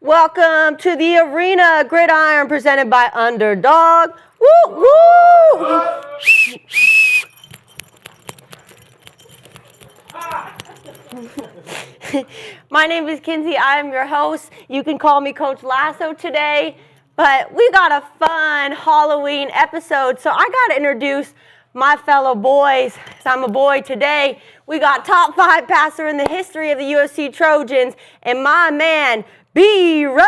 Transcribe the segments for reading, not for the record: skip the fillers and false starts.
Welcome to the arena, Gridiron, presented by Underdog. Woo, woo! My name is Kinsey. I am your host. You can call me Coach Lasso today, but we got a fun Halloween episode, so I got to introduce my fellow boys. I'm a boy today. We got top 5 passer in the history of the UFC Trojans, and my man, B-Run!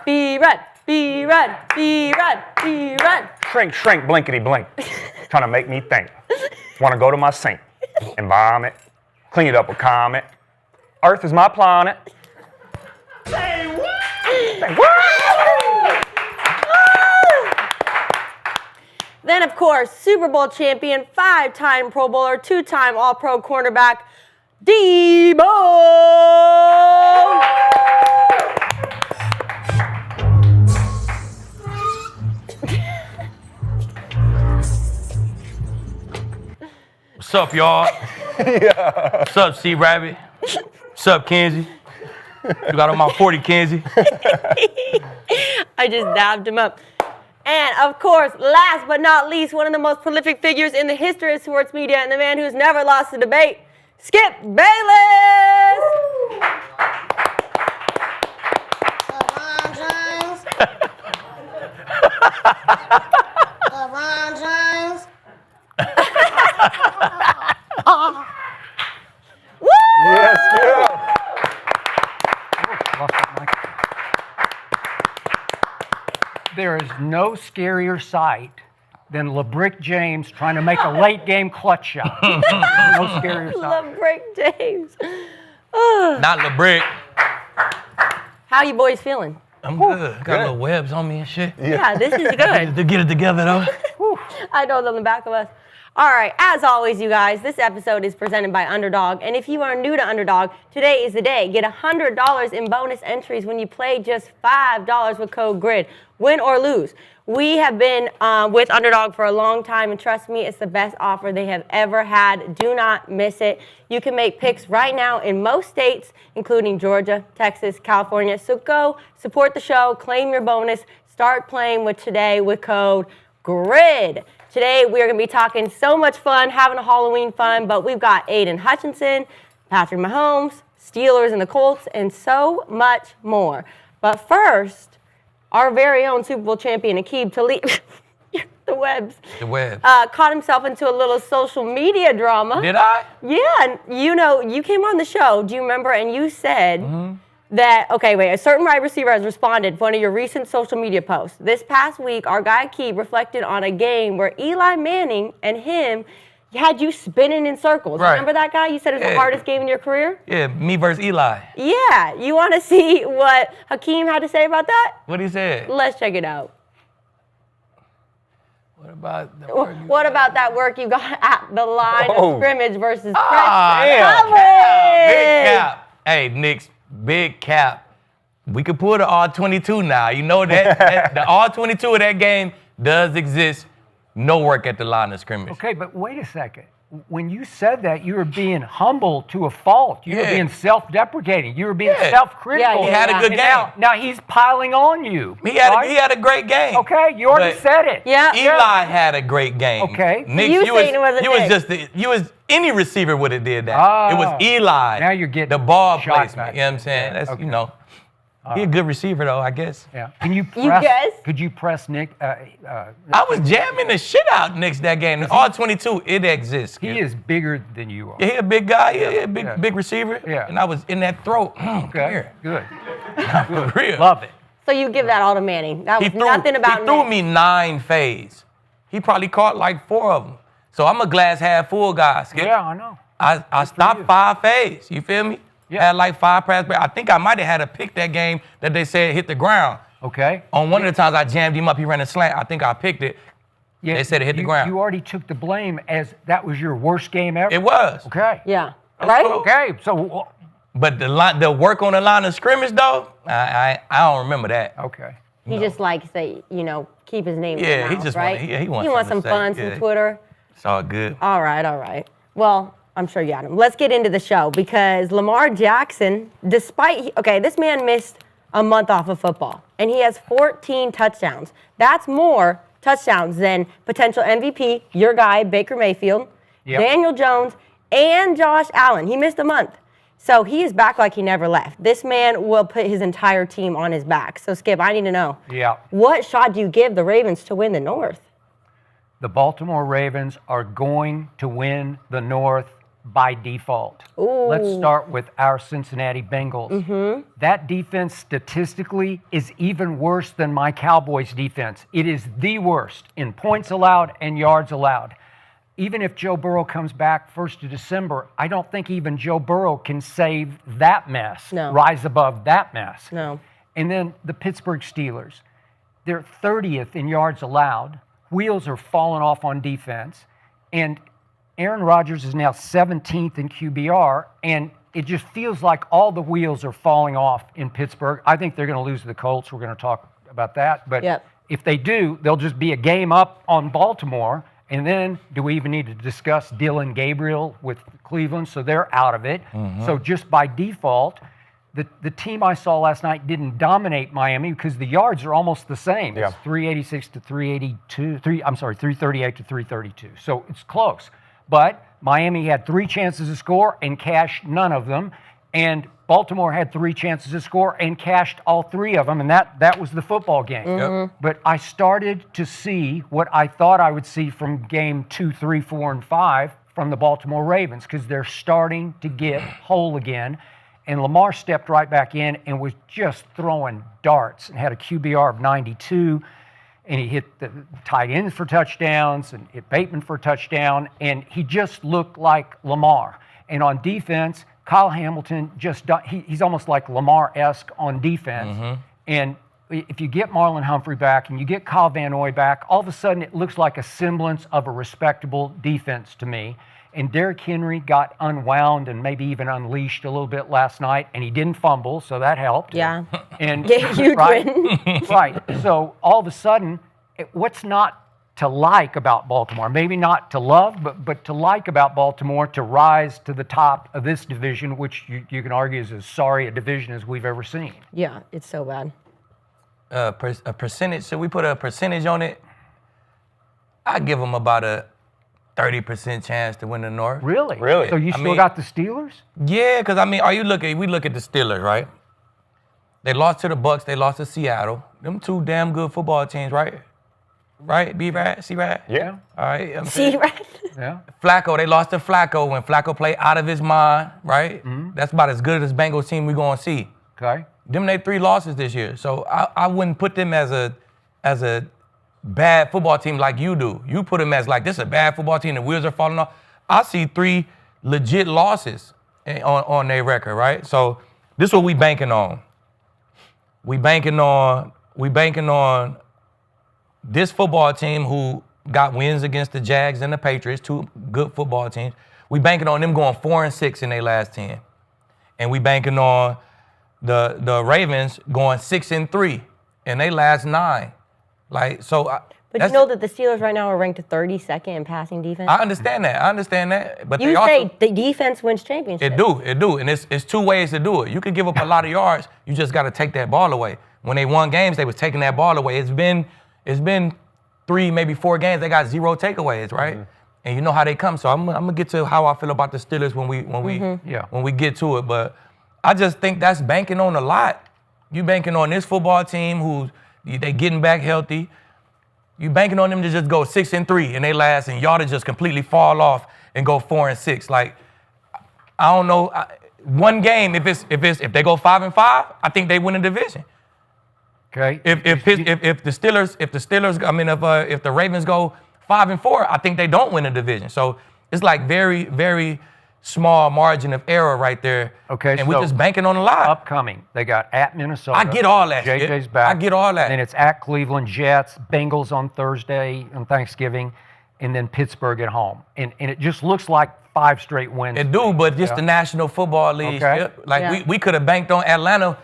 B-Run, B-Run, B-Run, B-Run. Shrink, shrink, blinkety blink. Trying to make me think. Want to go to my sink and vomit. Clean it up with comment. Earth is my planet. Say what? Say what? Then, of course, Super Bowl champion, 5-time Pro Bowler, 2-time All-Pro cornerback, Debo! What's up, y'all? Yeah. What's up, C-Rabbit? What's up, Kinsey? You got on my 40, Kinsey. I just dabbed him up. And, of course, last but not least, one of the most prolific figures in the history of sports media and the man who's never lost a debate, Skip Bayless! LeBron James. LeBron James. Woo! Yes, yeah. There is no scarier sight than LeBrick James trying to make a late game clutch shot. No scarier sight. LeBrick James. Not LeBrick. How you boys feeling? I'm good. Got little webs on me and shit. Yeah, this is good. To get it together, though. I know it's on the back of us. All right, as always, you guys, this episode is presented by Underdog. And if you are new to Underdog, today is the day. Get $100 in bonus entries when you play just $5 with code GRID. Win or lose. We have been with Underdog for a long time, and trust me, it's the best offer they have ever had. Do not miss it. You can make picks right now in most states, including Georgia, Texas, California. So go support the show, claim your bonus, start playing with today with code GRID. Today, we are going to be talking so much fun, having a Halloween fun, but we've got Aiden Hutchinson, Patrick Mahomes, Steelers and the Colts, and so much more. But first, our very own Super Bowl champion, Aqib, Talib, the webs, caught himself into a little social media drama. Did I? Yeah, and you came on the show, do you remember, and you said that, a certain wide receiver has responded to one of your recent social media posts. This past week, our guy Aqib reflected on a game where Eli Manning and him had you spinning in circles. Right. Remember that guy? You said it was the hardest game in your career? Yeah, me versus Eli. Yeah. You want to see what Hakeem had to say about that? What he said? Let's check it out. What about What about that work you got at the line of scrimmage versus Prescott? Big cap. Hey, Knicks, big cap. We could pull the R22 now. You know that the R22 of that game does exist. No work at the line of scrimmage. Okay, but wait a second. When you said that, you were being humble to a fault. You were being self-deprecating. You were being self-critical. Yeah, He had a good game. Now he's piling on you. He had a great game. Okay, you already said it. Yeah. Eli had a great game. Okay. Knicks, You saying it wasn't Nick. Any receiver would have did that. Oh. It was Eli. Now you're getting the ball shot placement. back. You know what I'm saying? That's Okay. He a good receiver though, I guess. Yeah. Can you press? guess? Could you press Nick? I was jamming the shit out Knicks that game. The R22, it exists. He is bigger than you are. Yeah, he a big guy. Yeah, big receiver. Yeah. And I was in that throat. Okay. Good. For real. Love it. So you give that all to Manning. That was nothing about He threw Nick. me 9 fades. He probably caught like 4 of them. So I'm a glass half full guy. Skip. Yeah, I know. I stopped 5 fades. You feel me? Yeah. Had like 5 pass break. I think I might have had a pick that game that they said hit the ground. Okay. On one of the times I jammed him up, he ran a slant. I think I picked it. Yeah, They said it hit the ground. You already took the blame as that was your worst game ever. It was. Okay. Yeah. Right? cool. Okay. So. But the work on the line of scrimmage though, I don't remember that. Okay. He just likes to, keep his name in Yeah, his he mouth, just right? he wants He wants some something to fun, say. some Twitter. It's all good. All right, all right. Well, I'm sure you got him. Let's get into the show because Lamar Jackson, this man missed a month off of football, and he has 14 touchdowns. That's more touchdowns than potential MVP, your guy, Baker Mayfield, Daniel Jones, and Josh Allen. He missed a month. So he is back like he never left. This man will put his entire team on his back. So, Skip, I need to know. Yeah. What shot do you give the Ravens to win the North? The Baltimore Ravens are going to win the North by default. Ooh. Let's start with our Cincinnati Bengals. Mm-hmm. That defense statistically is even worse than my Cowboys defense. It is the worst in points allowed and yards allowed. Even if Joe Burrow comes back 1st of December, I don't think even Joe Burrow can save that mess, rise above that mess. No. And then the Pittsburgh Steelers, they're 30th in yards allowed. Wheels are falling off on defense. And Aaron Rodgers is now 17th in QBR, and it just feels like all the wheels are falling off in Pittsburgh. I think they're going to lose to the Colts. We're going to talk about that. But if they do, they'll just be a game up on Baltimore. And then do we even need to discuss Dylan Gabriel with Cleveland? So they're out of it. Mm-hmm. So just by default, the team I saw last night didn't dominate Miami because the yards are almost the same. It's 386 to 382. 338 to 332. So it's close. But Miami had 3 chances to score and cashed none of them. And Baltimore had 3 chances to score and cashed all 3 of them, and that was the football game. Mm-hmm. But I started to see what I thought I would see from game 2, 3, 4, and 5 from the Baltimore Ravens because they're starting to get whole again. And Lamar stepped right back in and was just throwing darts and had a QBR of 92. And he hit the tight ends for touchdowns and hit Bateman for a touchdown. And he just looked like Lamar. And on defense, Kyle Hamilton he's almost like Lamar-esque on defense. Mm-hmm. And if you get Marlon Humphrey back and you get Kyle Van Noy back, all of a sudden it looks like a semblance of a respectable defense to me. And Derrick Henry got unwound and maybe even unleashed a little bit last night, and he didn't fumble, so that helped. Yeah. And huge win. Right. So all of a sudden, what's not to like about Baltimore? Maybe not to love, but to like about Baltimore, to rise to the top of this division, which you can argue is as sorry a division as we've ever seen. Yeah, it's so bad. A percentage, should we put a percentage on it? I'd give them about a 30% chance to win the North. Really? Really? So you still got the Steelers? Yeah, because we look at the Steelers, right? They lost to the Bucks, they lost to Seattle. Them 2 damn good football teams, right? Right, B-Rat, C-Rat? Yeah. All right. C-Rat? Yeah. Flacco, they lost to Flacco when Flacco played out of his mind, right? Mm-hmm. That's about as good as Bengals team we're going to see. Okay. Them they 3 losses this year. So I wouldn't put them as a bad football team like you do. You put them as like, this is a bad football team, the wheels are falling off. I see 3 legit losses on their record, right? So this is what we banking on. We banking on this football team who got wins against the Jags and the Patriots, 2 good football teams. We banking on them going 4-6 in their last 10. And we banking on the Ravens going 6-3 in their last 9. Like, so. But you know that the Steelers right now are ranked 32nd in passing defense? I understand that. But you say the defense wins championships. It do. And it's 2 ways to do it. You can give up a lot of yards. You just got to take that ball away. When they won games, they was taking that ball away. It's been 3, maybe 4 games. They got 0 takeaways, right? Mm-hmm. And you know how they come. So I'm gonna get to how I feel about the Steelers when we get to it. But I just think that's banking on a lot. You banking on this football team who they getting back healthy. You banking on them to just go 6-3 in they last, and y'all to just completely fall off and go 4-6. Like, I don't know. One game, if they go 5-5, I think they win the division. Okay. If the Ravens go 5-4, I think they don't win the division. So it's like very, very small margin of error right there. Okay. And we're just banking on a lot. Upcoming, they got at Minnesota. I get all that. JJ's back. I get all that. And then it's at Cleveland, Jets, Bengals on Thursday on Thanksgiving, and then Pittsburgh at home. And it just looks like 5 straight wins. It do, but just the National Football League. Okay. Like we could have banked on Atlanta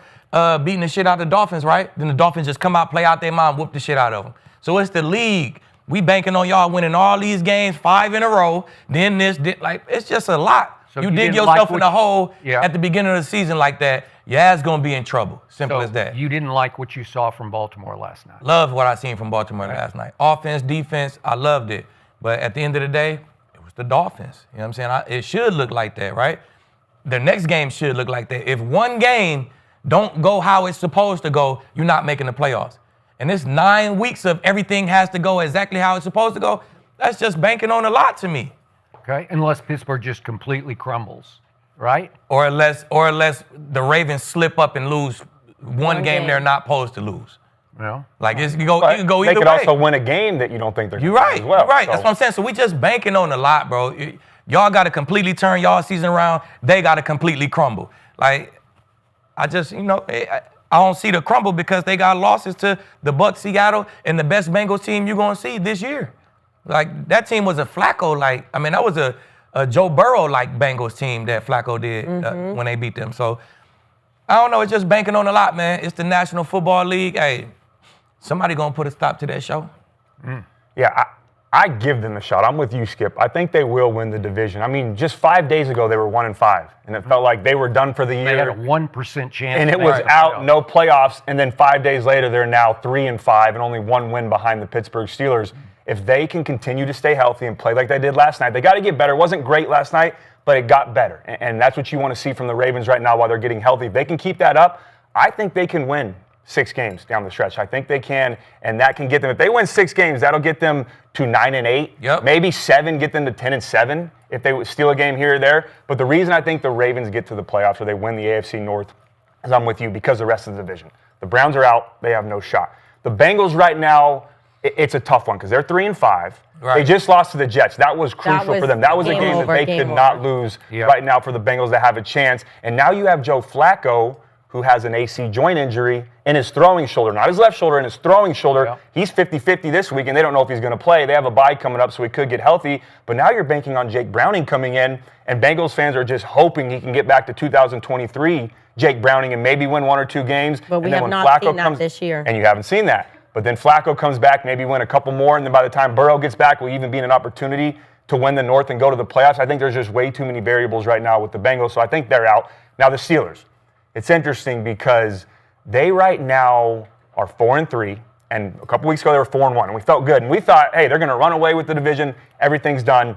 beating the shit out of the Dolphins, right? Then the Dolphins just come out, play out their mind, whoop the shit out of them. So it's the league. We banking on y'all winning all these games, 5 in a row. Then it's just a lot. So you you dig didn't like yourself in what a hole Yeah. at the beginning of the season like that. Your ass gonna be in trouble. Simple So as that. you didn't like what you saw from Baltimore last night. Love what I seen from Baltimore last night. Offense, defense, I loved it. But at the end of the day, it was the Dolphins. You know what I'm saying? It should look like that, right? The next game should look like that. If one game don't go how it's supposed to go, you're not making the playoffs. And this 9 weeks of everything has to go exactly how it's supposed to go, that's just banking on a lot to me. Okay, unless Pittsburgh just completely crumbles, right? Or unless the Ravens slip up and lose one game game. they're not supposed to lose. No. Like you can But go they either could way. also win a game that you don't think they're You're going to right. as well. You're right. So- That's what I'm saying. So we just banking on a lot, bro. Y'all got to completely turn y'all season around. They got to completely crumble. Like, I just, I don't see the crumble because they got losses to the Bucs, Seattle, and the best Bengals team you're going to see this year. Like, that team was a Flacco, that was a Joe Burrow-like Bengals team that Flacco did when they beat them. So, I don't know. It's just banking on a lot, man. It's the National Football League. Hey, somebody going to put a stop to that show. Yeah, I give them a shot. I'm with you, Skip. I think they will win the division. I mean, just 5 days ago, they were 1-5, and it felt like they were done for the year. They had a 1% chance. And it to was make the out, playoffs. no playoffs, and then 5 days later, they're now 3-5 and only one win behind the Pittsburgh Steelers. If they can continue to stay healthy and play like they did last night, they got to get better. It wasn't great last night, but it got better. And that's what you want to see from the Ravens right now while they're getting healthy. If they can keep that up, I think they can win 6 games down the stretch. I think they can, and that can get them. If they win 6 games, that'll get them to 9-8. Yep. Maybe 7, get them to 10-7 if they steal a game here or there. But the reason I think the Ravens get to the playoffs or they win the AFC North is I'm with you because the rest of the division. The Browns are out. They have no shot. The Bengals right now, it's a tough one because they're 3-5. Right. They just lost to the Jets. That was crucial was for them. That was a game game over, that they game could over. not lose right now for the Bengals to have a chance. And now you have Joe Flacco, who has an AC joint injury in his throwing shoulder, not his left shoulder, in his throwing shoulder. Yeah. He's 50-50 this week, and they don't know if he's going to play. They have a bye coming up, so he could get healthy. But now you're banking on Jake Browning coming in, and Bengals fans are just hoping he can get back to 2023 Jake Browning and maybe win 1 or 2 games. But we and then have when not Flacco seen that comes, this year. And you haven't seen that. But then Flacco comes back, maybe win a couple more, and then by the time Burrow gets back, will even be an opportunity to win the North and go to the playoffs. I think there's just way too many variables right now with the Bengals, so I think they're out. Now the Steelers. It's interesting because they right now are 4-3, and a couple weeks ago they were 4-1, and we felt good. And we thought, hey, they're going to run away with the division. Everything's done.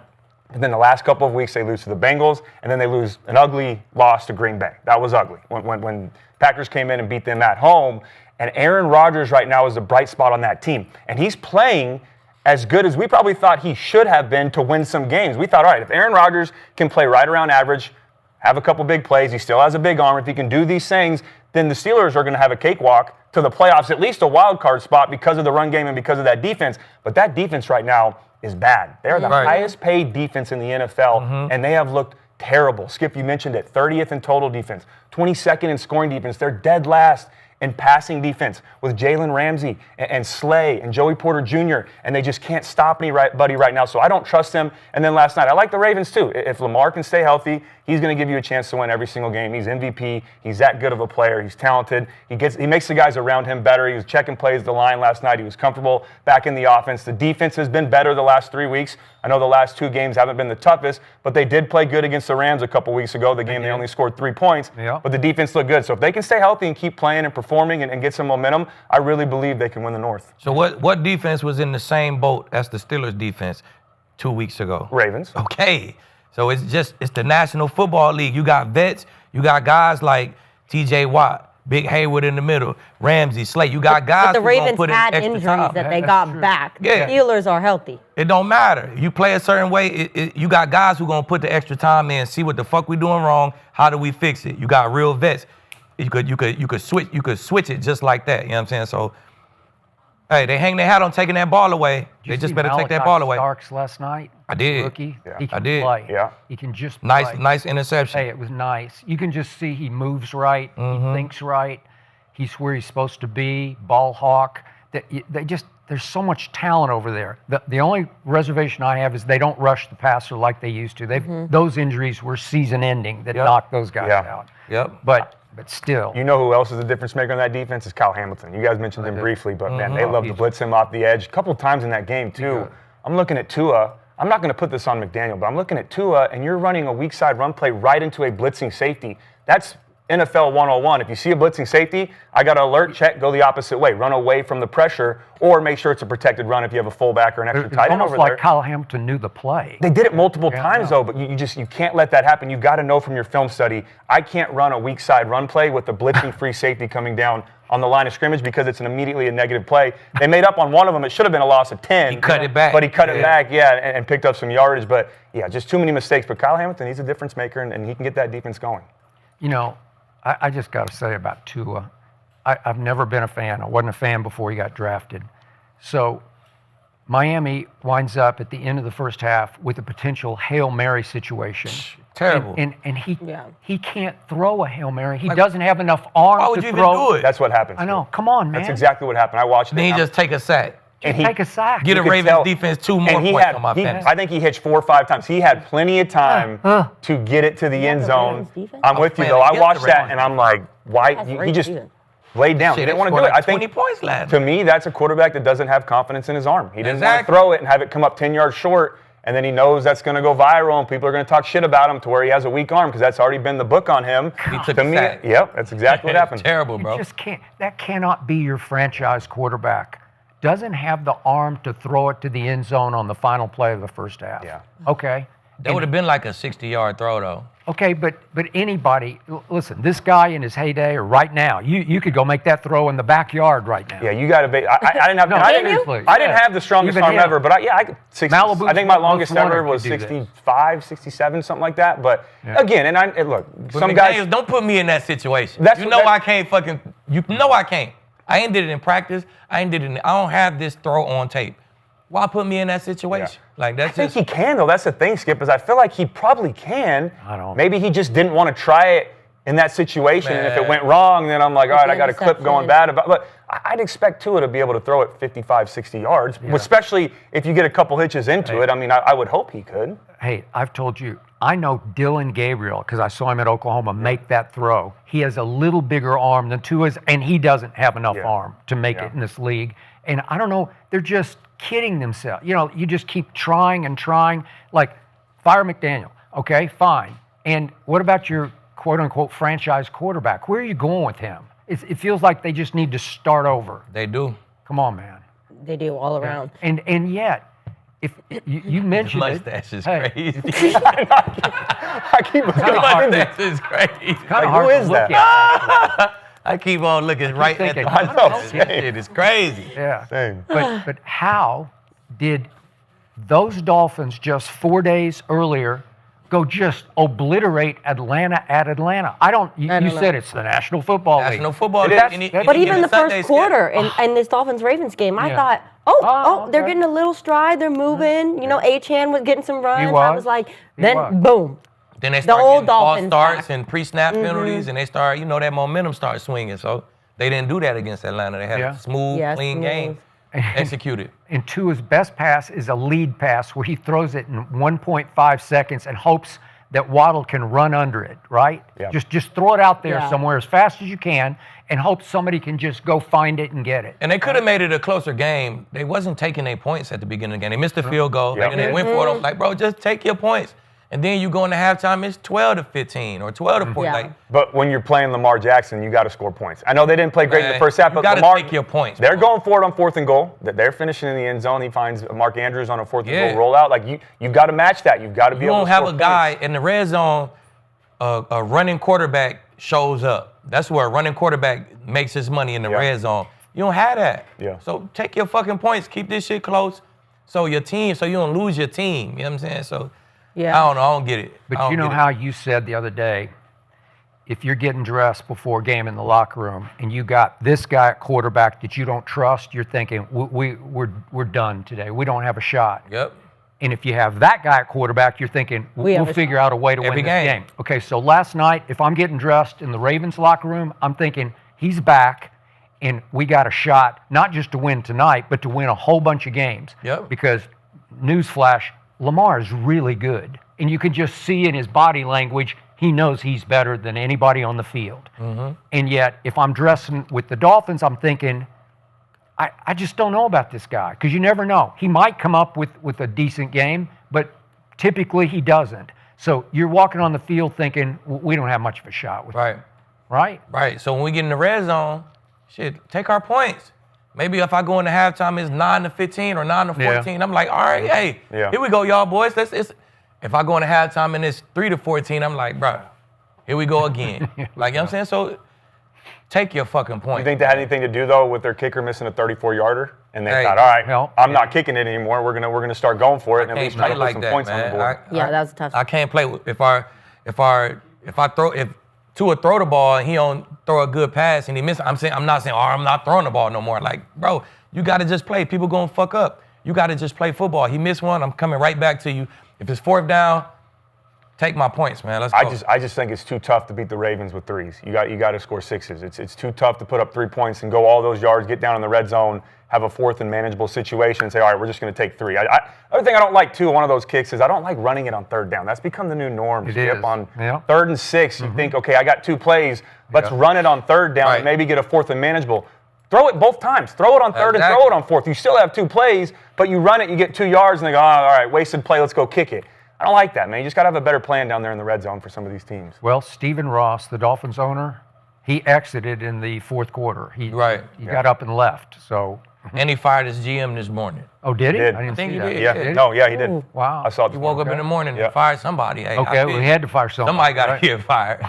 And then the last couple of weeks they lose to the Bengals, and then they lose an ugly loss to Green Bay. That was ugly when Packers came in and beat them at home. And Aaron Rodgers right now is a bright spot on that team. And he's playing as good as we probably thought he should have been to win some games. We thought, all right, if Aaron Rodgers can play right around average, have a couple big plays, he still has a big arm, if he can do these things, then the Steelers are going to have a cakewalk to the playoffs, at least a wild card spot because of the run game and because of that defense. But that defense right now is bad. They're the Right. highest paid defense in the NFL, and they have looked terrible. Skip, you mentioned it, 30th in total defense, 22nd in scoring defense. They're dead last in passing defense with Jalen Ramsey and Slay and Joey Porter Jr., and they just can't stop anybody right now, so I don't trust them. And then last night, I like the Ravens too. If Lamar can stay healthy, he's going to give you a chance to win every single game. He's MVP. He's that good of a player. He's talented. He makes the guys around him better. He was checking plays at the line last night. He was comfortable back in the offense. The defense has been better the last 3 weeks. I know the last 2 games haven't been the toughest, but they did play good against the Rams a couple weeks ago. The game they only scored 3 points, Yeah. but the defense looked good. So if they can stay healthy and keep playing and performing and get some momentum, I really believe they can win the North. So what defense was in the same boat as the Steelers defense 2 weeks ago? Ravens. Okay. So it's the National Football League. You got vets, you got guys like TJ Watt, Big Hayward in the middle, Ramsey, Slate. You got guys But the who gonna Ravens put in had extra injuries time. that they That's got true. back. Yeah. The Steelers are healthy. It don't matter. You play a certain way. You got guys who gonna put the extra time in, see what the fuck we doing wrong. How do we fix it? You got real vets. You could switch it just like that. You know what I'm saying? So, hey, they hang their hat on taking that ball away. Did you They just see better take that Malachi ball away. Starks last night? I did. Rookie. Yeah. He can I did. play. Yeah. He can just Nice, play. nice interception. Hey, it was nice. You can just see he moves right. He thinks right. He's where he's supposed to be. Ball hawk. There's so much talent over there. The only reservation I have is they don't rush the passer like they used to. Those injuries were season-ending that knocked those guys Yeah. out. Yep. But but still. You know who else is a difference maker on that defense? Is Kyle Hamilton. You guys mentioned him briefly, but man, they love to blitz him off the edge. A couple times in that game, too. I'm looking at Tua. I'm not going to put this on McDaniel, but I'm looking at Tua, and you're running a weak side run play right into a blitzing safety. That's NFL 101. If you see a blitzing safety, I got to alert, check, go the opposite way. Run away from the pressure, or make sure it's a protected run if you have a fullback or an extra tight end over there. It's almost like Kyle Hamilton knew the play. They did it multiple times, though, but you can't let that happen. You've got to know from your film study, I can't run a weak side run play with the blitzing free safety coming down on the line of scrimmage because it's immediately a negative play. They made up on one of them. It should have been a loss of 10. He cut it back. But he cut it back, and picked up some yardage. But, yeah, just too many mistakes. But Kyle Hamilton, he's a difference maker, and he can get that defense going. You know, I just got to say about Tua, I've never been a fan. I wasn't a fan before he got drafted. So Miami winds up at the end of the first half with a potential Hail Mary situation. Terrible. And he can't throw a Hail Mary. He doesn't have enough arm Why would to you throw. even do it? That's what happens. I know. Come on, man. That's exactly what happened. I watched it. Then he just take a sack. And Take a sack. Get a could Ravens tell- defense 2 more And he points had, on my fantasy. I think he hitched 4 or 5 times. He had plenty of time to get it to the end the zone. Ravens defense? I'm with you, playing though. I against watched the that, Ravens. and I'm like, why? That's He great just season. laid down. Shit, He didn't they want to do scored it. like I think 20 points last to night. me, that's a quarterback that doesn't have confidence in his arm. He didn't want to Exactly. throw it and have it come up 10 yards short, and then he knows that's going to go viral, and people are going to talk shit about him to where he has a weak arm because that's already been the book on him. He took to a me, sack. yep, that's exactly what happened. Terrible, You bro. just can't. That cannot be your franchise quarterback. Doesn't have the arm to throw it to the end zone on the final play of the first half. Yeah. Okay. That would have been like a 60-yard throw, though. Okay, but anybody, listen, this guy in his heyday or right now, you could go make that throw in the backyard right now. Yeah, you got to be. I didn't have. No, I didn't, seriously. I didn't have the strongest Even arm him. ever, but I could 60, Malibu's I think my most longest ever wanted was to do this. 65, 67, something like that. But again, and look, But some McDaniels, guys. don't put me in that situation. That's You what- know that- I can't fucking. You know I can't. I ain't did it in practice. I ain't did it. I don't have this throw on tape. Why put me in that situation? Like I that's think just. he can though. That's the thing, Skip. Is I feel like he probably can. I don't. Maybe he just didn't want to try it in that situation, and if it Man. went wrong, then I'm like, all right, I got a clip going interception. bad about. But I'd expect Tua to be able to throw it 55, 60 yards, especially if you get a couple hitches into it. I mean, I would hope he could. Hey, I've told you, I know Dylan Gabriel, because I saw him at Oklahoma make that throw. He has a little bigger arm than Tua's, and he doesn't have enough arm to make it in this league. And I don't know, they're just kidding themselves. You know, you just keep trying and trying. Like, fire McDaniel. Okay, fine. And what about your quote-unquote franchise quarterback? Where are you going with him? It feels like they just need to start over. They do. Come on, man. They do all around. And yet, if you mentioned it, Mustache is hey, crazy. I keep kinda hard to- Mustache is crazy. kind Like, of hard who to is look that? at. I keep on looking right at the thinking, I know, mustache. same. That shit is crazy. Yeah. Same. But how did those Dolphins just 4 days earlier go just obliterate Atlanta at Atlanta? I don't I don't know. said it's the National Football League. National Football It League. is. Any- But But any even given the Sunday first schedule. quarter in this Dolphins-Ravens game, I Yeah. thought, they're okay. getting a little stride. They're moving. You know, Achan was getting some runs. I was. was like, He then was. boom. Then they start old getting false Dolphins starts back. and pre-snap penalties, and they start, that momentum starts swinging. So they didn't do that against Atlanta. They had Yeah. a smooth, Yeah, clean smooth. game executed. And Tua's best pass is a lead pass where he throws it in 1.5 seconds and hopes that Waddle can run under it, right? Yeah. Just throw it out there Yeah. somewhere as fast as you can and hope somebody can just go find it and get it. And they could have made it a closer game. They wasn't taking their points at the beginning of the game. They missed the field goal, Yeah. and they went for it. I was like, bro, just take your points. And then you go into halftime, it's 12 to 15 or 12 to 14. Yeah. Like, But when you're playing Lamar Jackson, you got to score points. I know they didn't play great in the Man, first half, you but gotta Lamar, take your points, they're bro. going for it on 4th and goal. They're finishing in the end zone. He finds Mark Andrews on a 4th Yeah. and goal rollout. Like you've got to match that. You've got to be you able don't to have score a guy points. in the red zone, a running quarterback shows up. That's where a running quarterback makes his money in the Yeah. red zone. You don't have that. Yeah. So take your fucking points. Keep this shit close. So you don't lose your team. You know what I'm saying? So Yeah. I don't know. I don't get it. I But don't you know get it. how you said the other day, if you're getting dressed before a game in the locker room and you got this guy at quarterback that you don't trust, you're thinking, we're done today. We don't have a shot. Yep. And if you have that guy at quarterback, you're thinking, We have we'll a figure out a way to Every win this game. game. Okay, so last night, if I'm getting dressed in the Ravens locker room, I'm thinking, he's back, and we got a shot, not just to win tonight, but to win a whole bunch of games. Yep. Because, newsflash, Lamar is really good. And you can just see in his body language, he knows he's better than anybody on the field. And yet, if I'm dressing with the Dolphins, I'm thinking, I just don't know about this guy, because you never know. He might come up with a decent game, but typically he doesn't. So you're walking on the field thinking, we don't have much of a shot with him. Right? So when we get in the red zone, shit, take our points. Maybe if I go into halftime, it's 9-15 or 9-14. I'm like, all right, hey, here we go, y'all boys. If I go into halftime and it's 3-14, I'm like, bro, here we go again. Like, you know what I'm saying? So take your fucking point. You think that had anything to do, though, with their kicker missing a 34-yarder? And they thought, all right, I'm not kicking it anymore. We're gonna start going for it and at least try to put some points on the board. That was a tough. I can't play if Tua throw the ball and he don't throw a good pass and he miss. I'm not saying, I'm not throwing the ball no more. Like, bro, you got to just play. People gonna fuck up. You got to just play football. He missed one. I'm coming right back to you. If it's 4th down, take my points, man. Let's go. I just think it's too tough to beat the Ravens with 3s. You got to score 6s. It's too tough to put up 3 points and go all those yards, get down in the red zone, have a 4th and manageable situation, and say, all right, we're just going to take 3. Other thing I don't like, too, one of those kicks is I don't like running it on 3rd down. That's become the new norm. It is. On 3rd and 6, you think, okay, I got 2 plays. Let's run it on 3rd down and maybe get a 4th and manageable. Throw it both times. Throw it on 3rd and throw it on 4th. You still have 2 plays, but you run it, you get 2 yards, and they go, all right, wasted play, let's go kick it. I don't like that, man. You just got to have a better plan down there in the red zone for some of these teams. Well, Stephen Ross, the Dolphins owner, he exited in the 4th quarter. He got up and left. So. And he fired his GM this morning. Oh, did he? I didn't think see he that. did. Yeah, he did. Wow. I saw it. He woke up in the morning and fired somebody. Hey, Okay, we had to fire somebody. Somebody got to get fired.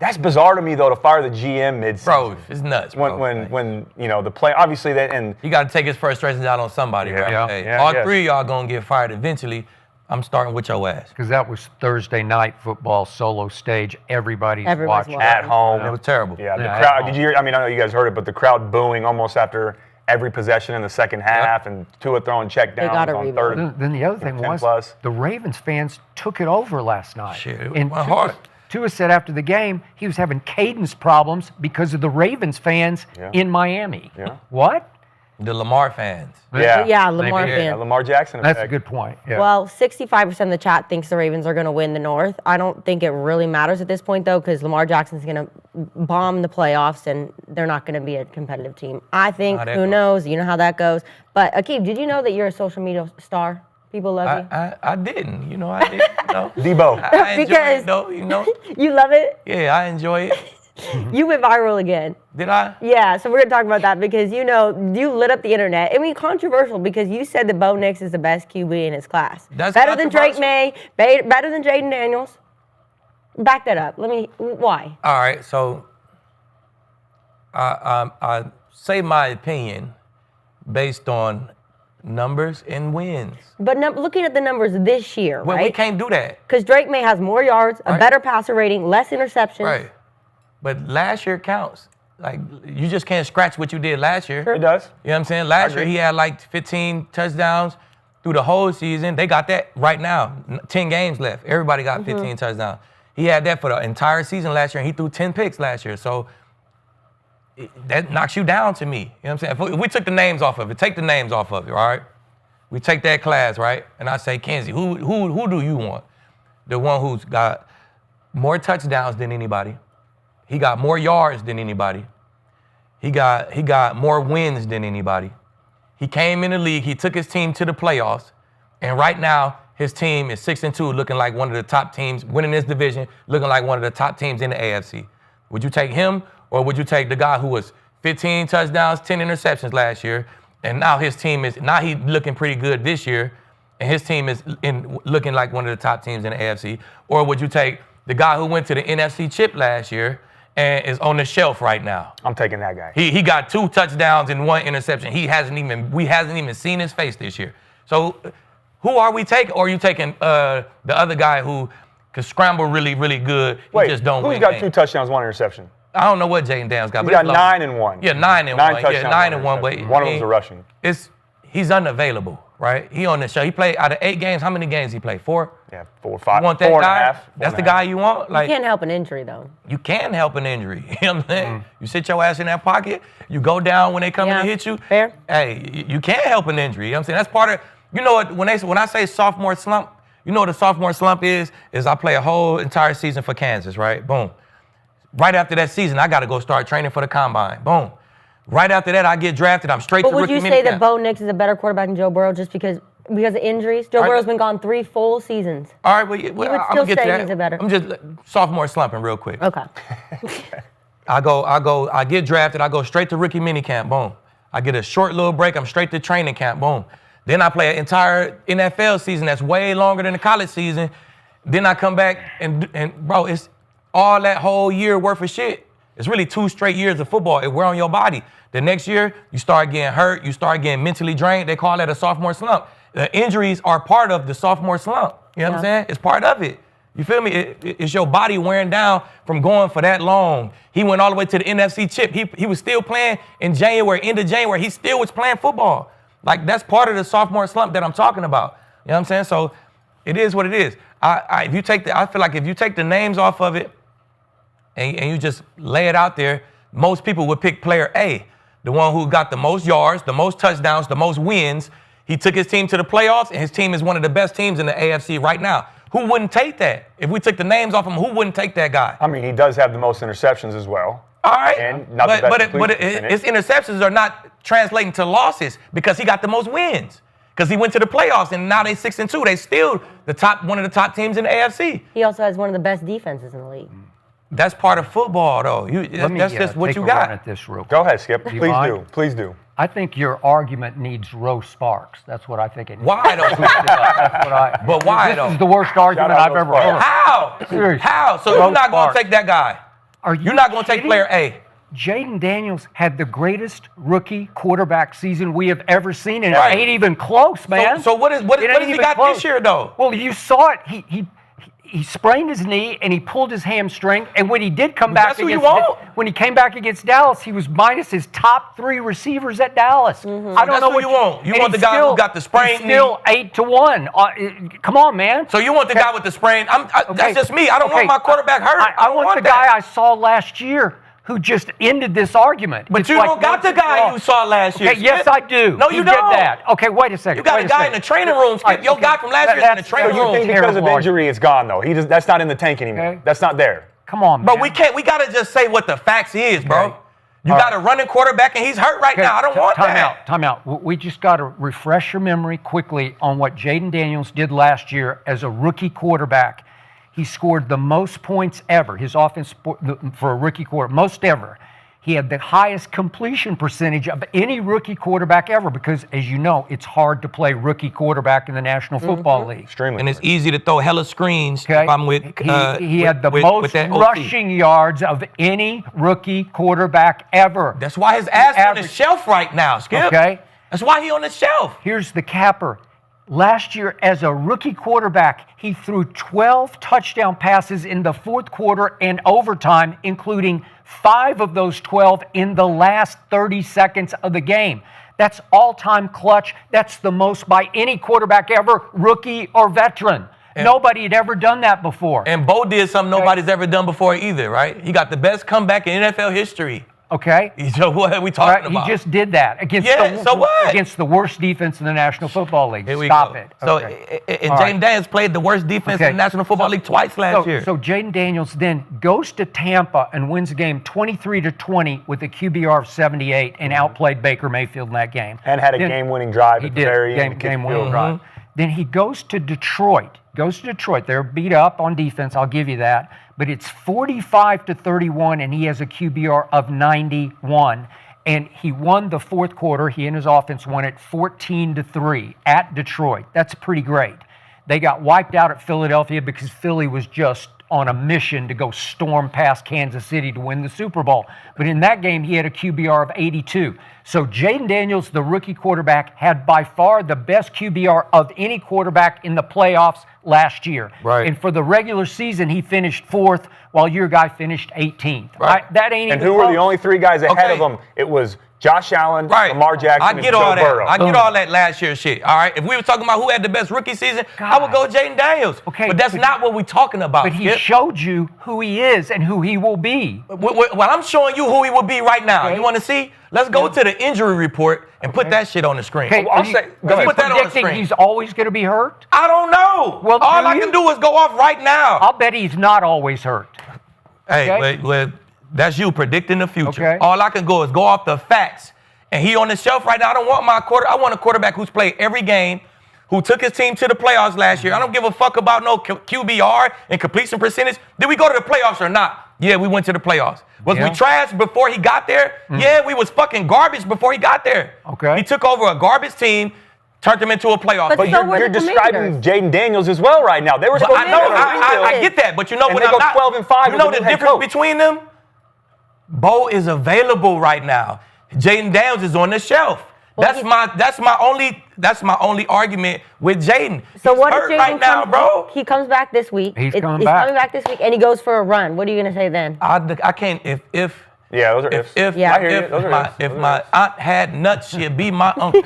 That's bizarre to me, though, to fire the GM mid-season. Bro, it's nuts. Bro. When the play, obviously that, and you got to take his frustrations out on somebody. Right? All 3 of y'all gonna get fired eventually. I'm starting with your ass. Because that was Thursday night football solo stage. Everybody's watching. At home. It was terrible. Yeah, the crowd. Did you hear? I mean, I know you guys heard it, but the crowd booing almost after every possession in the second half, and Tua throwing check downs on 3rd. Then the other thing was the Ravens fans took it over last night. Shit, it and went hard. Tua said after the game he was having cadence problems because of the Ravens fans in Miami. Yeah. What? The Lamar fans. Yeah, Lamar fans. Lamar Jackson effect. That's a good point. Yeah. Well, 65% of the chat thinks the Ravens are going to win the North. I don't think it really matters at this point, though, because Lamar Jackson's going to bomb the playoffs, and they're not going to be a competitive team. I think, who knows? You know how that goes. But, Aqib, did you know that you're a social media star? People love you. I didn't. I didn't. Debo. I enjoy it, though, You love it? Yeah, I enjoy it. You went viral again. Did I? Yeah, so we're going to talk about that because, you lit up the internet. I mean, controversial because you said that Bo Nix is the best QB in his class. That's better than Drake May, better than Jaden Daniels. Back that up. Why? All right, so I say my opinion based on numbers and wins. But looking at the numbers this year, well, right? We can't do that. Because Drake May has more yards, a better passer rating, less interceptions. Right. But last year counts. Like, you just can't scratch what you did last year. Sure. It does. You know what I'm saying? Last year, he had like 15 touchdowns through the whole season. They got that right now. 10 games left. Everybody got 15 touchdowns. He had that for the entire season last year, and he threw 10 picks last year. So that knocks you down to me. You know what I'm saying? If we took the names off of it, take the names off of it, all right? We take that class, right? And I say, Kinsey, who do you want? The one who's got more touchdowns than anybody. He got more yards than anybody. He got more wins than anybody. He came in the league. He took his team to the playoffs. And right now, his team is 6-2, looking like one of the top teams, winning this division, looking like one of the top teams in the AFC. Would you take him, or would you take the guy who was 15 touchdowns, 10 interceptions last year, and now he's looking pretty good this year, and his team is looking like one of the top teams in the AFC? Or would you take the guy who went to the NFC Chip last year and is on the shelf right now? I'm taking that guy. He got 2 touchdowns and 1 interception. We hasn't even seen his face this year. So who are we taking? Or are you taking the other guy who could scramble really, really good? Wait, he just don't win. Who's got 2 touchdowns, 1 interception? I don't know what Jaden Daniels got. He's got 9 and 1. Yeah, 9 and 9 1. touchdowns, Yeah, 9 and 1. But one of them's a rushing. He's unavailable, right? He on the show. He played out of 8 games. How many games he played? 4? Yeah, 4, 5. You want that 4 and guy? a half. That's the guy you want? You can't help an injury, though. You can help an injury. You know what I'm saying? You sit your ass in that pocket. You go down when they come to hit you. Fair. Hey, you can't help an injury. You know what I'm saying? That's part of, you know what, when I say sophomore slump, You know what a sophomore slump is? Is I play a whole entire season for Kansas, right? Boom. Right after that season, I got to go start training for the combine. Boom. Right after that, I get drafted. I'm straight to rookie minicamp. But would you say that Bo Nix is a better quarterback than Joe Burrow just because of injuries? Joe Burrow's been gone 3 full seasons. All right, well, You would I'm still gonna get to say that. he's a better. I'm just sophomore slumping real quick. Okay. I get drafted. I go straight to rookie minicamp. Boom. I get a short little break. I'm straight to training camp. Boom. Then I play an entire NFL season that's way longer than the college season. Then I come back and bro, it's all that whole year worth of shit. It's really 2 straight years of football. It wear on your body. The next year, you start getting hurt. You start getting mentally drained. They call that a sophomore slump. The injuries are part of the sophomore slump. You know what I'm saying? It's part of it. You feel me? It's your body wearing down from going for that long. He went all the way to the NFC chip. He was still playing in January, end of January. He still was playing football. Like, that's part of the sophomore slump that I'm talking about. You know what I'm saying? So it is what it is. I feel like if you take the names off of it and you just lay it out there, most people would pick player A, the one who got the most yards, the most touchdowns, the most wins. He took his team to the playoffs, and his team is one of the best teams in the AFC right now. Who wouldn't take that? If we took the names off him, who wouldn't take that guy? I mean, he does have the most interceptions as well. All right, And not the best but his interceptions are not translating to losses because he got the most wins. Because he went to the playoffs, and now they 6-2. They still one of the top teams in the AFC. He also has one of the best defenses in the league. That's part of football, though. That's just what you got. At this real quick. Go ahead, Skip. Do you Please mind? do. Please do. I think your argument needs roast sparks. That's what I think it needs. Why though? But why though? This is the worst argument out I've Roast ever Sparks. heard. How? Seriously. How? So Roast you're not going Sparks. to take that guy? You're not going to take kidding? player A. Jaden Daniels had the greatest rookie quarterback season we have ever seen, and Right. it ain't even close, man. So what has he got this year though? Well, you saw it. He sprained his knee and he pulled his hamstring. And when he did come back That's who you want. when he came back against Dallas, he was minus his top 3 receivers at Dallas. I don't That's know who what you want. You and want the he's guy who got the sprained he's still 8-1. Come on, man. So you want the guy with the sprain? That's just me. I don't want my quarterback hurt. I want the guy I saw last year who just ended this argument. But It's you like don't got the guy you saw last year. Okay, yes, Skip. I do. No, He you did don't. that. Okay, wait a second. You got wait a guy second. in the training room, Skip. All right, Your okay. guy from last year is in the training So you room. think because of Terrible injury it's gone, though? That's not in the tank anymore. Okay. That's not there. Come on, man. But we gotta just say what the facts is, bro. Okay. You got a running quarterback and he's hurt right now. I don't want that. Time out. We just got to refresh your memory quickly on what Jaden Daniels did last year as a rookie quarterback. He scored the most points ever. His offense for a rookie quarterback, most ever. He had the highest completion percentage of any rookie quarterback ever because, as you know, it's hard to play rookie quarterback in the National Football League. Extremely. And it's easy to throw hella screens Okay. if I'm with He had the with most that OC. rushing yards of any rookie quarterback ever. That's why his ass on the average- shelf right now, Skip. Okay. That's why he on the shelf. Here's the capper. Last year, as a rookie quarterback, he threw 12 touchdown passes in the fourth quarter and overtime, including 5 of those 12 in the last 30 seconds of the game. That's all-time clutch. That's the most by any quarterback ever, rookie or veteran. Nobody had ever done that before. And Bo did something nobody's ever done before either, right? He got the best comeback in NFL history. Okay? So what are we All talking right, about? he just did that against So what? against the worst defense in the National Football League. Here we Stop go. it. So Okay. and All Jaden right. Daniels played the worst defense in the National Football League twice last year. So Jaden Daniels then goes to Tampa and wins the game 23-20 with a QBR of 78 and outplayed Baker Mayfield in that game. And had a Then- game-winning drive He at the did. very end. to kick the Game-winning field drive. Then he goes to Detroit. They're beat up on defense, I'll give you that. But it's 45-31, and he has a QBR of 91. And he won the fourth quarter. He and his offense won it 14-3 at Detroit. That's pretty great. They got wiped out at Philadelphia because Philly was just on a mission to go storm past Kansas City to win the Super Bowl. But in that game, he had a QBR of 82. So Jaden Daniels, the rookie quarterback, had by far the best QBR of any quarterback in the playoffs last year. Right. And for the regular season, he finished 4th, while your guy finished 18th. Right. That ain't And even who were the close. only 3 guys ahead Okay. of him? It was Josh Allen, Right. Lamar Jackson, I and get Joe all that. Burrow. I get all that last year shit. All right. If we were talking about who had the best rookie season, I would go Jaden Daniels. Okay, But that's not what we're talking about. But he Skip. showed you who he is and who he will be. Well, I'm showing you who he will be right now. Okay. You want to see? Let's go to the injury report and put that shit on the screen. Okay, I'll are you, say- go are you ahead. Put that on the predicting screen. he's always going to be hurt? I don't know. Well, all do I you? can do is go off right now. I'll bet he's not always hurt. Hey, Okay. well, that's you predicting the future. Okay. All I can go is go off the facts. And he on the shelf right now. I don't want I want a quarterback who's played every game, who took his team to the playoffs last year. I don't give a fuck about no QBR and completion percentage. Did we go to the playoffs or not? Yeah, we went to the playoffs. Was we Yeah. trash before he got there? Yeah, we was fucking garbage before he got there. Okay. He took over a garbage team, turned them into a playoff. But But team. so were you're the describing Commanders. Jaden Daniels as well right now. They were But supposed I to know, be in a rebuild. I get that, but you know And what they I'm go not. 12-5 You with know a the new head difference coach. between them? Bo is available right now. Jaden Daniels is on the shelf. Well, That's my only argument with Jaden. So He's what if hurt Jaden right now, comes, bro? He comes back this week. He's coming He's back. coming back this week, and he goes for a run. What are you gonna say then? I can't if Yeah, those are ifs. Yeah. I hear you. Those are ifs. if Those are my ifs. aunt had nuts, she'd be my uncle.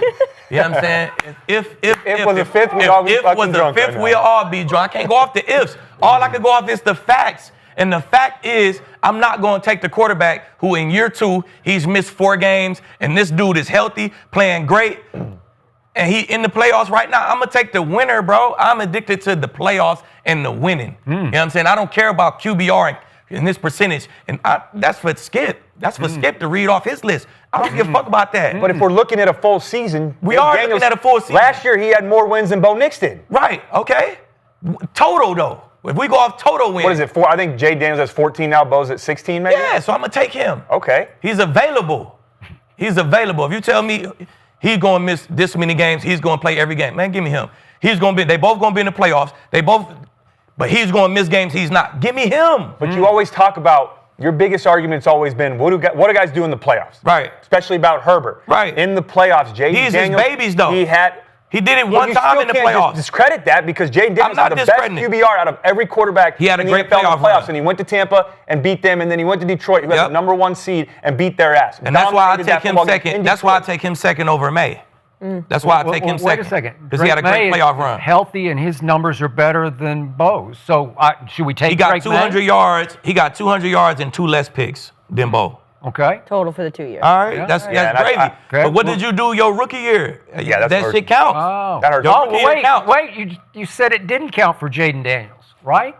You know what I'm saying? If was a fifth, we'd all be if fucking was a drunk fifth, right now. we'll all be drunk. I can't go off the ifs. All I can go off is the facts. And the fact is, I'm not going to take the quarterback who in year 2, he's missed 4 games, and this dude is healthy, playing great, and he in the playoffs right now. I'm going to take the winner, bro. I'm addicted to the playoffs and the winning. You know what I'm saying? I don't care about QBR and this percentage. And that's for Skip. That's for Skip to read off his list. I don't give a fuck about that. But if we're looking at a full season, We Jaden are Daniels- looking at a full season. Last year, he had more wins than Bo Nix did. Right, okay. Total, though. If we go off total wins. What is it? I think Jaden Daniels has 14 now. Bo's at 16, maybe? Yeah, so I'm going to take him. Okay. He's available. He's available. If you tell me he's going to miss this many games, he's going to play every game. Man, give me him. They both going to be in the playoffs. But he's going to miss games he's not. Give me him. But you always talk about, your biggest argument's always been, what do guys do in the playoffs? Right. Especially about Herbert. Right. In the playoffs, Jaden He's his Daniels. babies, though. He did it But one you time still in the can't playoffs. discredit that because Jaden Daniels not had the best discrediting it. QBR out of every quarterback He had a in the great NFL in the playoff playoffs, run. and he went to Tampa and beat them, and then he went to Detroit, who had Yep. the number 1 seed, and beat their ass. And that's why I Dominated take that him football game second. in That's why I Detroit. take him second over May. That's why I take him second. Wait a second. Because he had a great May is playoff run. Healthy, and his numbers are better than Bo's. So should we take He got Drake 200 May? yards. He got 200 yards and 2 less picks than Bo. Okay. Total for the 2 years. All right, Yeah. that's Yeah, and gravy. I- Okay. But what did you do your rookie year? Yeah, that's that hurt. shit counts. Oh. That hurts. Your Oh, rookie year counts. wait. You said it didn't count for Jaden Daniels, right?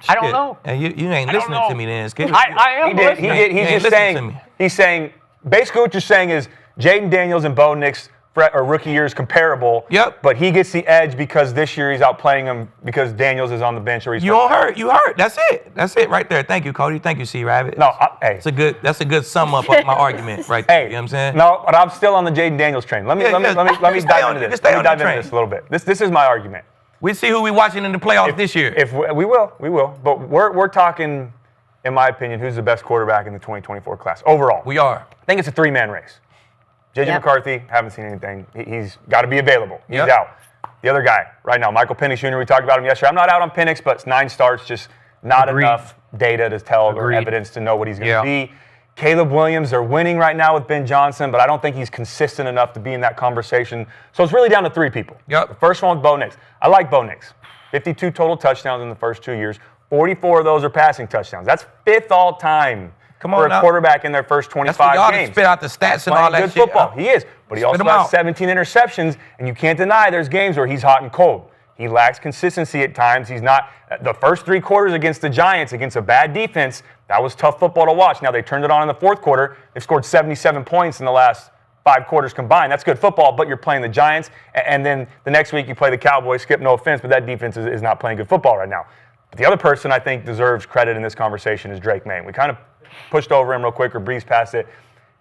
I don't Shit. know. And you ain't I don't listening know. to me then, Skip. I am He did. He listening. did. He's You ain't just listening to saying. me. He's saying basically what you're saying is Jaden Daniels and Bo Nix rookie year is comparable. Yep. But he gets the edge because this year he's outplaying him because Daniels is on the bench or he's. You don't hurt. You hurt. That's it. That's it right there. Thank you, Cody. Thank you, C. Rabbit. No. Hey. That's a good sum up of my argument right there. Hey. You know what I'm saying? No, but I'm still on the Jaden Daniels train. Let me Yeah, let me yeah. let me let me Just stay dive on into it. this. Just stay Let me on the dive into train. this a little bit. This is my argument. We see who we watching in the playoffs this year. If we will. But we're talking, in my opinion, who's the best quarterback in the 2024 class overall. we are. I think it's a 3-man race. J.J. Yep. McCarthy, haven't seen anything. He's got to be available. He's Yep. out. The other guy right now, Michael Penix Jr., we talked about him yesterday. I'm not out on Penix, but 9 starts, just not Agreed. enough data to tell or Agreed. evidence to know what he's going to Yeah. be. Caleb Williams, they're winning right now with Ben Johnson, but I don't think he's consistent enough to be in that conversation. So it's really down to 3 people. Yep. The first one was Bo Nix. I like Bo Nix. 52 total touchdowns in the first 2 years. 44 of those are passing touchdowns. That's 5th all time. Come on for a now. quarterback in their first That's 25 for y'all to games. spit out the stats and Playing all that good shit. football. He is. But he Spit also 'em has out. 17 interceptions, and you can't deny there's games where he's hot and cold. He lacks consistency at times. He's not – the first 3 quarters against the Giants, against a bad defense, that was tough football to watch. Now, they turned it on in the 4th quarter. They've scored 77 points in the last 5 quarters combined. That's good football, but you're playing the Giants, and then the next week you play the Cowboys. Skip, no offense, but that defense is not playing good football right now. But the other person I think deserves credit in this conversation is Drake May. We kind of pushed over him real quick or breezed past it.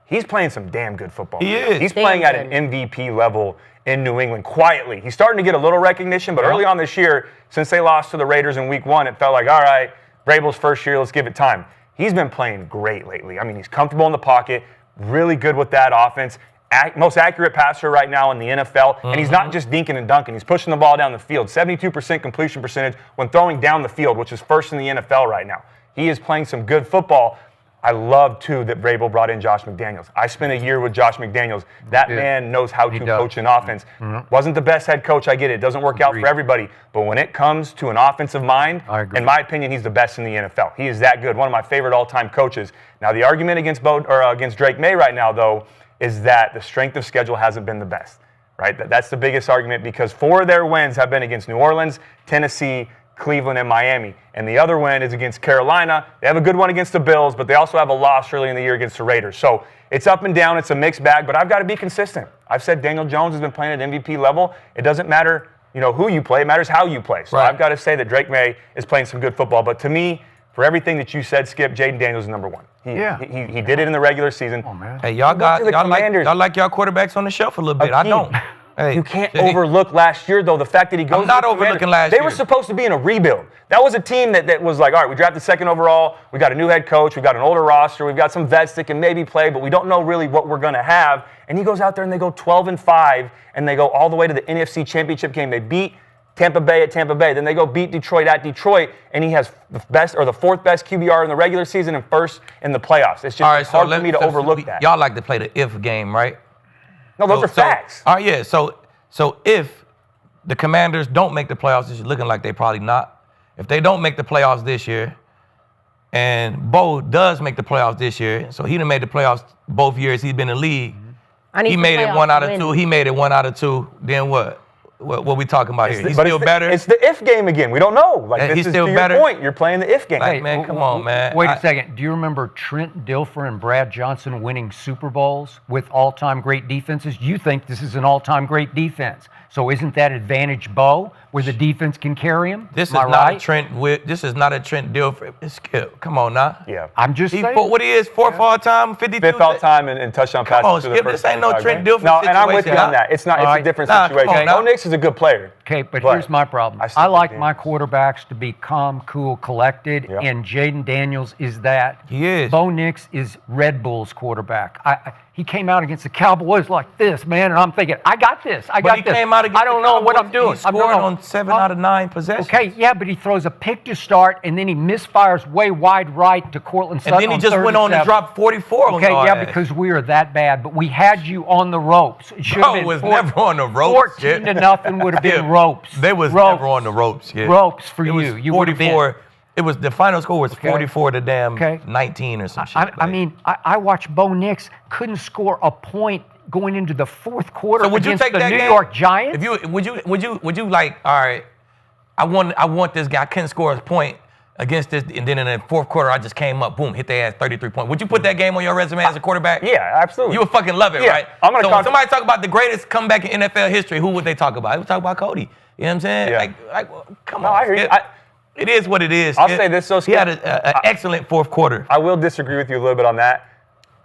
He's playing some damn good football. He is. He's Damn playing at good. an MVP level in New England quietly. He's starting to get a little recognition, but early on this year, since they lost to the Raiders in week 1, it felt like, all right, Vrabel's first year, let's give it time. He's been playing great lately. I mean, he's comfortable in the pocket, really good with that offense. Most accurate passer right now in the NFL, and he's not just dinking and dunking. He's pushing the ball down the field. 72% completion percentage when throwing down the field, which is first in the NFL right now. He is playing some good football. I love, too, that Vrabel brought in Josh McDaniels. I spent a year with Josh McDaniels. That man knows how to coach an offense. Wasn't the best head coach, I get it. It doesn't work out for everybody. But when it comes to an offensive mind, in my opinion, he's the best in the NFL. He is that good. One of my favorite all-time coaches. Now, the argument against Drake May right now, though, is that the strength of schedule hasn't been the best. Right? That's the biggest argument because 4 of their wins have been against New Orleans, Tennessee, Cleveland, and Miami. And the other win is against Carolina. They have a good one against the Bills, but they also have a loss early in the year against the Raiders. So it's up and down. It's a mixed bag, but I've got to be consistent. I've said Daniel Jones has been playing at MVP level. It doesn't matter, who you play. It matters how you play. So I've got to say that Drake May is playing some good football. But to me, for everything that you said, Skip, Jaden Daniels is number 1. He did it in the regular season. Oh, man. Hey, y'all like y'all quarterbacks on the shelf a little bit. Hakeem. I don't. Hey, you can't overlook last year, though. The fact that he goes. I'm not overlooking last year. They were supposed to be in a rebuild. That was a team that was like, all right, we drafted 2nd overall. We got a new head coach. We got an older roster. We've got some vets that can maybe play, but we don't know really what we're going to have. And he goes out there and they go 12-5, and they go all the way to the NFC Championship game. They beat Tampa Bay at Tampa Bay. Then they go beat Detroit at Detroit, and he has the best or the 4th best QBR in the regular season and 1st in the playoffs. It's just hard for me to overlook that. Y'all like to play the if game, right? No, those are facts. All right, yeah. So if the Commanders don't make the playoffs this year, looking like they probably not. If they don't make the playoffs this year, and Bo does make the playoffs this year, so he done made the playoffs both years he's been in the league. He made it 1 out of 2. He made it 1 out of 2. Then what? What we talking about here? He's still better? It's the if game again. We don't know. Like, he's this still is to better? your point. You're playing the if game. Like, man, come on, man. Wait a second. Do you remember Trent Dilfer and Brad Johnson winning Super Bowls with all-time great defenses? You think this is an all-time great defense. So isn't that advantage Bo, where the defense can carry him? This is not a Trent Dilfer. It's Skip. Come on now. Yeah. I'm just saying. What he is, 4th all-time, 52? 5th all-time and touchdown passes. Come on, to the Skip. first This ain't no 25 Trent games. Dilfer No, situation. and I'm with you on that. It's not. It's a different situation. Bo Nix is a good player. Okay, but here's my problem. I like my quarterbacks to be calm, cool, collected, and Jaden Daniels is that. He is. Bo Nix is Red Bull's quarterback. He came out against the Cowboys like this, man, and I'm thinking, I got this. I came out against I don't know what I'm doing. He scored on 7 out of 9 possessions. Okay, yeah, but he throws a pick to start, and then he misfires way wide right to Cortland Sutton. And then he just went on to drop 44 on your ass. Because we are that bad, but we had you on the ropes. It should have been was never on the ropes. 14-0 would have been ropes. They was never on the ropes. Yeah. Ropes for you. You 44. It was the final score was 44 to damn 19 or some shit. I mean, I watched Bo Nix couldn't score a point going into the 4th quarter against the New York Giants. Would you like, all right, I want this guy. I couldn't score a point against this, and then in the 4th quarter, I just came up, boom, hit their ass 33 points. Would you put that game on your resume as a quarterback? Yeah, absolutely. You would fucking love it, right? When somebody talk about the greatest comeback in NFL history, who would they talk about? They would talk about Cody. You know what I'm saying? Yeah. Come on. I hear you. It is what it is. I'll say this, he had an excellent 4th quarter. I will disagree with you a little bit on that.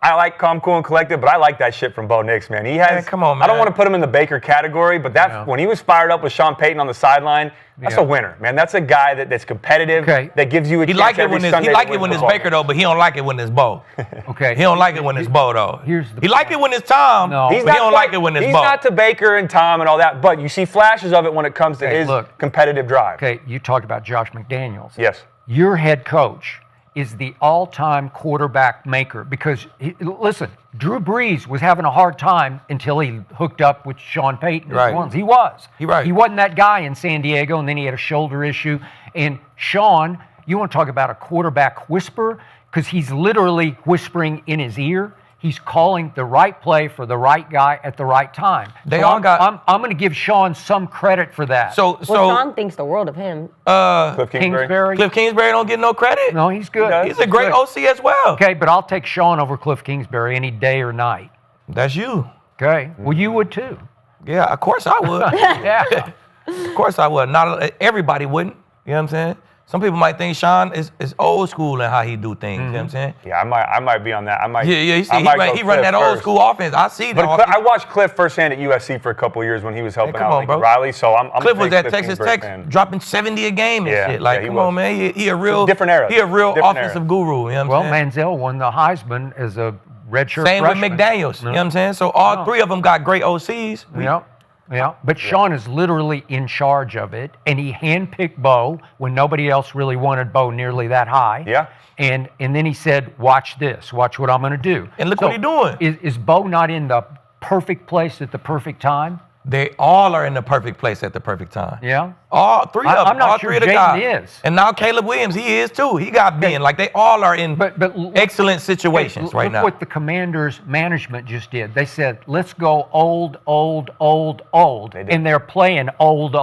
I like calm, cool, and collected, but I like that shit from Bo Nix, man. He has. Man, come on, man. I don't want to put him in the Baker category, but when he was fired up with Sean Payton on the sideline, that's a winner, man. That's a guy that's competitive, that gives you a chance every Sunday. He like it when it's Baker though, but he don't like it when it's Bo. Okay. He don't like it when it's Bo though. He like it when it's Tom. No. But he don't like it when it's Bo. He's not to Baker and Tom and all that, but you see flashes of it when it comes to his competitive drive. Okay, you talked about Josh McDaniels. Yes. Your head coach is the all-time quarterback maker because, listen, Drew Brees was having a hard time until he hooked up with Sean Payton. Right. He was. He wasn't that guy in San Diego, and then he had a shoulder issue. And Sean, you want to talk about a quarterback whisperer? Because he's literally whispering in his ear. He's calling the right play for the right guy at the right time. I'm going to give Sean some credit for that. So Sean thinks the world of him. Cliff Kingsbury. Cliff Kingsbury don't get no credit. No, he's good. He's a great OC as well. Okay, but I'll take Sean over Cliff Kingsbury any day or night. That's you. Okay. Well, you would too. Yeah, of course I would. Yeah. Of course I would. Not everybody wouldn't. You know what I'm saying? Some people might think Sean is old school in how he do things. You know what I'm saying? Yeah, I might be on that. He run that old school offense. I see that. But I watched Cliff firsthand at USC for a couple of years when he was helping out Lincoln Riley. So I'm Cliff was at Texas Tech, dropping 70 a game and shit. Like, come on, man. He a real different era. He a real offensive guru. You know what I'm saying? Manziel won the Heisman as a redshirt Same freshman. with McDaniels. You know what I'm saying? So all three of them got great OCs. Yep. Yeah, but Sean is literally in charge of it, and he handpicked Bo when nobody else really wanted Bo nearly that high. Yeah. And then he said, watch this, watch what I'm going to do. And look what he's doing. Is Bo not in the perfect place at the perfect time? They all are in the perfect place at the perfect time. Yeah. All three of them. I'm not all sure three of the Jaden guys. is. And now Caleb Williams, he is too. He got being. Like, they all are in But excellent situations right now. Look what the Commanders management just did. They said, let's go old. And they're playing old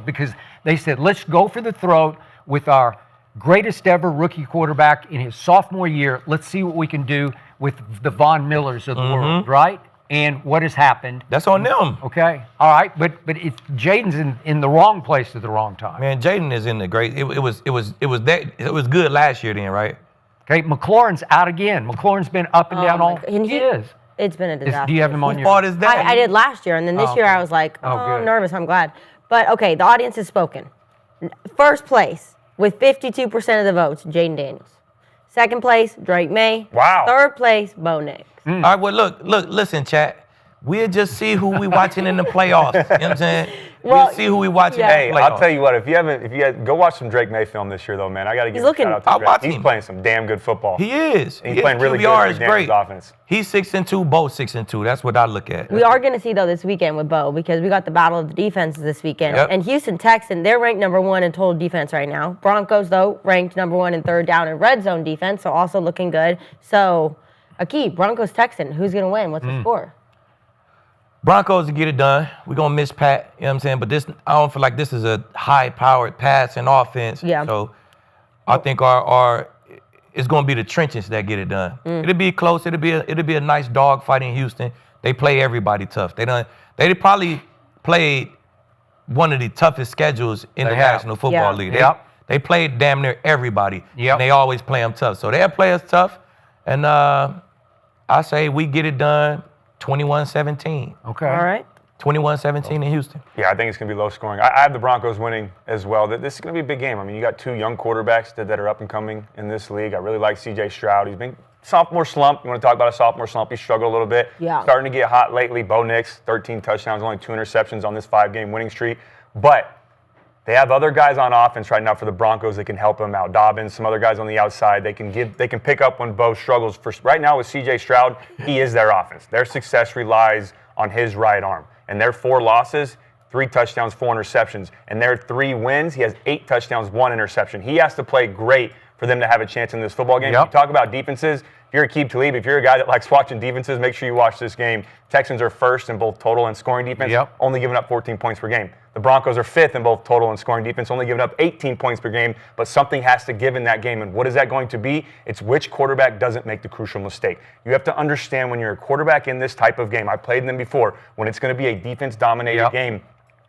because they said, let's go for the throat with our greatest ever rookie quarterback in his sophomore year. Let's see what we can do with the Von Millers of the world, right? And what has happened? That's on them. Okay, all right, but it's Jaden's in the wrong place at the wrong time. Man, Jaden is in the great. It was good last year then, right? Okay, McLaurin's out again. McLaurin's been up and down all. And he is. It's been a disaster. Do you have him on Whose your? fault is that? I did last year, and then this year I was like, good. nervous. I'm glad. But okay, the audience has spoken. First place with 52% of the votes, Jaden Daniels. Second place, Drake May. Wow. Third place, Bo Nix. All right, well, look, listen, chat. We'll just see who we watching in the playoffs. You know what I'm saying? Well, we'll see who we watching yeah. in Hey, the playoffs. I'll tell you what. If you go watch some Drake May film this year, though, man. I got to give He's a shout out to I'll Drake. watch He's him. playing some damn good football. He is. He's playing really good QBR for is Daniels' great. offense. He's 6-2, both 6-2. That's what I look at. We are going to see, though, this weekend with Bo because we got the battle of the defenses this weekend. Yep. And Houston Texans, they're ranked number 1 in total defense right now. Broncos, though, ranked number 1 in third down and red zone defense, so also looking good. So, Aqib, Broncos Texan, who's going to win? What's the score? Broncos to get it done. We're going to miss Pat, you know what I'm saying? But this, I don't feel like this is a high-powered passing offense. Yeah. So I think our it's going to be the trenches that get it done. It'll be close. It'll be a nice dog fight in Houston. They play everybody tough. They probably played one of the toughest schedules in the National Football League. They played damn near everybody. Yep. And they always play them tough. So they'll play us tough. And I say we get it done 21-17. Okay. All right. 21-17 in Houston. Yeah, I think it's going to be low scoring. I have the Broncos winning as well. This is going to be a big game. I mean, you got two young quarterbacks that are up and coming in this league. I really like C.J. Stroud. He's been sophomore slump. You want to talk about a sophomore slump? He struggled a little bit. Yeah. Starting to get hot lately. Bo Nix, 13 touchdowns, only 2 interceptions on this 5-game winning streak. But they have other guys on offense right now for the Broncos that can help them out. Dobbins, some other guys on the outside. They can pick up when Bo struggles. Right now with C.J. Stroud, he is their offense. Their success relies on his right arm. And their 4 losses, 3 touchdowns, 4 interceptions. And their 3 wins, he has 8 touchdowns, 1 interception. He has to play great for them to have a chance in this football game. Yep. You talk about defenses. If you're Aqib Talib, if you're a guy that likes watching defenses, make sure you watch this game. Texans are first in both total and scoring defense, only giving up 14 points per game. The Broncos are 5th in both total and scoring defense, only giving up 18 points per game, but something has to give in that game. And what is that going to be? It's which quarterback doesn't make the crucial mistake. You have to understand when you're a quarterback in this type of game, I played them before, when it's going to be a defense-dominated game,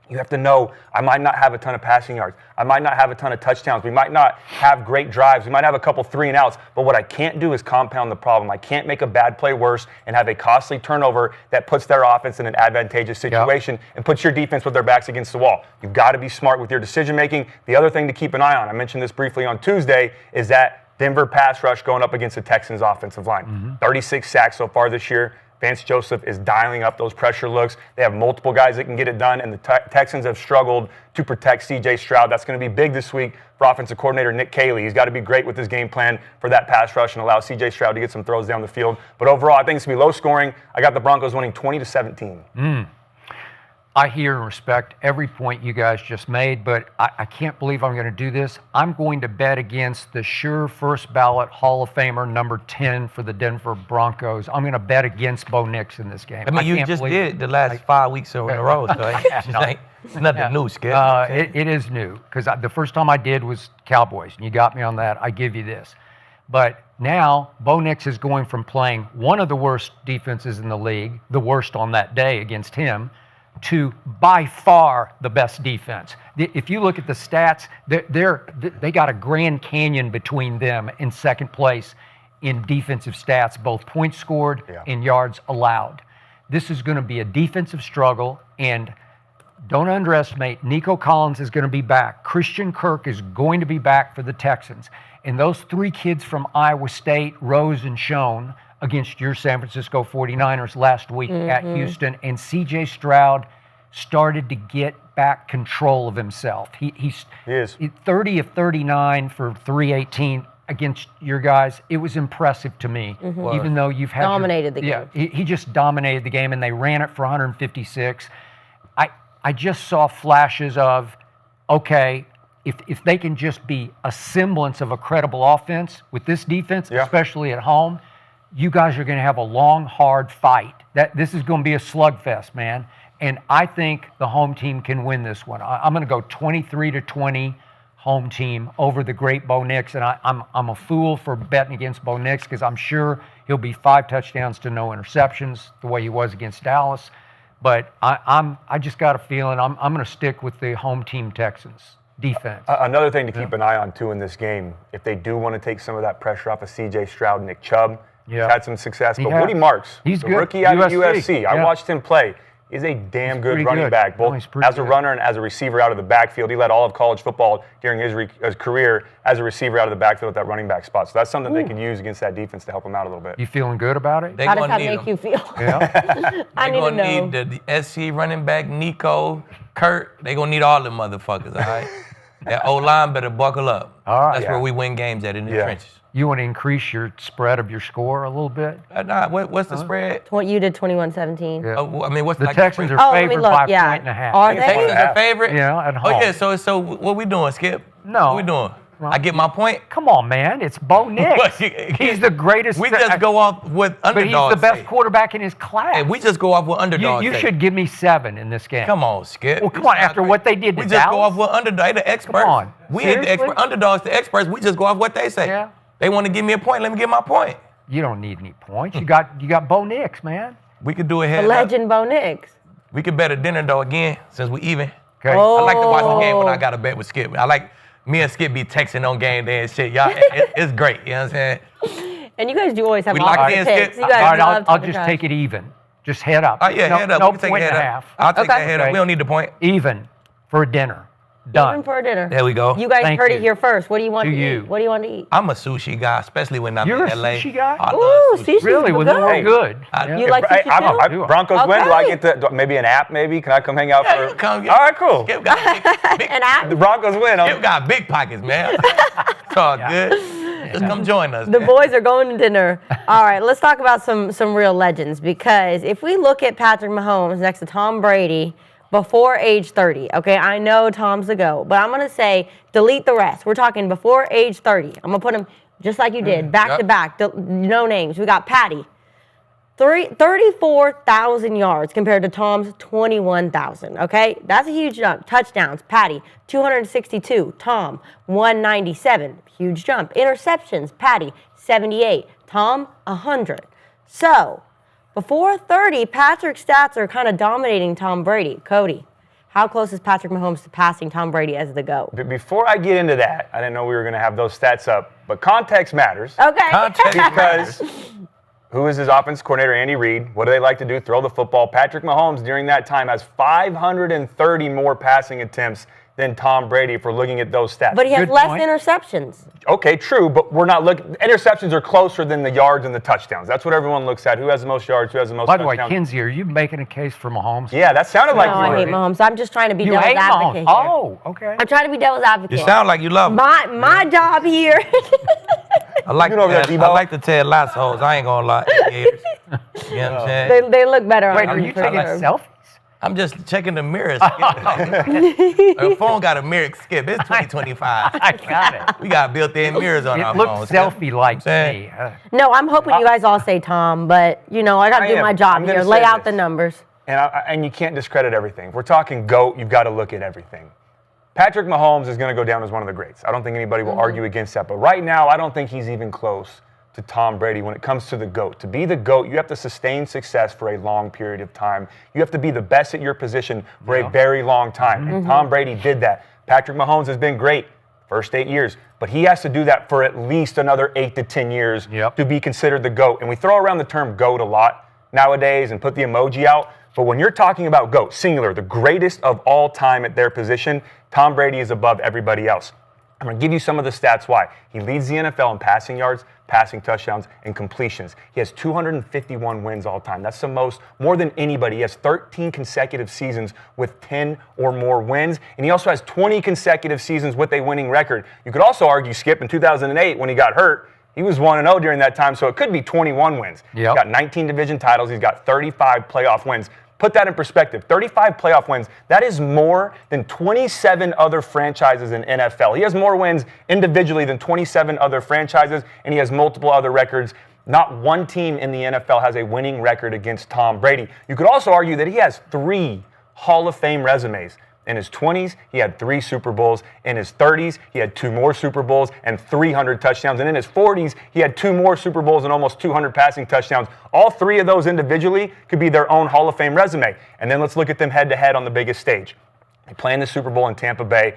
you have to know I might not have a ton of passing yards. I might not have a ton of touchdowns. We might not have great drives. We might have a couple 3-and-outs. But what I can't do is compound the problem. I can't make a bad play worse and have a costly turnover that puts their offense in an advantageous situation and puts your defense with their backs against the wall. You've got to be smart with your decision-making. The other thing to keep an eye on, I mentioned this briefly on Tuesday, is that Denver pass rush going up against the Texans offensive line. 36 sacks so far this year. Vance Joseph is dialing up those pressure looks. They have multiple guys that can get it done, and the Texans have struggled to protect C.J. Stroud. That's going to be big this week for offensive coordinator Nick Caley. He's got to be great with his game plan for that pass rush and allow C.J. Stroud to get some throws down the field. But overall, I think it's going to be low scoring. I got the Broncos winning 20-17. I hear and respect every point you guys just made, but I can't believe I'm going to do this. I'm going to bet against the sure first ballot Hall of Famer number 10 for the Denver Broncos. I'm going to bet against Bo Nix in this game. I mean, you just did the last 5 weeks in a row, so it's nothing new, Skip. It is new, because the first time I did was Cowboys, and you got me on that. I give you this. But now, Bo Nix is going from playing one of the worst defenses in the league, the worst on that day against him, to by far the best defense. If you look at the stats, they got a Grand Canyon between them in second place in defensive stats, both points scored and yards allowed. This is going to be a defensive struggle, and don't underestimate, Nico Collins is going to be back. Christian Kirk is going to be back for the Texans. And those 3 kids from Iowa State, Rose and Schoen, against your San Francisco 49ers last week at Houston, and C.J. Stroud, started to get back control of himself. He is. 30 of 39 for 318 against your guys. It was impressive to me, even though you've had Dominated the Yeah, game. he just dominated the game, and they ran it for 156. I just saw flashes of, okay, if they can just be a semblance of a credible offense with this defense, especially at home, you guys are going to have a long, hard fight. This is going to be a slugfest, man. And I think the home team can win this one. I'm going to go 23-20 home team over the great Bo Nix. And I'm a fool for betting against Bo Nix because I'm sure he'll be 5 touchdowns to no interceptions the way he was against Dallas. But I just got a feeling I'm going to stick with the home team Texans defense. Another thing to keep an eye on, too, in this game, if they do want to take some of that pressure off of C.J. Stroud, Nick Chubb, he's had some success. But Woody Marks, he's the good. rookie out of USC, Yeah. I watched him play. He's a damn good running back, both as a runner and as a receiver out of the backfield. He led all of college football during his career as a receiver out of the backfield at that running back spot. So that's something they could use against that defense to help him out a little bit. You feeling good about it? How does that make you feel? Yeah. I need to know. They're going to need the SC running back, Nico, Kurt. They're going to need all them motherfuckers, all right? That O-line better buckle up. All right. That's where we win games at, in the trenches. You want to increase your spread of your score a little bit? What's the spread? You did 21-17. Yeah. I mean, what's The like Texans the are Oh, let me favored look, by yeah. a point and a half. Are The they? Texans are favorite? Yeah, at Oh, home. yeah, so what we doing, Skip? No. What we doing? I get my point? Come on, man. It's Bo Nix. He's the greatest. We just go off what But he's underdogs the best say. quarterback in his class. Hey, we just go off what underdogs You say. should give me 7 in this game. Come on, Skip. Well, come on. After what they did to We just go Dallas? off what underdogs. They the experts. Come on. We ain't the Seriously? underdogs, the experts. We just go off what they say. Yeah. They want to give me a point. Let me get my point. You don't need any points. You got Bo Nix, man. We could do a The head up. legend Bo Nix. We could bet a dinner though again since we even. Okay. Oh. I like to watch the game when I got to bet with Skip. I like me and Skip be texting on game day and shit. Y'all, it's great. You know what I'm saying? And you guys do always have We lots locked of in, picks. Skip? You guys All right, love I'll to just try. take it even. Just head up. Oh, yeah, no, head up. No We can take point a and head a up. half. I'll take Okay. that head up. Okay. We don't need the point. Even for a dinner. Done. Even for a dinner. There we go. You guys Thank heard you. it here first. What do you want To to you. eat? What do you want to eat? I'm a sushi guy, especially when I'm You're in a LA. sushi guy? I Ooh, love sushi. sushi. Really? Well, they're Hey, good. You like Hey, sushi too? Broncos win. Do I Okay. get to maybe an app? Maybe can I come hang out Yeah, for? you come, All right, cool. Skip got big, An app? The Broncos win. Skip got big pockets, man. It's all good. Just come join us. The man. boys are going to dinner. All right, let's talk about some real legends, because if we look at Patrick Mahomes next to Tom Brady before age 30, okay, I know Tom's the GOAT, but I'm going to say delete the rest. We're talking before age 30. I'm going to put him just like you did, back to back, no names. We got Patty, 34,000 yards compared to Tom's 21,000, okay? That's a huge jump. Touchdowns, Patty, 262. Tom, 197. Huge jump. Interceptions, Patty, 78. Tom, 100. So, before 30, Patrick's stats are kind of dominating Tom Brady. Cody, how close is Patrick Mahomes to passing Tom Brady as the GOAT? Before I get into that, I didn't know we were going to have those stats up, but context matters. Okay. Context Because who is his offense coordinator, Andy Reid? What do they like to do? Throw the football. Patrick Mahomes during that time has 530 more passing attempts than Tom Brady if we're looking at those stats. But he has Good less point. interceptions. Okay, true, but we're not looking. Interceptions are closer than the yards and the touchdowns. That's what everyone looks at. Who has the most yards? Who has the most By the way, touchdowns? Kinsey, are you making a case for Mahomes? Yeah, that sounded like No, you I were. hate Mahomes. I'm just trying to be You devil's hate advocate Mahomes? here. Oh, okay. I'm trying to be devil's advocate. You sound like you love him. my job here. I like, You know that, I Debo? like to tell lots of hoes. I ain't gonna lie. You know what I'm saying? they look better Wait, on are him you for taking sure. selfies? I'm just checking the mirrors. Her phone got a mirror. Skip. It's 2025. I got it. We got built-in mirrors on our It phones. looks Skip. selfie-like to Saying. me. No, I'm hoping you guys all say Tom, but I got to I do am. my job I'm gonna here. Lay say out this. the numbers. And you can't discredit everything. If we're talking GOAT, you've got to look at everything. Patrick Mahomes is going to go down as one of the greats. I don't think anybody will argue against that. But right now, I don't think he's even close to Tom Brady when it comes to the GOAT. To be the GOAT, you have to sustain success for a long period of time. You have to be the best at your position for a very long time. And Tom Brady did that. Patrick Mahomes has been great first 8 years, but he has to do that for at least another 8 to 10 years to be considered the GOAT. And we throw around the term GOAT a lot nowadays and put the emoji out. But when you're talking about GOAT, singular, the greatest of all time at their position, Tom Brady is above everybody else. I'm going to give you some of the stats why. He leads the NFL in passing yards, passing touchdowns, and completions. He has 251 wins all time. That's the most, more than anybody. He has 13 consecutive seasons with 10 or more wins, and he also has 20 consecutive seasons with a winning record. You could also argue, Skip, in 2008 when he got hurt, he was 1-0 during that time, so it could be 21 wins. Yep. He's got 19 division titles. He's got 35 playoff wins. Put that in perspective. 35 playoff wins, that is more than 27 other franchises in NFL. He has more wins individually than 27 other franchises, and he has multiple other records. Not one team in the NFL has a winning record against Tom Brady. You could also argue that he has 3 Hall of Fame resumes. In his 20s, he had 3 Super Bowls. In his 30s, he had 2 more Super Bowls and 300 touchdowns. And in his 40s, he had 2 more Super Bowls and almost 200 passing touchdowns. All 3 of those individually could be their own Hall of Fame resume. And then let's look at them head-to-head on the biggest stage. They play in the Super Bowl in Tampa Bay.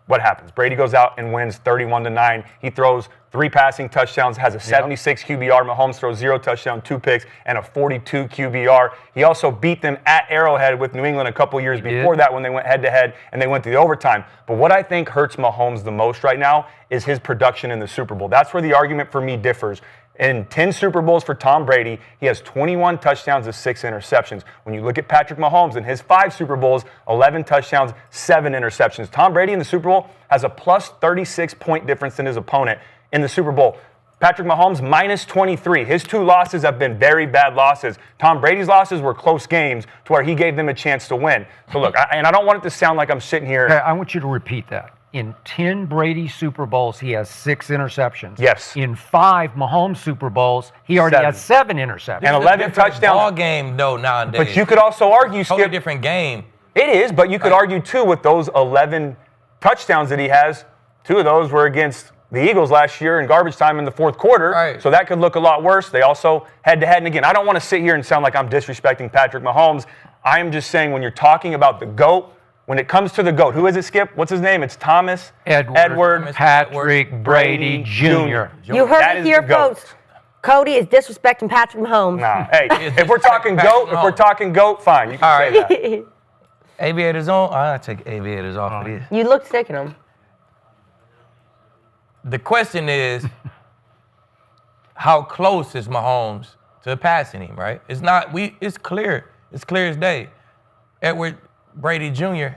What happens? Brady goes out and wins 31-9. He throws 3 passing touchdowns, has a 76 QBR. Mahomes throws 0 touchdown, 2 picks, and a 42 QBR. He also beat them at Arrowhead with New England a couple years before that when they went head-to-head and they went to the overtime. But what I think hurts Mahomes the most right now is his production in the Super Bowl. That's where the argument for me differs. In 10 Super Bowls for Tom Brady, he has 21 touchdowns and 6 interceptions. When you look at Patrick Mahomes in his 5 Super Bowls, 11 touchdowns, 7 interceptions. Tom Brady in the Super Bowl has a plus 36-point difference than his opponent in the Super Bowl. Patrick Mahomes, minus 23. His 2 losses have been very bad losses. Tom Brady's losses were close games to where he gave them a chance to win. So look, and I don't want it to sound like I'm sitting here. Okay, I want you to repeat that. In 10 Brady Super Bowls, he has 6 interceptions. Yes. In 5 Mahomes Super Bowls, he already 7. has 7 interceptions. And 11 touchdowns. Ball game though nowadays. But you could also argue, totally Skip, different game. it is, but you could argue too with those 11 touchdowns that he has, 2 of those were against the Eagles last year in garbage time in the 4th quarter. Right. So that could look a lot worse. They also head-to-head. And again, I don't want to sit here and sound like I'm disrespecting Patrick Mahomes. I am just saying when you're talking about the GOAT, when it comes to the GOAT, who is it, Skip? What's his name? It's Thomas Edward Patrick Brady Jr. You heard That it is here, the GOAT. folks. Cody is disrespecting Patrick Mahomes. Nah, hey, if we're talking GOAT, fine. You can say that. Aviators on? I'll take aviators off of this. You look sick in them. The question is, how close is Mahomes to passing him, right? It's not, it's clear. It's clear as day. Edward Brady Jr.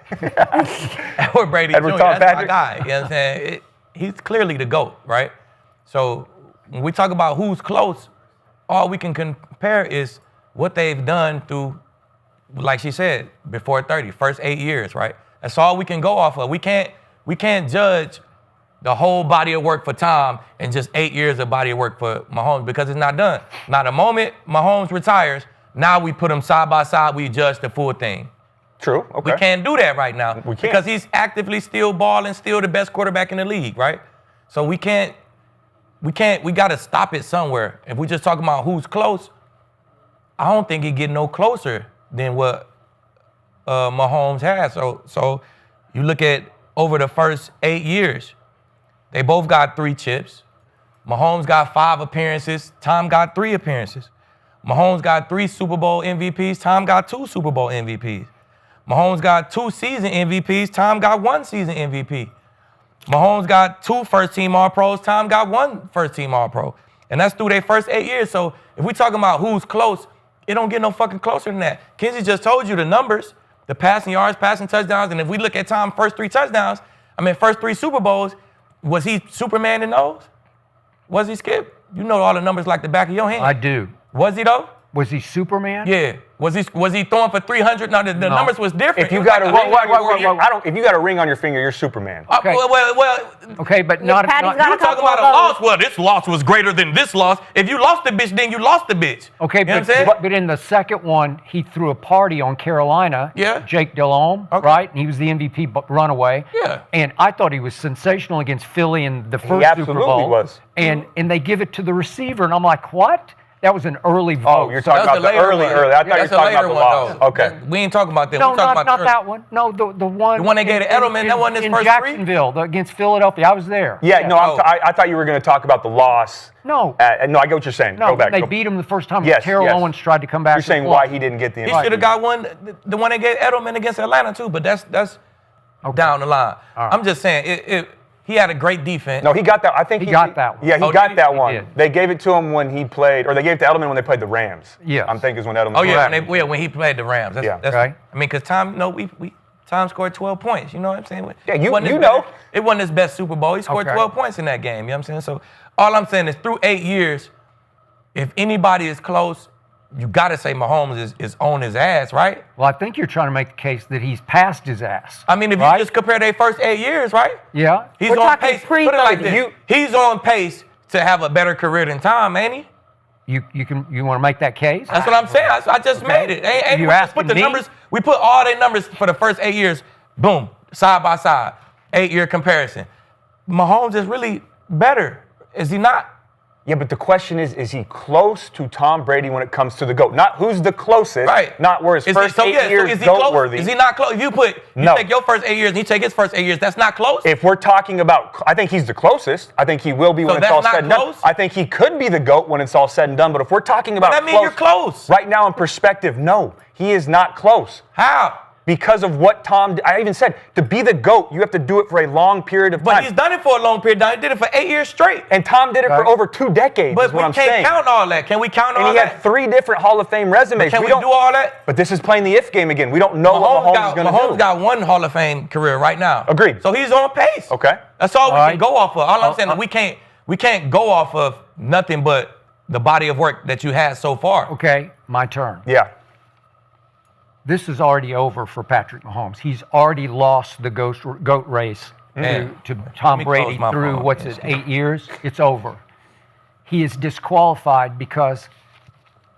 Edward Brady Jr. That's my guy. You know what I'm saying? He's clearly the GOAT, right? So when we talk about who's close, all we can compare is what they've done through, like she said, before 30, first 8 years, right? That's all we can go off of. We can't judge the whole body of work for Tom and just 8 years of body of work for Mahomes because it's not done. Now, the moment Mahomes retires, now we put them side by side, we judge the full thing. True, okay. We can't do that right now. We can't. Because he's actively still balling, still the best quarterback in the league, right? So we got to stop it somewhere. If we just talking about who's close, I don't think he get no closer than what Mahomes has. So you look at over the first 8 years, they both got 3 chips. Mahomes got 5 appearances. Tom got 3 appearances. Mahomes got 3 Super Bowl MVPs. Tom got 2 Super Bowl MVPs. Mahomes got 2 season MVPs. Tom got 1 season MVP. Mahomes got 2 first-team All-Pros. Tom got 1 first-team All-Pro. And that's through their first 8 years. So if we talking about who's close, it don't get no fucking closer than that. Kinsey just told you the numbers, the passing yards, passing touchdowns. And if we look at Tom's first 3 touchdowns, first 3 Super Bowls, was he Superman in those? Was he, Skip? You know all the numbers like the back of your hand. I do. Was he though? Was he Superman? Yeah. Was he throwing for 300? No, the numbers was different. If you got a ring, if you got a ring on your finger, you're Superman. Okay. Okay, but not. Patty's not got You talking about a loss? Well, this loss was greater than this loss. If you lost the bitch, then you lost the bitch. Okay, you know what I'm saying? but in the second one, he threw a party on Carolina. Yeah. Jake Delhomme, right? And he was the MVP runaway. Yeah. And I thought he was sensational against Philly in the first Super absolutely Bowl. was. And they give it to the receiver, and I'm like, what? That was an early vote. Oh, you're talking about the early. I thought you were talking about the loss. Okay. We ain't talking about them. No, We're talking not about that one. No, the one. The one they gave to Edelman, that wasn't his in first Jacksonville against Philadelphia. I was there. Yeah, no, I thought you were going to talk about the loss. No. No, I get what you're saying. No, Go back. they beat him the first time. Yes, Terrell yes. Owens tried to come back. You're saying why he didn't get the He MVP. should have got one, the one they gave Edelman against Atlanta too, but that's down the line. Right. I'm just saying, He had a great defense. No, he got that. I think He got that one. Yeah, he Oh, got did he? that He one. did. They gave it to him when he played, or they gave it to Edelman when they played the Rams. Yes. I'm thinking is when Edelman. Oh yeah, played. when he played the Rams. That's, Yeah. that's, Okay. I mean, because Tom, Tom scored 12 points. You know what I'm saying? Yeah, It you wasn't his know. best- It wasn't his best Super Bowl. He scored Okay. 12 points in that game. You know what I'm saying? So all I'm saying is through 8 years, if anybody is close, you got to say Mahomes is on his ass, right? Well, I think you're trying to make the case that he's passed his ass. I mean, if right? you just compare their first 8 years, right? Yeah. He's We're on talking pace. Put it like pre-30. this. He's on pace to have a better career than Tom, ain't he? You want to make that case? That's what I'm saying. I just made it. Ain't You we just asking put the me? numbers. We put all their numbers for the first 8 years. Boom, side by side, 8-year comparison. Mahomes is really better, is he not? Yeah, but the question is he close to Tom Brady when it comes to the GOAT? Not who's the closest, Right. not where his first 8 years is he GOAT close? worthy. Is he not close? If you No. take your first 8 years and you take his first 8 years, that's not close. If we're talking about, I think he's the closest. I think he will be So when it's that's all not said and done. close? I think he could be the GOAT when it's all said and done. But if we're talking about that means you're close. right now in perspective, no, he is not close. How? Because of what Tom, I even said, to be the GOAT, you have to do it for a long period of But time. he's done it for a long period of time. He did it for 8 years straight. And Tom did it for Okay. over 2 decades, But is what we I'm can't saying. count all that. Can we count all And he that? had 3 different Hall of Fame resumes. Can we don't- do all that? But this is playing the if game again. We don't know what Mahomes is going to do. Mahomes got one Hall of Fame career right now. Agreed. So he's on pace. Okay. That's all we All can right. go off of. All I'm saying is we can't go off of nothing but the body of work that you had so far. Okay, my turn. Yeah. This is already over for Patrick Mahomes. He's already lost the GOAT race to Tom me Brady close my through, phone. what's it, 8 years? It's over. He is disqualified because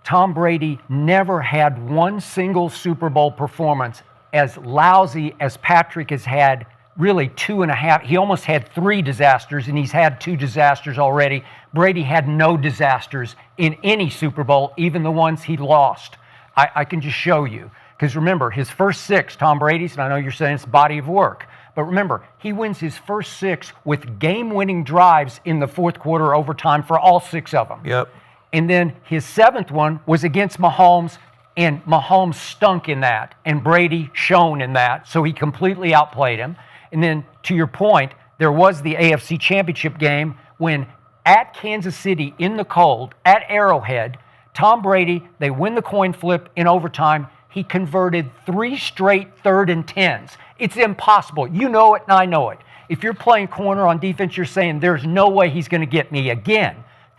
Tom Brady never had one single Super Bowl performance as lousy as Patrick has had, really 2.5. He almost had 3 disasters, and he's had 2 disasters already. Brady had no disasters in any Super Bowl, even the ones he lost. I can just show you. Because remember, his first 6, Tom Brady's, and I know you're saying it's body of work, but remember, he wins his first 6 with game-winning drives in the fourth quarter overtime for all 6 of them. Yep. And then his 7th one was against Mahomes, and Mahomes stunk in that, and Brady shone in that, so he completely outplayed him. And then, to your point, there was the AFC Championship game when at Kansas City in the cold, at Arrowhead, Tom Brady, they win the coin flip in overtime. He converted 3 straight 3rd and 10s. It's impossible. You know it and I know it. If you're playing corner on defense, you're saying there's no way he's going to get me again.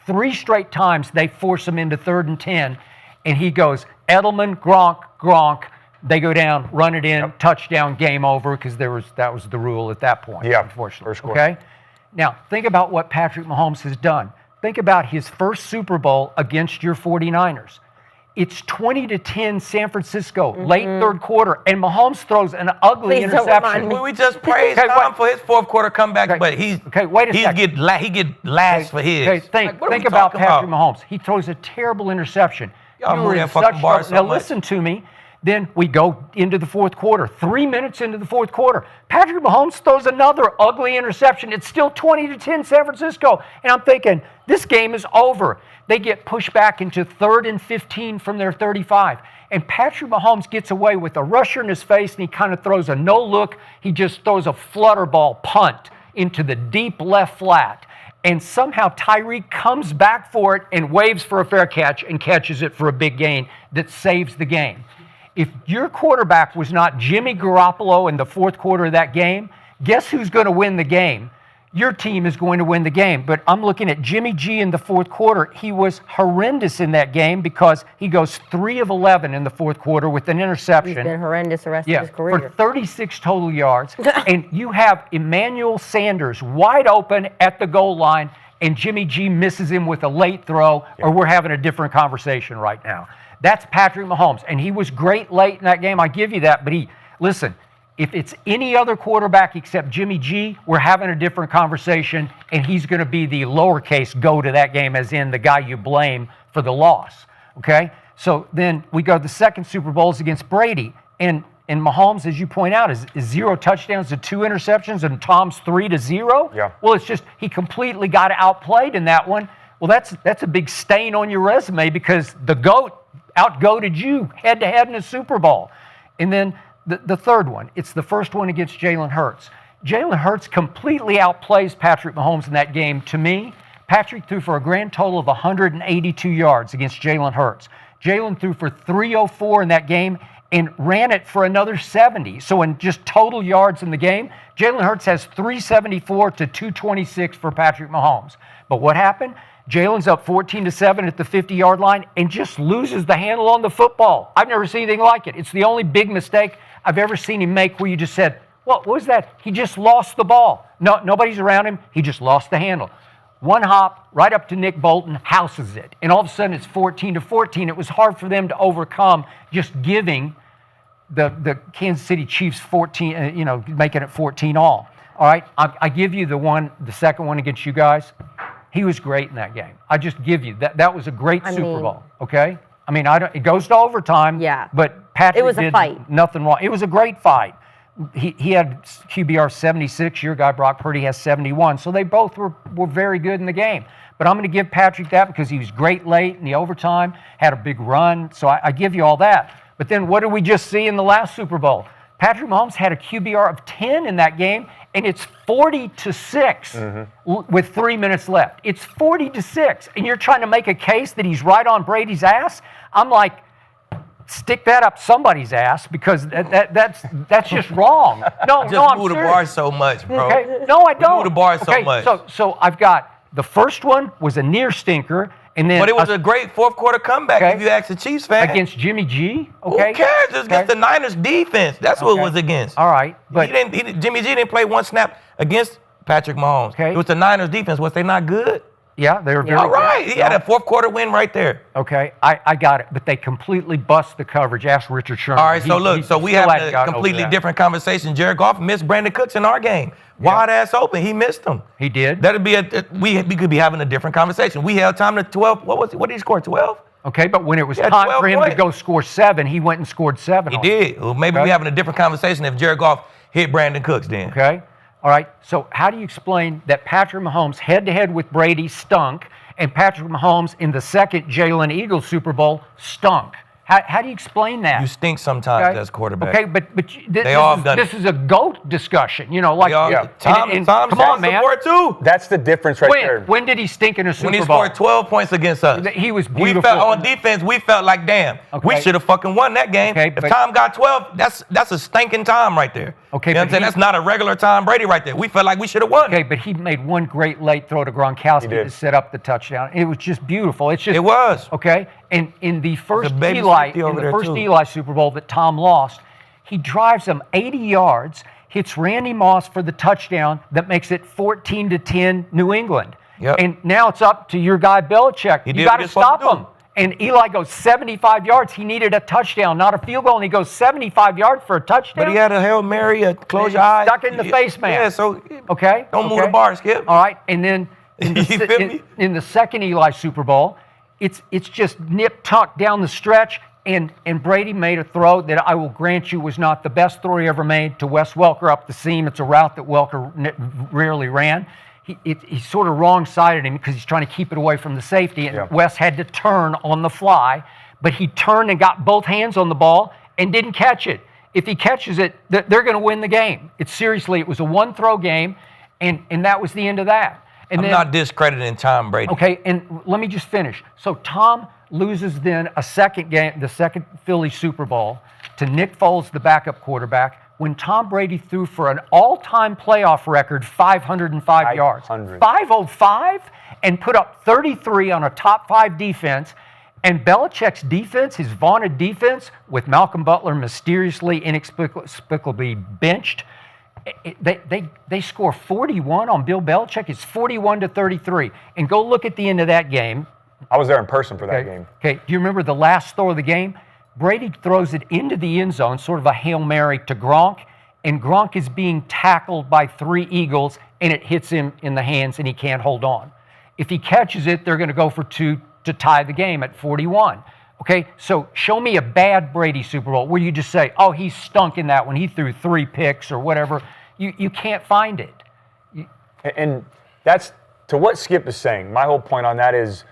3 straight times they force him into 3rd and 10, and he goes, Edelman, Gronk. They go down, run it in, touchdown, game over, because that was the rule at that point, unfortunately. first quarter. Okay? Now, think about what Patrick Mahomes has done. Think about his first Super Bowl against your 49ers. It's 20-10 San Francisco, late 3rd quarter, and Mahomes throws an ugly Please don't interception. remind me. We just praised Okay, Tom wait. for his fourth quarter comeback, Okay, but he's wait a he second. get lashed for his. Okay, Like, what are think we about talking Patrick Mahomes. He throws a terrible interception. Y'all You move were that in fucking such bar trouble. so Now much. listen to me. Then we go into the fourth quarter. 3 minutes into the fourth quarter, Patrick Mahomes throws another ugly interception. It's still 20-10 San Francisco. And I'm thinking, this game is over. They get pushed back into 3rd and 15 from their 35. And Patrick Mahomes gets away with a rusher in his face, and he kind of throws a no-look. He just throws a flutter ball punt into the deep left flat. And somehow Tyreek comes back for it and waves for a fair catch and catches it for a big gain that saves the game. If your quarterback was not Jimmy Garoppolo in the fourth quarter of that game, guess who's going to win the game? Your team is going to win the game. But I'm looking at Jimmy G in the fourth quarter. He was horrendous in that game because he goes 3 of 11 in the fourth quarter with an interception. He's been horrendous the rest of Yeah, his for career. 36 total yards. And you have Emmanuel Sanders wide open at the goal line, and Jimmy G misses him with a late throw, or we're having a different conversation right now. That's Patrick Mahomes. And he was great late in that game. I give you that. But listen, if it's any other quarterback except Jimmy G, we're having a different conversation, and he's going to be the lowercase go to that game, as in the guy you blame for the loss. Okay? So then we go to the second Super Bowls against Brady. And Mahomes, as you point out, is 0 touchdowns to 2 interceptions, and Tom's 3 to 0. Yeah. Well, it's just he completely got outplayed in that one. Well, that's a big stain on your resume because the GOAT out-goated you head-to-head in a Super Bowl. And then the third one, it's the first one against Jalen Hurts. Jalen Hurts completely outplays Patrick Mahomes in that game. To me, Patrick threw for a grand total of 182 yards against Jalen Hurts. Jalen threw for 304 in that game and ran it for another 70. So in just total yards in the game, Jalen Hurts has 374 to 226 for Patrick Mahomes. But what happened? Jalen's up 14-7 at the 50-yard line and just loses the handle on the football. I've never seen anything like it. It's the only big mistake I've ever seen him make where you just said, what was that? He just lost the ball. No, nobody's around him. He just lost the handle. One hop right up to Nick Bolton, houses it. And all of a sudden it's 14-14. It was hard for them to overcome just giving the Kansas City Chiefs 14, making it 14 all. All right, I give you the second one against you guys. He was great in that game. I just give you that was a great Super Bowl. Okay, I mean, it goes to overtime. Yeah, but Patrick it was a fight. Nothing wrong. It was a great fight. He had QBR 76. Your guy Brock Purdy has 71. So they both were very good in the game. But I'm going to give Patrick that because he was great late in the overtime, had a big run. So I give you all that. But then what did we just see in the last Super Bowl? Patrick Mahomes had a QBR of 10 in that game, and it's 40-6 with 3 minutes left. It's 40-6, and you're trying to make a case that he's right on Brady's ass? I'm like, stick that up somebody's ass because that's just wrong. No, Just I'm move the serious. bar so much, bro. Okay? No, I don't. Move the bar so much. So I've got the first one was a near stinker, and then But it was a great fourth quarter comeback if you ask the Chiefs fan. against Jimmy G. Okay, Who cares? It was against the Niners defense. That's what it was against. All right, but Jimmy G didn't play one snap against Patrick Mahomes. Okay. It was the Niners defense. Was they not good? yeah, they were very All right. good. He had a fourth quarter win right there. Okay, I got it, but they completely bust the coverage. Ask Richard Sherman. All right, so look, so we have hadn't a gotten over completely that. different conversation. Jared Goff missed Brandon Cooks in our game. Wide ass open. He missed him. He did. That'd be we could be having a different conversation. We held time to 12. What did he score? 12? Okay, but when it was He had time 12 for him to points. go score 7, he went and scored 7. He on did. Well, maybe Okay. we're having a different conversation if Jared Goff hit Brandon Cooks then. Okay, all right. So how do you explain that Patrick Mahomes head-to-head with Brady stunk, and Patrick Mahomes in the second Jalen Eagles Super Bowl stunk? How do you explain that? You stink sometimes Okay? as quarterback. Okay, but They this is a GOAT discussion, like Tom come on, man. support too. That's the difference right there. When did he stink in a Super When he Bowl? scored 12 points against us. He was We beautiful. felt on defense, we felt like, damn, we Okay. should have fucking won that game. Okay, if but- Tom got 12, that's a stinking Tom right there. Okay, You know what I'm but saying? he- That's not a regular Tom Brady right there. We felt like we should have won. Okay, but he made one great late throw to Gronkowski did. to set up the touchdown. It was just beautiful. It's just It was. okay. And in the first baby Eli, safety over there, too. Eli Super Bowl that Tom lost, he drives them 80 yards, hits Randy Moss for the touchdown that makes it 14-10 New England. Yep. And now it's up to your guy Belichick. He You did got what to he's supposed stop to do. him. And Eli goes 75 yards. He needed a touchdown, not a field goal, and he goes 75 yards for a touchdown. But he had a Hail Mary, a close He's your eyes. stuck in the face mask. Yeah, so Okay. don't move okay. the bar, Skip. All right, and then in You feel me? in the second Eli Super Bowl, it's just nip tuck down the stretch, and Brady made a throw that I will grant you was not the best throw he ever made to Wes Welker up the seam. It's a route that Welker rarely ran. He sort of wrong-sided him because he's trying to keep it away from the safety, and Wes had to turn on the fly, but he turned and got both hands on the ball and didn't catch it. If he catches it, they're going to win the game. It was a one-throw game, and that was the end of that. And I'm not discrediting Tom Brady. Okay, and let me just finish. So Tom loses then the second Philly Super Bowl to Nick Foles, the backup quarterback, when Tom Brady threw for an all-time playoff record 505 yards. 505 and put up 33 on a top 5 defense. And Belichick's defense, his vaunted defense, with Malcolm Butler mysteriously, inexplicably benched, they score 41 on Bill Belichick. It's 41-33. And go look at the end of that game. I was there in person for that game. Okay, do you remember the last throw of the game? Brady throws it into the end zone, sort of a Hail Mary to Gronk, and Gronk is being tackled by 3 Eagles, and it hits him in the hands, and he can't hold on. If he catches it, they're going to go for 2 to tie the game at 41. Okay, so show me a bad Brady Super Bowl where you just say, oh, he stunk in that one. He threw 3 picks or whatever. You can't find it. And that's to what Skip is saying. My whole point on that is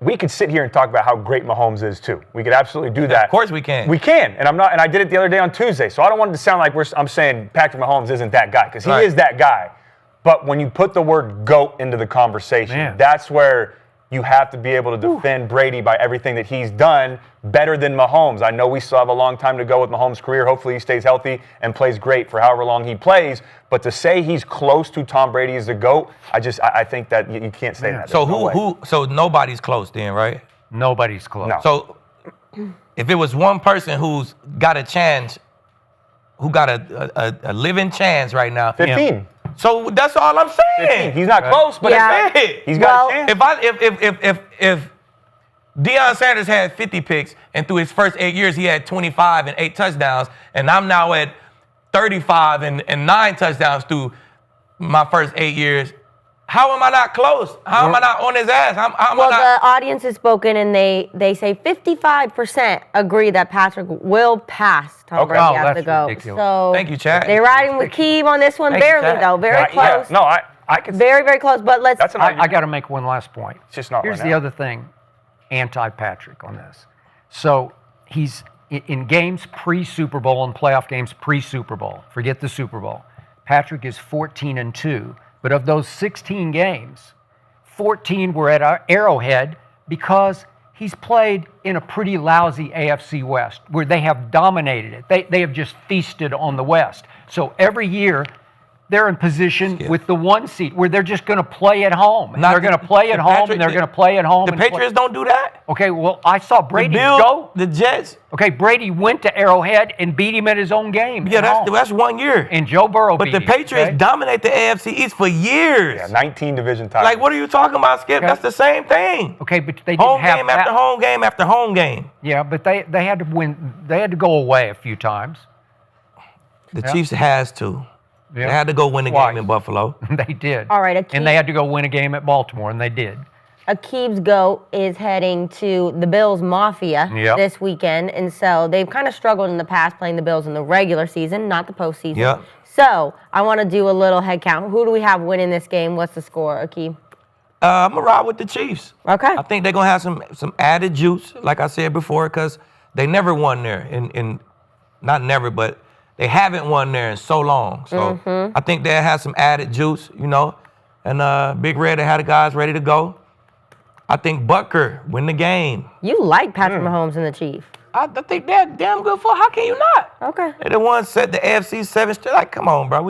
we could sit here and talk about how great Mahomes is too. We could absolutely do that. Of course we can. We can, and I did it the other day on Tuesday. So I don't want it to sound like I'm saying Patrick Mahomes isn't that guy, because he is that guy. But when you put the word GOAT into the conversation, that's where you have to be able to defend Brady by everything that he's done better than Mahomes. I know we still have a long time to go with Mahomes' career. Hopefully he stays healthy and plays great for however long he plays. But to say he's close to Tom Brady as the GOAT, I think that you can't say that. So so nobody's close then, right? Nobody's close. No. So if it was one person who's got a chance, who got a living chance right now. 15. So that's all I'm saying. 15. He's not close, but he's got a chance. If Deion Sanders had 50 picks and through his first 8 years he had 25 and 8 touchdowns, and I'm now at 35 and 9 touchdowns through my first 8 years, how am I not close? How am I not on his ass? The audience has spoken, and they say 55% agree that Patrick will pass Tom Brady as the GOAT. Ridiculous. So thank you, Chad. They're riding with Keem on this one, Thank you, barely Chad. though, very close. Yeah, no, I can. Very, very close. But let's. That's an argument. I got to make one last point. It's just not Here's right the now. other thing, anti-Patrick on this. So he's in games pre-Super Bowl and playoff games pre-Super Bowl. Forget the Super Bowl. Patrick is 14-2, but of those 16 games, 14 were at our Arrowhead because he's played in a pretty lousy AFC West where they have dominated it. They have just feasted on the West. So every year, they're in position with the 1 seed where they're just going to play at home. And they're going to play at home, and they're going to play at home. The Patriots don't do that. Okay, well, I saw Brady go. The Jets. Okay, Brady went to Arrowhead and beat him at his own game. Yeah, that's 1 year. And Joe Burrow But beat the him, Patriots okay? dominate the AFC East for years. Yeah, 19 division titles. Like, what are you talking about, Skip? Okay. That's the same thing. Okay, but they didn't Home have game after home game after home game. Yeah, but they had to win. They had to go away a few times. The Chiefs has to. Yeah. They had to go win a Twice. game in Buffalo. They did. All right, And they had to go win a game at Baltimore, and they did. Aqib's GOAT is heading to the Bills Mafia this weekend, and so they've kind of struggled in the past playing the Bills in the regular season, not the postseason. Yep. So I want to do a little head count. Who do we have winning this game? What's the score, Aqib? I'm going to ride with the Chiefs. Okay. I think they're going to have some added juice, like I said before, because they never won there. Not never, but they haven't won there in so long. So I think they have some added juice, you know. And Big Red, they had the guys ready to go. I think Butker win the game. You like Patrick Mahomes and the Chiefs. I think they're damn good for. How can you not? Okay. They're the ones set the AFC 7 straight. Like, come on, bro.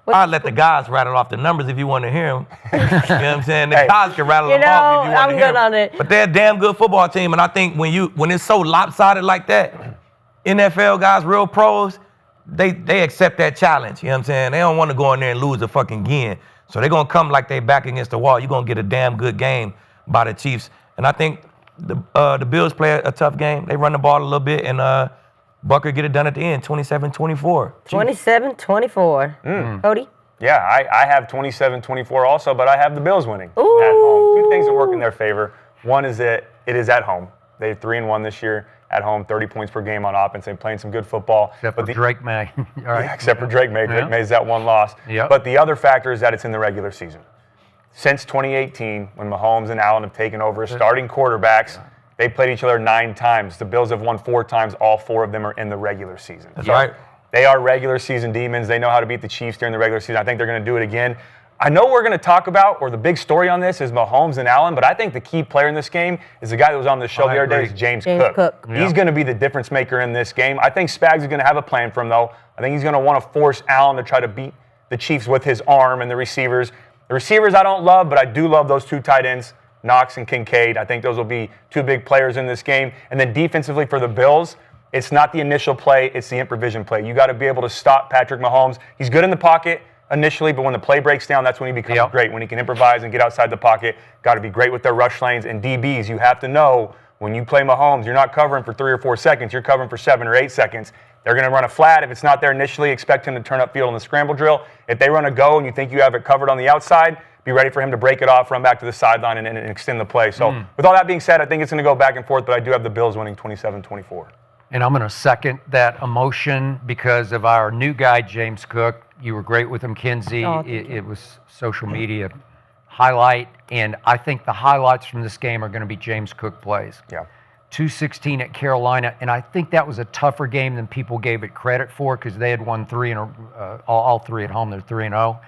I'll let the guys rattle off the numbers if you want to hear them. You know what I'm saying? The guys can rattle them off if you want to hear them. I'm good on it. But they're a damn good football team, and I think when it's so lopsided like that, NFL guys, real pros, they accept that challenge. You know what I'm saying? They don't want to go in there and lose a fucking game. So they're going to come like they back against the wall. You're going to get a damn good game by the Chiefs. And I think the Bills play a tough game. They run the ball a little bit, and Butker get it done at the end, 27-24. 27-24. Cody? Yeah, I have 27-24 also, but I have the Bills winning Ooh. at home. Two things that work in their favor. One is that it is at home. They're 3-1 this year at home, 30 points per game on offense. They're playing some good football. Except for Drake May. All right. Yeah, except for Drake May. Drake May's that one loss. Yep. But the other factor is that it's in the regular season. Since 2018, when Mahomes and Allen have taken over as starting quarterbacks, they played each other 9 times. The Bills have won 4 times. All 4 of them are in the regular season. That's right. They are regular season demons. They know how to beat the Chiefs during the regular season. I think they're going to do it again. I know we're going to talk about, or the big story on this is Mahomes and Allen, but I think the key player in this game is the guy that was on the show the other day, is James Cook. Yeah. He's going to be the difference maker in this game. I think Spags is going to have a plan for him, though. I think he's going to want to force Allen to try to beat the Chiefs with his arm and the receivers. The receivers I don't love, but I do love those 2 tight ends, Knox and Kincaid. I think those will be 2 big players in this game. And then defensively for the Bills, it's not the initial play, it's the improvisation play. You got to be able to stop Patrick Mahomes. He's good in the pocket initially, but when the play breaks down, that's when he becomes great. When he can improvise and get outside the pocket, got to be great with their rush lanes. And DBs, you have to know when you play Mahomes, you're not covering for 3 or 4 seconds, you're covering for 7 or 8 seconds. They're going to run a flat. If it's not there initially, expect him to turn upfield in the scramble drill. If they run a go and you think you have it covered on the outside, be ready for him to break it off, run back to the sideline, and extend the play. So with all that being said, I think it's going to go back and forth, but I do have the Bills winning 27-24. And I'm going to second that emotion because of our new guy, James Cook. You were great with him, Kinsey. Oh, It was social media highlight, and I think the highlights from this game are going to be James Cook plays. Yeah. 216 at Carolina, and I think that was a tougher game than people gave it credit for because they had won all three at home. They're 3-0,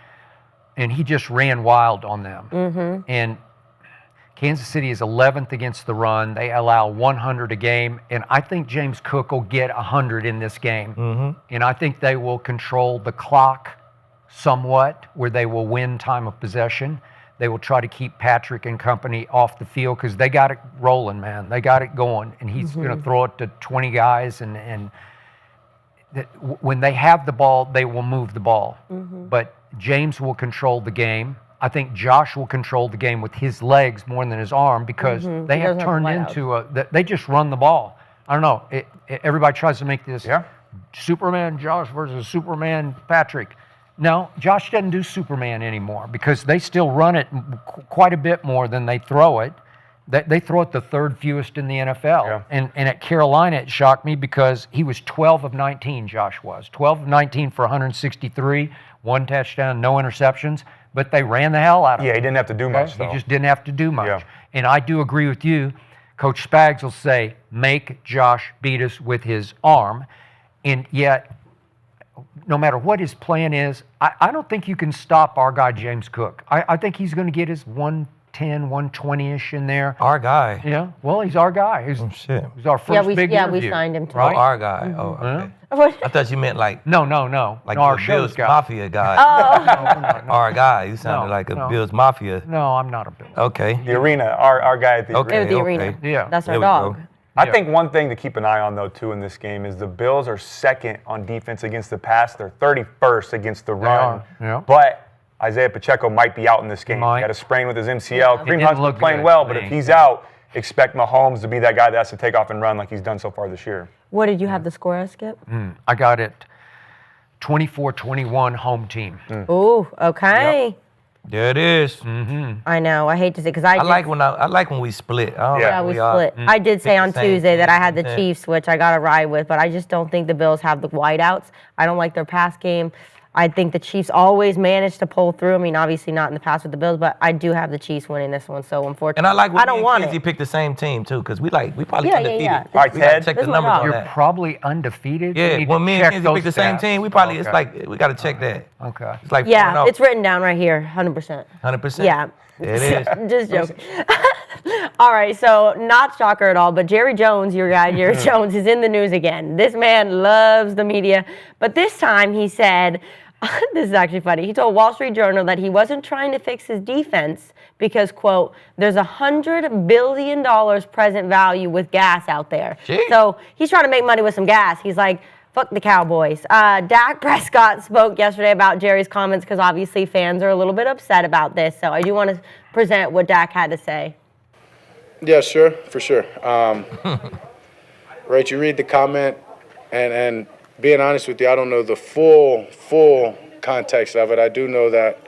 and he just ran wild on them. And Kansas City is 11th against the run. They allow 100 a game, and I think James Cook will get 100 in this game. And I think they will control the clock somewhat, where they will win time of possession. They will try to keep Patrick and company off the field because they got it rolling, man. They got it going, and he's going to throw it to 20 guys. And when they have the ball, they will move the ball. But James will control the game. I think Josh will control the game with his legs more than his arm because they have turned into they just run the ball. I don't know. Everybody tries to make this Superman Josh versus Superman Patrick. No, Josh doesn't do Superman anymore because they still run it quite a bit more than they throw it. They throw it the third fewest in the NFL. Yeah. And at Carolina, it shocked me because he was 12 of 19, Josh was. 12 of 19 for 163, 1 touchdown, no interceptions, but they ran the hell out of him. Yeah, he didn't have to do much, though. He just didn't have to do much. Yeah. And I do agree with you. Coach Spags will say, make Josh beat us with his arm. And yet, no matter what his plan is, I don't think you can stop our guy, James Cook. I think he's going to get his 110, 120-ish in there. Our guy. Yeah, well, he's our guy. He's our first big interview. we signed him too. Oh, our guy. Oh, okay. I thought you meant like No. like our the show's Bills guy. Mafia guy. No. Our guy. You sounded like a no. Bills Mafia. No, I'm not a Bill. Okay. The arena, our guy at the Okay. arena. The arena. Yeah. That's our There we dog. go. I think one thing to keep an eye on, though, too, in this game is the Bills are second on defense against the pass. They're 31st against the run. yeah. But Isaiah Pacheco might be out in this game. Might. He had a sprain with his MCL. Kareem didn't Hunt's been look playing good well, to but if me. he's out, expect Mahomes to be that guy that has to take off and run like he's done so far this year. What did you have the score as, Skip? I got it 24-21 home team. Ooh, okay. There it is. I know. I hate to say because I like when we split. I don't Yeah, like we we all split. I did say pick on the same Tuesday that I had the team. Chiefs, which I got to ride with, but I just don't think the Bills have the wideouts. I don't like their pass game. I think the Chiefs always manage to pull through. I mean, obviously not in the past with the Bills, but I do have the Chiefs winning this one. So unfortunately, And I like when I don't want Kinsey it. picked the same team too, because we probably Yeah, undefeated. yeah. All right, We gotta Ted. check This the is my numbers dog. on You're that. probably undefeated. We Yeah, need when to me check and Kinsey those picked the same stats. team, we probably it's Okay. like we got to check that. Okay. It's like Yeah, 4-0. it's written down right here, 100%. 100%. Yeah. There it is. Just joking. All right, so not shocker at all, but Jerry Jones, your guy, Jerry Jones, is in the news again. This man loves the media, but this time he said, this is actually funny, he told Wall Street Journal that he wasn't trying to fix his defense because, quote, there's $100 billion present value with gas out there. Jeez. So he's trying to make money with some gas. He's like, fuck the Cowboys. Dak Prescott spoke yesterday about Jerry's comments because obviously fans are a little bit upset about this. So I do want to present what Dak had to say. Yeah, sure, for sure. Right, you read the comment, and being honest with you, I don't know the full context of it. I do know that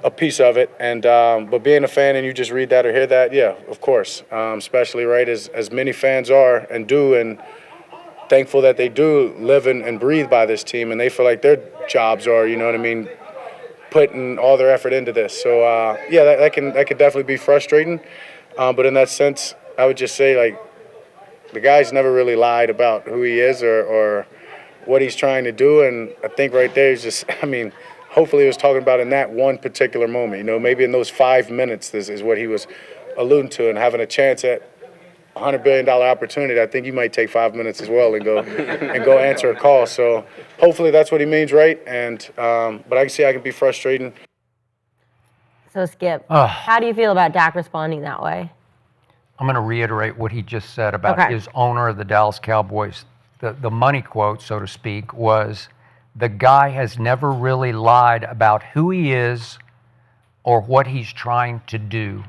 a piece of it, and but being a fan and you just read that or hear that, yeah, of course. Especially right as many fans are and do, and thankful that they do live and breathe by this team, and they feel like their jobs are, you know what I mean, putting all their effort into this. So yeah, that can definitely be frustrating. But in that sense, I would just say like the guy's never really lied about who he is or what he's trying to do, and I think right there is just, I mean, hopefully he was talking about in that one particular moment. You know, maybe in those 5 minutes, this is what he was alluding to, and having a chance at $100 billion opportunity. I think you might take 5 minutes as well and go answer a call. So hopefully that's what he means, right? And but I can see I can be frustrating. So Skip, how do you feel about Dak responding that way? I'm going to reiterate what he just said about Okay. his owner of the Dallas Cowboys. The money quote, so to speak, was the guy has never really lied about who he is or what he's trying to do.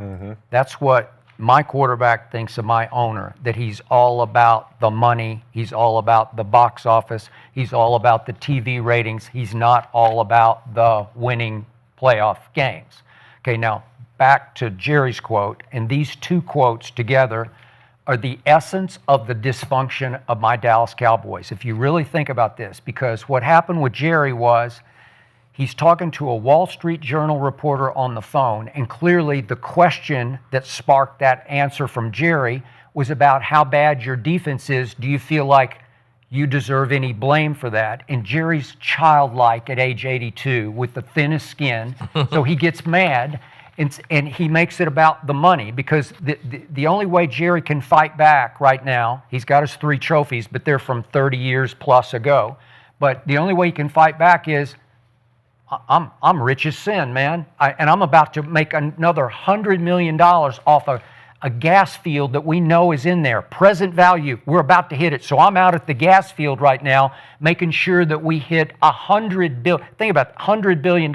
That's what my quarterback thinks of my owner, that he's all about the money, he's all about the box office, he's all about the TV ratings, he's not all about the winning playoff games. Okay, now back to Jerry's quote, and these two quotes together are the essence of the dysfunction of my Dallas Cowboys, if you really think about this, because what happened with Jerry was He's talking to a Wall Street Journal reporter on the phone, and clearly the question that sparked that answer from Jerry was about how bad your defense is. Do you feel like you deserve any blame for that? And Jerry's childlike at age 82 with the thinnest skin, so he gets mad and he makes it about the money, because the only way Jerry can fight back right now, he's got his 3 trophies, but they're from 30 years plus ago. But the only way he can fight back is, I'm rich as sin, man. And I'm about to make another $100 million off a gas field that we know is in there. Present value, we're about to hit it. So I'm out at the gas field right now making sure that we hit $100 billion. Think about it, $100 billion.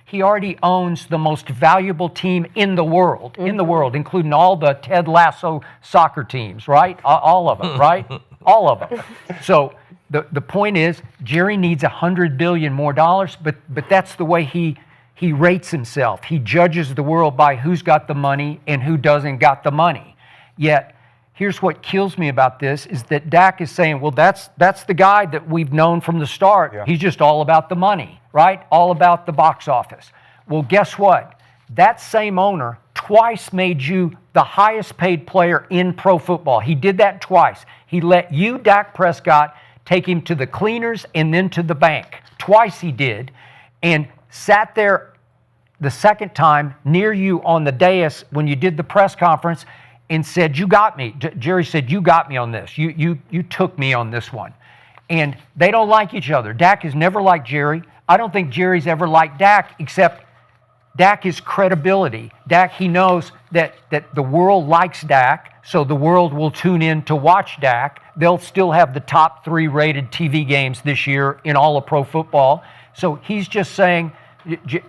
He already owns the most valuable team in the world, including all the Ted Lasso soccer teams, right? All of them, right? All of them. So the point is, Jerry needs $100 billion more dollars, but that's the way he rates himself. He judges the world by who's got the money and who doesn't got the money. Yet, here's what kills me about this is that Dak is saying, well, that's the guy that we've known from the start. Yeah. He's just all about the money, right? All about the box office. Well, guess what? That same owner twice made you the highest paid player in pro football. He did that twice. He let you, Dak Prescott, take him to the cleaners and then to the bank. Twice he did. And sat there the second time near you on the dais when you did the press conference and said, you got me. Jerry said, you got me on this. You took me on this one. And they don't like each other. Dak has never liked Jerry. I don't think Jerry's ever liked Dak, except Dak is credibility. Dak, he knows that the world likes Dak, so the world will tune in to watch Dak. They'll still have the top 3 rated TV games this year in all of pro football. So he's just saying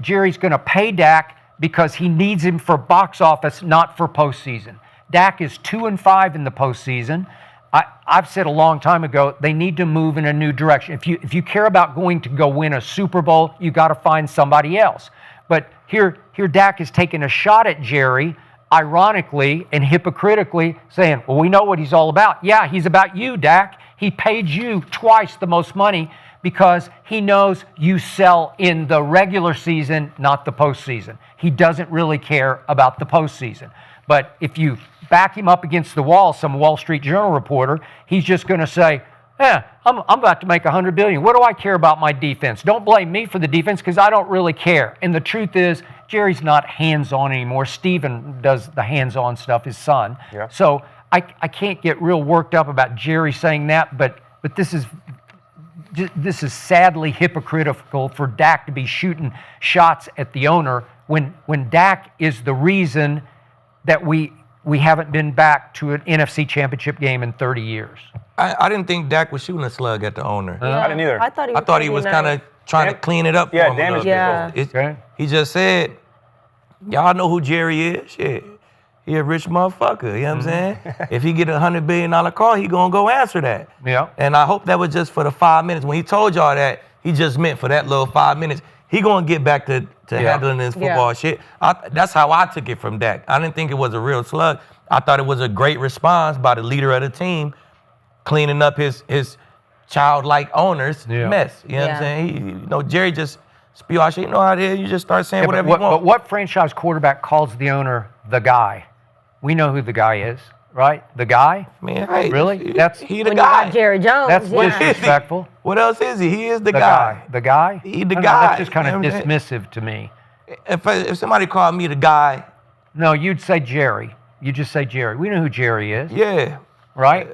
Jerry's going to pay Dak because he needs him for box office, not for postseason. Dak is 2-5 in the postseason. I've said a long time ago, they need to move in a new direction. If you care about going to go win a Super Bowl, you got to find somebody else. But here Dak is taking a shot at Jerry, ironically and hypocritically, saying, well, we know what he's all about. Yeah, he's about you, Dak. He paid you twice the most money because he knows you sell in the regular season, not the postseason. He doesn't really care about the postseason. But if you back him up against the wall, some Wall Street Journal reporter, he's just going to say, I'm about to make $100 billion. What do I care about my defense? Don't blame me for the defense because I don't really care. And the truth is, Jerry's not hands-on anymore. Steven does the hands-on stuff, his son. Yeah. So I can't get real worked up about Jerry saying that, but this is sadly hypocritical for Dak to be shooting shots at the owner when Dak is the reason that we haven't been back to an NFC championship game in 30 years. I didn't think Dak was shooting a slug at the owner. I didn't either. I thought he was kind of trying to clean it up for him. Damage yeah. He just said, y'all know who Jerry is? Shit. He a rich motherfucker, you know what I'm saying? If he get a $100 billion call, he gonna go answer that. Yeah. And I hope that was just for the 5 minutes. When he told y'all that, he just meant for that little 5 minutes. He gonna get back to handling his football shit. That's how I took it from Dak. I didn't think it was a real slug. I thought it was a great response by the leader of the team, cleaning up his childlike owner's mess. You know what I'm saying? Jerry just spew out shit. You know how it is. You just start saying whatever you want. But what franchise quarterback calls the owner the guy? We know who the guy is, right? The guy? Man, hey, really? He the when guy. You got Jerry Jones. That's disrespectful. What else is he? He is the guy. The guy? He the guy. That's just kind of dismissive to me. If somebody called me the guy. No, you'd say Jerry. You just say Jerry. We know who Jerry is. Yeah. Right?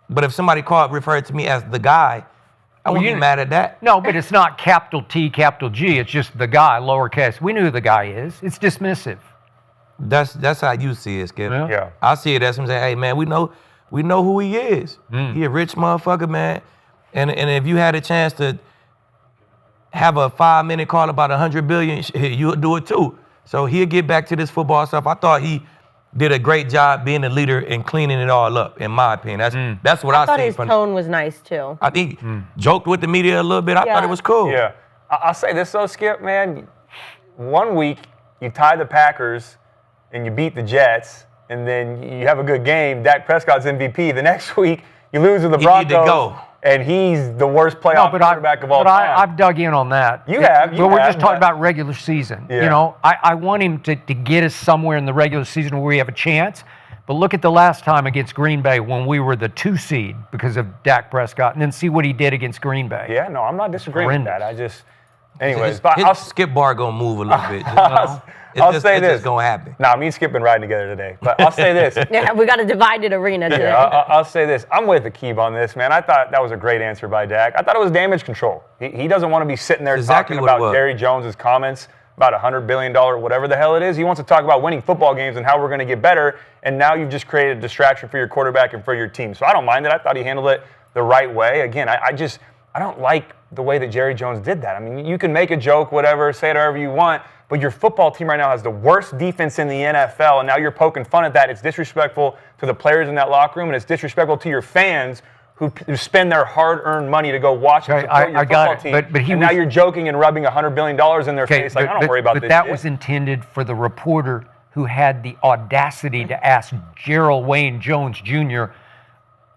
But if somebody referred to me as the guy, I wouldn't be mad at that. No, but it's not capital T, capital G. It's just the guy, lowercase. We know who the guy is. It's dismissive. That's how you see it, Skip. Yeah. I see it as him saying, hey, man, we know who he is. He a rich motherfucker, man. And if you had a chance to have a 5-minute call about $100 billion, you'll do it too. So he'll get back to this football stuff. I thought he did a great job being a leader and cleaning it all up, in my opinion. That's what I thought seen his from tone was nice too. I think joked with the media a little bit. I thought it was cool. Yeah. I'll say this though, Skip, man. 1 week, you tie the Packers and you beat the Jets, and then you have a good game. Dak Prescott's MVP. The next week, you lose to the Broncos. He need to go. and he's the worst playoff quarterback of all time. I've dug in on that. You have. We're just talking about regular season. Yeah. You know, I want him to get us somewhere in the regular season where we have a chance. But look at the last time against Green Bay when we were the 2 seed because of Dak Prescott, and then see what he did against Green Bay. Yeah, no, I'm not disagreeing with that. I just, anyways, His skip bar gonna move a little bit. I'll say this. It's gonna happen. Nah, me and Skip been riding together today. But I'll say this. Yeah, we got a divided arena today. Yeah, I'll say this. I'm with Aqib on this, man. I thought that was a great answer by Dak. I thought it was damage control. He doesn't want to be sitting there Exactly talking what it about was. Jerry Jones's comments about $100 billion, whatever the hell it is. He wants to talk about winning football games and how we're going to get better. And now you've just created a distraction for your quarterback and for your team. So I don't mind it. I thought he handled it the right way. Again, I don't like the way that Jerry Jones did that. I mean, you can make a joke, whatever, say it however you want, but your football team right now has the worst defense in the NFL, and now you're poking fun at that. It's disrespectful to the players in that locker room, and it's disrespectful to your fans who spend their hard-earned money to go watch and support your football team. But now you're joking and rubbing $100 billion in their face. Like, I don't worry about this. But that shit. was intended for the reporter who had the audacity to ask Gerald Wayne Jones Jr.,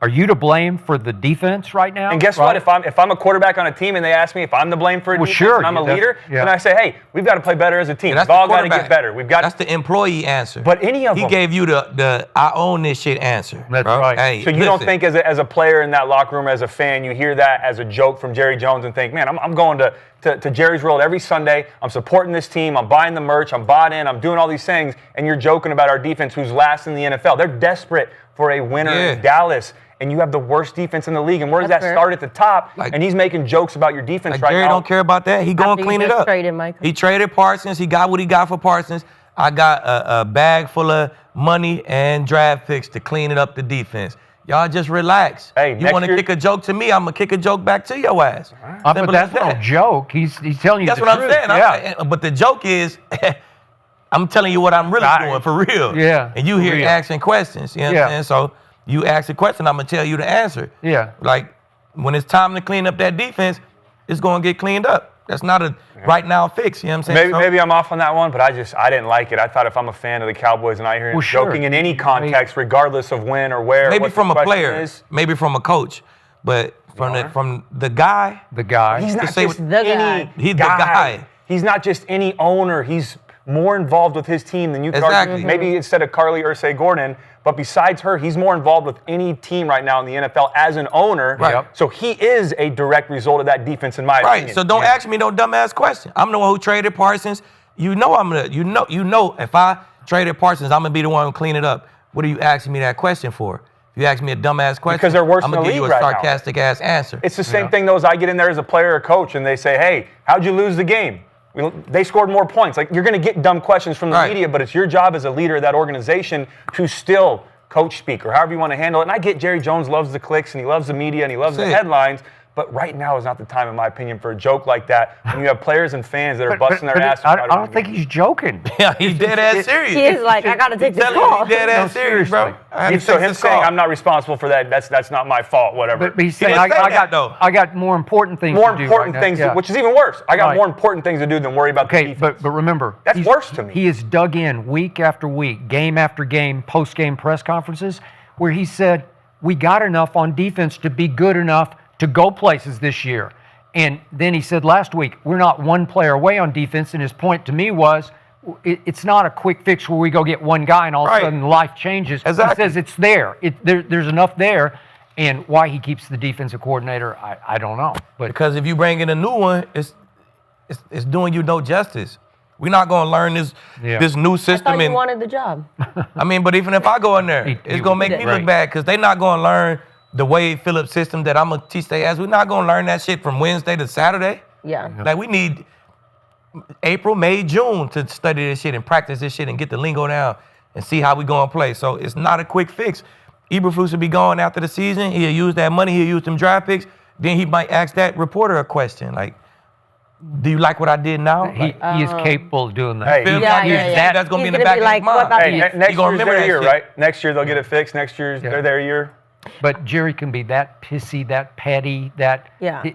are you to blame for the defense right now? And guess what? If I'm a quarterback on a team and they ask me if I'm to blame for a defense and I'm a leader, then I say, hey, we've got to play better as a team. Yeah, We've all got to get better. That's the employee answer. But any of them. He gave you the I own this shit answer. That's bro. right. Hey, so you don't think as a player in that locker room, as a fan, you hear that as a joke from Jerry Jones and think, man, I'm going to Jerry's World every Sunday. I'm supporting this team. I'm buying the merch. I'm bought in. I'm doing all these things. And you're joking about our defense who's last in the NFL. They're desperate for a winner in Dallas. And you have the worst defense in the league. And where does that start at the top? And he's making jokes about your defense right now. Jerry don't care about that. He going to clean it up. He traded Parsons. He got what he got for Parsons. I got a bag full of money and draft picks to clean it up the defense. Y'all just relax. Hey, you want to kick a joke to me, I'm going to kick a joke back to your ass. But that's no joke. He's telling you that's the what truth. I'm saying. But the joke is, I'm telling you what I'm really doing for real. Yeah. And you here asking questions. You know what I'm saying? So you ask a question, I'm going to tell you the answer. Yeah. Like, when it's time to clean up that defense, it's going to get cleaned up. That's not a right now fix, you know what I'm saying? Maybe I'm off on that one, but I didn't like it. I thought if I'm a fan of the Cowboys and I hear him joking in any context, regardless of when or where. Maybe from a player, maybe from a coach, but from the guy. The guy. He's not just He's the guy. He's not just any owner. He's more involved with his team than you could argue. Maybe instead of Carly Ursay Gordon, but besides her, he's more involved with any team right now in the NFL as an owner. Right. So he is a direct result of that defense, in my opinion. Right. So don't ask me no dumbass question. I'm the one who traded Parsons. You know if I traded Parsons, I'm gonna be the one who clean it up. What are you asking me that question for? If you ask me a dumbass question, because they're worse I'm in gonna the give league you a right sarcastic ass answer. It's the same thing though as I get in there as a player or coach and they say, hey, how'd you lose the game? They scored more points. Like, you're going to get dumb questions from the media, but it's your job as a leader of that organization to still coach speak or however you want to handle it. And I get Jerry Jones loves the clicks and he loves the media and he loves the headlines, but right now is not the time, in my opinion, for a joke like that when you have players and fans that are busting their ass. I don't think he's joking. Yeah, he's dead ass serious. He is like, I got to take this call. He's dead ass serious, bro. So him saying I'm not responsible for that, that's not my fault, whatever. But he's saying I got more important things to do. More important things, which is even worse. I got more important things to do than worry about the defense. But remember, that's worse to me. He is dug in week after week, game after game, post-game press conferences, where he said, we got enough on defense to be good enough to go places this year. And then he said last week, we're not one player away on defense, and his point to me was, it's not a quick fix where we go get one guy and all of a sudden life changes. Exactly. He says it's there. There's enough there. And why he keeps the defensive coordinator, I don't know. But because if you bring in a new one, it's doing you no justice. We're not going to learn this new system. I thought you wanted the job. I mean, but even if I go in there, it's going to make me look bad because they're not going to learn the Wade Phillips system that I'm going to teach their ass. We're not going to learn that shit from Wednesday to Saturday. Yeah. Like, we need April, May, June to study this shit and practice this shit and get the lingo down and see how we going to play. So it's not a quick fix. Eberflus will be going after the season. He'll use that money. He'll use them draft picks. Then he might ask that reporter a question like, do you like what I did now? He is capable of doing that. Hey, that's going to be in the back of his mind. Hey, next year's their year, right? Next year they'll get it fixed. Next year's their year. But Jerry can be that pissy, that petty,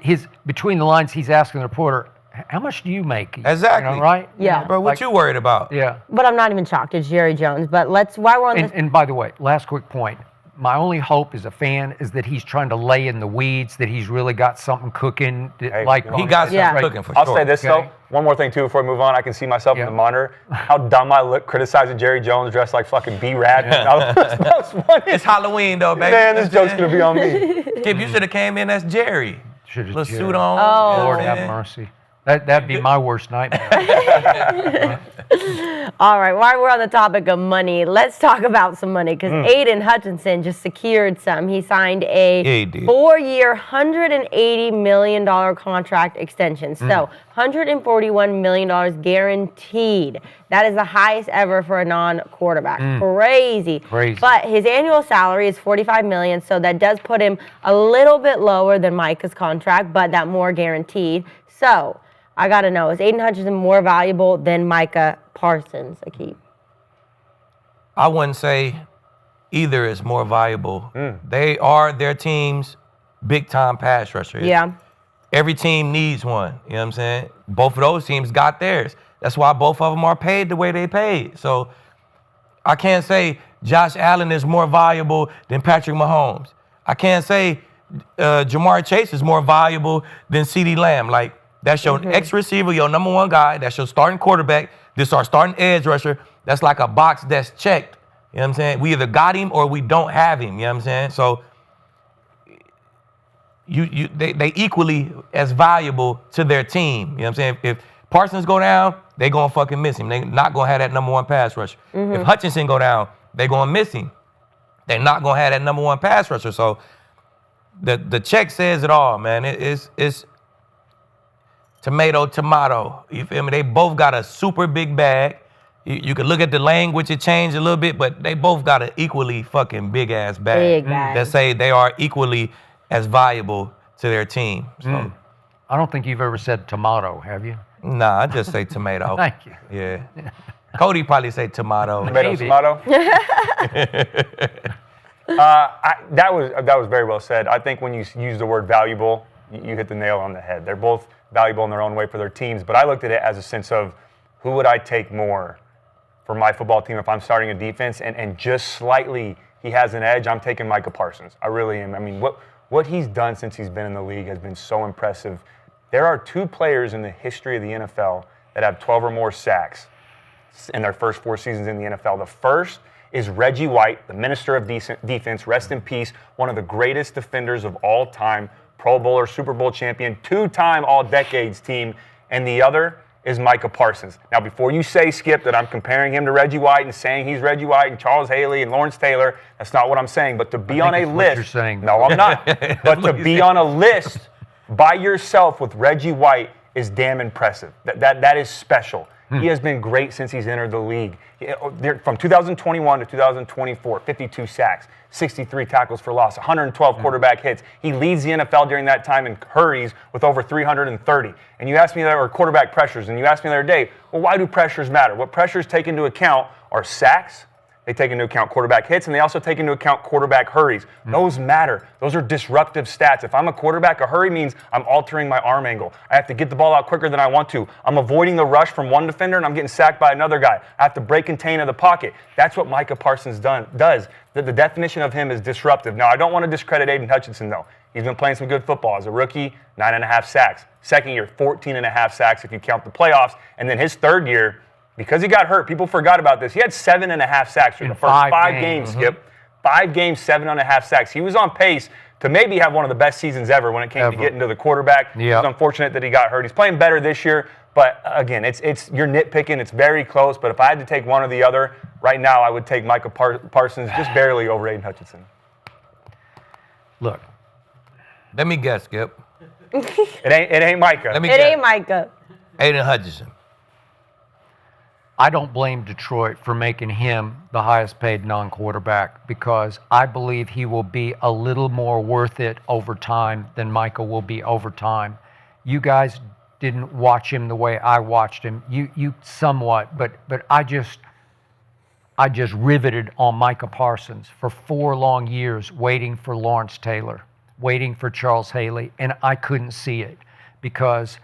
his between the lines he's asking the reporter, how much do you make? Exactly. You know, right? Yeah. Bro, what you worried about? Yeah. But I'm not even shocked. It's Jerry Jones. But while we're on this. And by the way, last quick point. my only hope as a fan is that he's trying to lay in the weeds, that he's really got something cooking. Hey, like He got something Yeah. cooking for I'll sure. say this, Okay. though. One more thing, too, before we move on. I can see myself in Yeah. the monitor. How dumb I look criticizing Jerry Jones dressed like fucking B-Rad. That was funny. It's Halloween though, baby. Man, this joke's going to be on me. Skip, you should have came in as Jerry. Should've Little Jerry. suit on. Oh. you know Lord what I'm have saying? mercy. That'd be my worst nightmare. All right, while we're on the topic of money, let's talk about some money because Aiden Hutchinson just secured some. He signed a Yeah, he did. 4-year, $180 million contract extension. So $141 million guaranteed. That is the highest ever for a non-quarterback. Crazy. Crazy. But his annual salary is $45 million, so that does put him a little bit lower than Micah's contract, but that more guaranteed. So I got to know, is Aiden Hutchinson more valuable than Micah Parsons, Aqib? I wouldn't say either is more valuable. They are their team's big-time pass rusher. Yeah. Every team needs one. You know what I'm saying? Both of those teams got theirs. That's why both of them are paid the way they paid. So I can't say Josh Allen is more valuable than Patrick Mahomes. I can't say Jamar Chase is more valuable than CeeDee Lamb. Like, that's your ex-receiver, your number one guy. That's your starting quarterback. This is our starting edge rusher. That's like a box that's checked. You know what I'm saying? We either got him or we don't have him. You know what I'm saying? So they equally as valuable to their team. You know what I'm saying? If Parsons go down, they gonna fucking miss him. They not gonna have that number one pass rusher. If Hutchinson go down, they gonna miss him. They're not gonna have that number one pass rusher. So the check says it all, man. It's tomato. You feel me? They both got a super big bag. You could look at the language, it changed a little bit, but they both got an equally fucking big ass bag. Big bag. That say they are equally as valuable to their team. So I don't think you've ever said tomato, have you? nah, I just say tomato. Thank you. Yeah. Cody probably say tomato. Tomato, Maybe. tomato. That was very well said. I think when you use the word valuable, you hit the nail on the head. They're both valuable in their own way for their teams, but I looked at it as a sense of who would I take more for my football team if I'm starting a defense, and just slightly he has an edge. I'm taking Micah Parsons. I really am. I mean, what he's done since he's been in the league has been so impressive. There are 2 players in the history of the NFL that have 12 or more sacks in their first 4 seasons in the NFL. The first is Reggie White, the minister of defense, rest in peace, one of the greatest defenders of all time, Pro Bowler, Super Bowl champion, 2-time All-Decades team, and the other is Micah Parsons. Now, before you say, Skip, that I'm comparing him to Reggie White and saying he's Reggie White and Charles Haley and Lawrence Taylor, that's not what I'm saying. But to be on a it's what list, you're saying. no, I'm not. But to be on a list by yourself with Reggie White is damn impressive. That is special. He has been great since he's entered the league. From 2021 to 2024, 52 sacks, 63 tackles for loss, 112 quarterback hits. He leads the NFL during that time in hurries with over 330. And you asked me that, or quarterback pressures, and you asked me the other day, well, why do pressures matter? What pressures take into account are sacks, they take into account quarterback hits, and they also take into account quarterback hurries. Those matter. Those are disruptive stats. If I'm a quarterback, a hurry means I'm altering my arm angle. I have to get the ball out quicker than I want to. I'm avoiding the rush from one defender, and I'm getting sacked by another guy. I have to break and contain of the pocket. That's what Micah Parsons does. The definition of him is disruptive. Now, I don't want to discredit Aiden Hutchinson, though. He's been playing some good football. As a rookie, 9.5 sacks. Second year, 14.5 sacks if you count the playoffs. And then his third year, because he got hurt, people forgot about this. He had 7.5 sacks for the first 5 games, Skip. 5 games, 7.5 sacks. He was on pace to maybe have one of the best seasons ever when it came to getting to the quarterback. Yep. It's unfortunate that he got hurt. He's playing better this year, but again, it's you're nitpicking. It's very close, but if I had to take one or the other, right now I would take Micah Parsons just barely over Aiden Hutchinson. Look, Let me guess, Skip. It ain't Micah. Let me It guess. ain't Micah. Aiden Hutchinson. I don't blame Detroit for making him the highest paid non-quarterback because I believe he will be a little more worth it over time than Micah will be over time. You guys didn't watch him the way I watched him. You somewhat, but I just riveted on Micah Parsons for 4 long years waiting for Lawrence Taylor, waiting for Charles Haley, and I couldn't see it because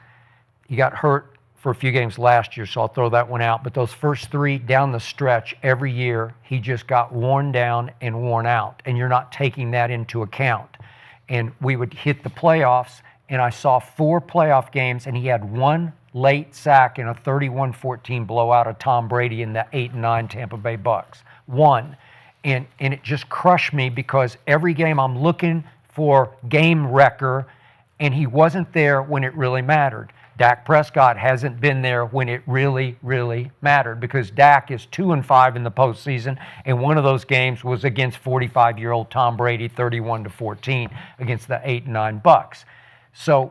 he got hurt for a few games last year, so I'll throw that one out. But those first 3 down the stretch, every year, he just got worn down and worn out, and you're not taking that into account. And we would hit the playoffs, and I saw 4 playoff games, and he had 1 late sack in a 31-14 blowout of Tom Brady in the 8-9 Tampa Bay Bucks. 1. And it just crushed me because every game I'm looking for game wrecker, and he wasn't there when it really mattered. Dak Prescott hasn't been there when it really, really mattered because Dak is 2-5 in the postseason, and one of those games was against 45-year-old Tom Brady, 31-14 against the 8-9 Bucks. So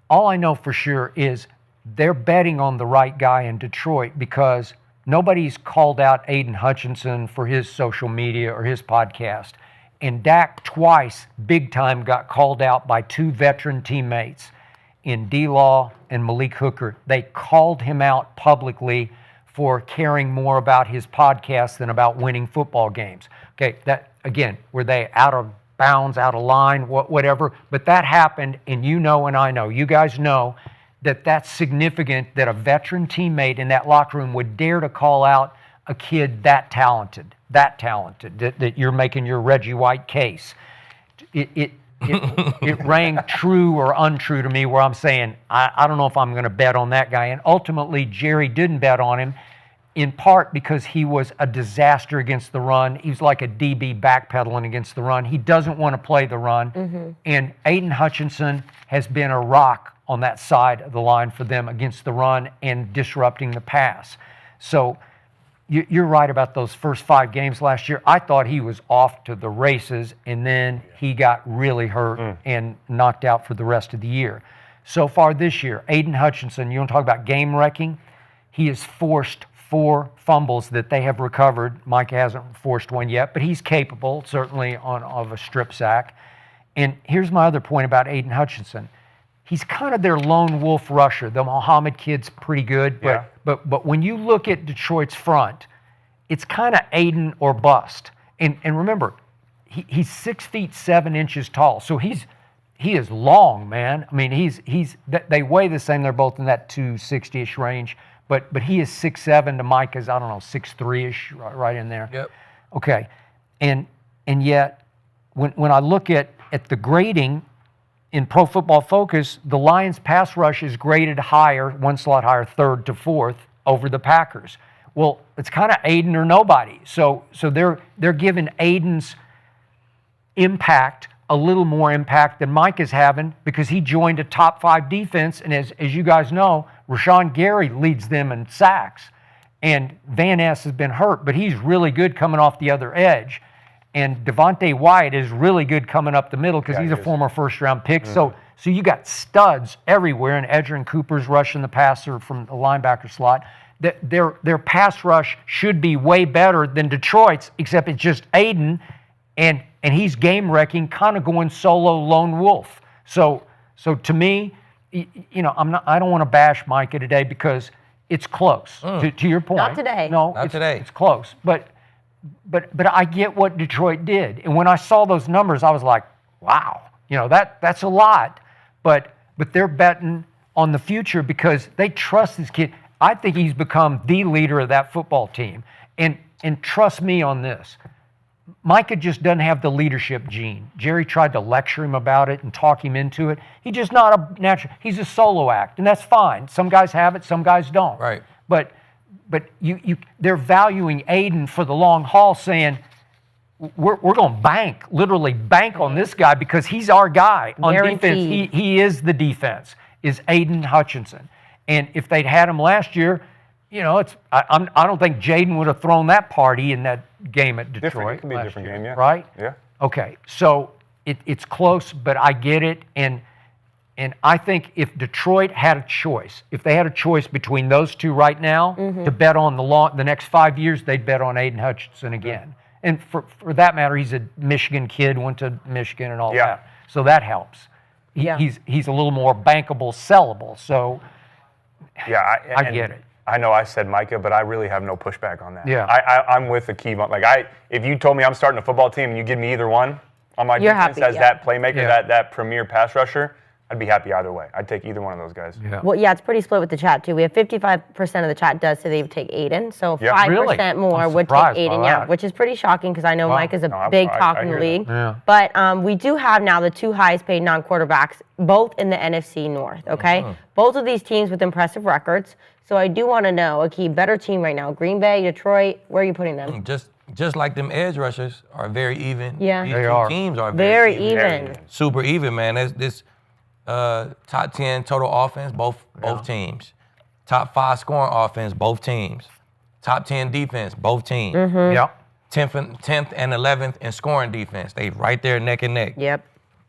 all I know for sure is they're betting on the right guy in Detroit because nobody's called out Aiden Hutchinson for his social media or his podcast. And Dak twice, big time, got called out by 2 veteran teammates in D-Law and Malik Hooker. They called him out publicly for caring more about his podcast than about winning football games. Okay, that again, were they out of bounds, out of line, whatever? But that happened, and you know and I know, you guys know that that's significant that a veteran teammate in that locker room would dare to call out a kid that talented, that you're making your Reggie White case. It rang true or untrue to me where I'm saying, I don't know if I'm going to bet on that guy. And ultimately, Jerry didn't bet on him, in part because he was a disaster against the run. He was like a DB backpedaling against the run. He doesn't want to play the run. Mm-hmm. And Aiden Hutchinson has been a rock on that side of the line for them against the run and disrupting the pass. So you're right about those first 5 games last year. I thought he was off to the races, and then he got really hurt and knocked out for the rest of the year. So far this year, Aiden Hutchinson, you want to talk about game wrecking? He has forced 4 fumbles that they have recovered. Mike hasn't forced one yet, but he's capable, certainly, of a strip sack. And here's my other point about Aiden Hutchinson. He's kind of their lone wolf rusher. The Muhammad kid's pretty good, but when you look at Detroit's front, it's kind of Aiden or bust. And remember, he's 6 feet 7 inches tall, so he is long, man. I mean, they weigh the same. They're both in that 260-ish range, but he is 6'7" to Micah's, I don't know, 6'3"-ish, right in there. Yep. Okay, and yet when I look at the grading. In Pro Football Focus, the Lions' pass rush is graded higher, 1 slot higher, 3rd to 4th, over the Packers. Well, it's kind of Aiden or nobody. So they're giving Aiden's impact a little more impact than Mike is having because he joined a top 5 defense, and as you guys know, Rashawn Gary leads them in sacks. And Van Ness has been hurt, but he's really good coming off the other edge. And Devontae Wyatt is really good coming up the middle because he's a former first-round pick. Mm-hmm. So you got studs everywhere, and Edgerrin Cooper's rushing the passer from the linebacker slot. Their pass rush should be way better than Detroit's, except it's just Aiden, and he's game-wrecking, kind of going solo lone wolf. So to me, you know, I don't want to bash Micah today because it's close. To your point, not today. No, not today. It's close, but I get what Detroit did, and when I saw those numbers, I was like, wow, you know, that's a lot. But they're betting on the future because they trust this kid. I think he's become the leader of that football team, and trust me on this. Micah just doesn't have the leadership gene. Jerry tried to lecture him about it and talk him into it. He's just not a natural. He's a solo act, and that's fine. Some guys have it, some guys don't. Right. But they're valuing Aiden for the long haul, saying we're going to literally bank on this guy because he's our guy on Guaranteed. defense. He is the defense. Is Aiden Hutchinson, and if they'd had him last year, you know, I don't think Jaden would have thrown that party in that game at Detroit. It could be a different game, yeah. Right? Yeah. Okay, so it's close, but I get it, and I think if Detroit had a choice, if they had a choice between those two right now to bet on the next 5 years, they'd bet on Aiden Hutchinson again. And for that matter, he's a Michigan kid, went to Michigan and all that, so that helps. He's a little more bankable, sellable. So I get it. I know I said Micah, but I really have no pushback on that. Yeah. I'm with Aqib. Like if you told me I'm starting a football team and you give me either one on my defense as that playmaker, that premier pass rusher, I'd be happy either way. I'd take either one of those guys. Yeah. Well, yeah, it's pretty split with the chat too. We have 55% of the chat does say they would take Aiden, so Yeah. 5% Really? more I'm would take surprised by Aiden, yeah, that. which is pretty shocking because I know Mike is a No, big I talk in the hear that. league. Yeah. But we do have now the 2 highest paid non-quarterbacks, both in the NFC North. Okay, both of these teams with impressive records. So I do want to know, Aqib, better team right now, Green Bay, Detroit. Where are you putting them? Just like them edge rushers are very even. Yeah. These They two are. teams are Very Very even. super even, man. This top 10 total offense, both teams. Top 5 scoring offense, both teams. Top 10 defense, both teams. Yeah. 10th and 11th in scoring defense. They right there neck and neck. Yep.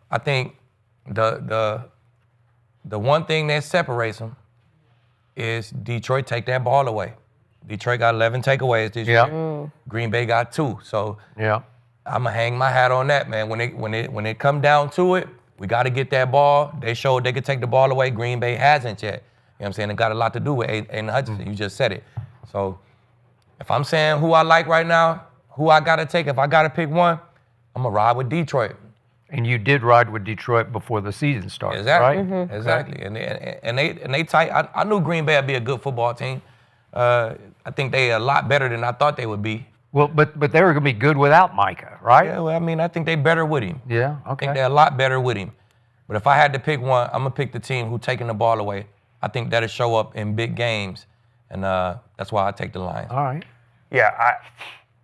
I think the one thing that separates them is Detroit take that ball away. Detroit got 11 takeaways this year. Green Bay got 2. So Yeah. I'm gonna hang my hat on that, man. When it come down to it, we got to get that ball. They showed they could take the ball away. Green Bay hasn't yet. You know what I'm saying? It got a lot to do with Aiden Hutchinson. You just said it. So if I'm saying who I like right now, who I got to take, if I got to pick one, I'm going to ride with Detroit. And you did ride with Detroit before the season started, Exactly. right? Exactly. And they tight. I knew Green Bay would be a good football team. I think they a lot better than I thought they would be. Well, but they were going to be good without Micah, right? Yeah, well, I mean, I think they better with him. Yeah, I think okay. they're a lot better with him. But if I had to pick one, I'm going to pick the team who taking the ball away. I think that'll show up in big games. And that's why I take the Lions. All right. Yeah,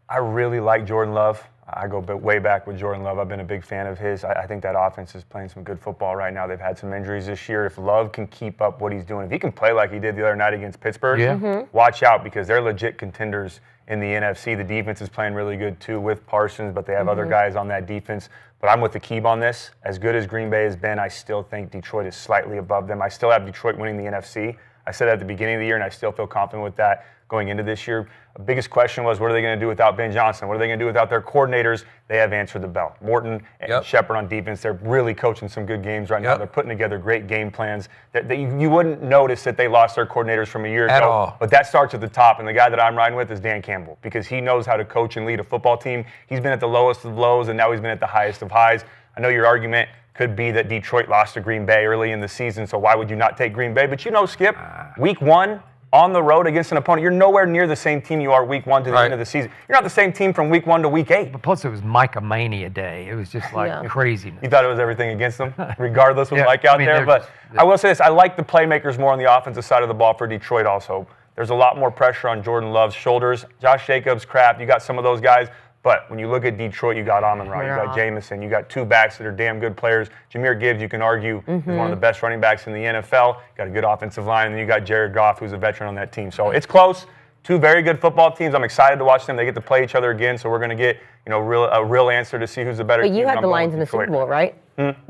I really like Jordan Love. I go way back with Jordan Love. I've been a big fan of his. I think that offense is playing some good football right now. They've had some injuries this year. If Love can keep up what he's doing, if he can play like he did the other night against Pittsburgh, watch out because they're legit contenders in the NFC. The defense is playing really good too with Parsons, but they have other guys on that defense. But I'm with Aqib on this. As good as Green Bay has been, I still think Detroit is slightly above them. I still have Detroit winning the NFC. I said that at the beginning of the year, and I still feel confident with that going into this year. The biggest question was, what are they going to do without Ben Johnson? What are they going to do without their coordinators? They have answered the bell. Morton and Shepard on defense, they're really coaching some good games right now. They're putting together great game plans. That you wouldn't notice that they lost their coordinators from a year ago. All. But that starts at the top, and the guy that I'm riding with is Dan Campbell because he knows how to coach and lead a football team. He's been at the lowest of lows, and now he's been at the highest of highs. I know your argument could be that Detroit lost to Green Bay early in the season, so why would you not take Green Bay? But you know, Skip, week 1 on the road against an opponent, you're nowhere near the same team you are week 1 to the end of the season. You're not the same team from week 1 to week 8. But plus, it was Micah Mania Day. It was just like craziness. You thought it was everything against them, regardless with Yeah, Mike out I mean, there. they're But just- I will say this, I like the playmakers more on the offensive side of the ball for Detroit also. There's a lot more pressure on Jordan Love's shoulders. Josh Jacobs, Kraft, you got some of those guys. But when you look at Detroit, you got Amon-Ra, you got Jameson, you got 2 backs that are damn good players. Jahmyr Gibbs, you can argue, is one of the best running backs in the NFL. Got a good offensive line, and then you got Jared Goff, who's a veteran on that team. So it's close. 2 very good football teams. I'm excited to watch them. They get to play each other again, so we're going to get a real answer to see who's the better But team. you had I'm the going Lions with in the Detroit. Super Bowl, right?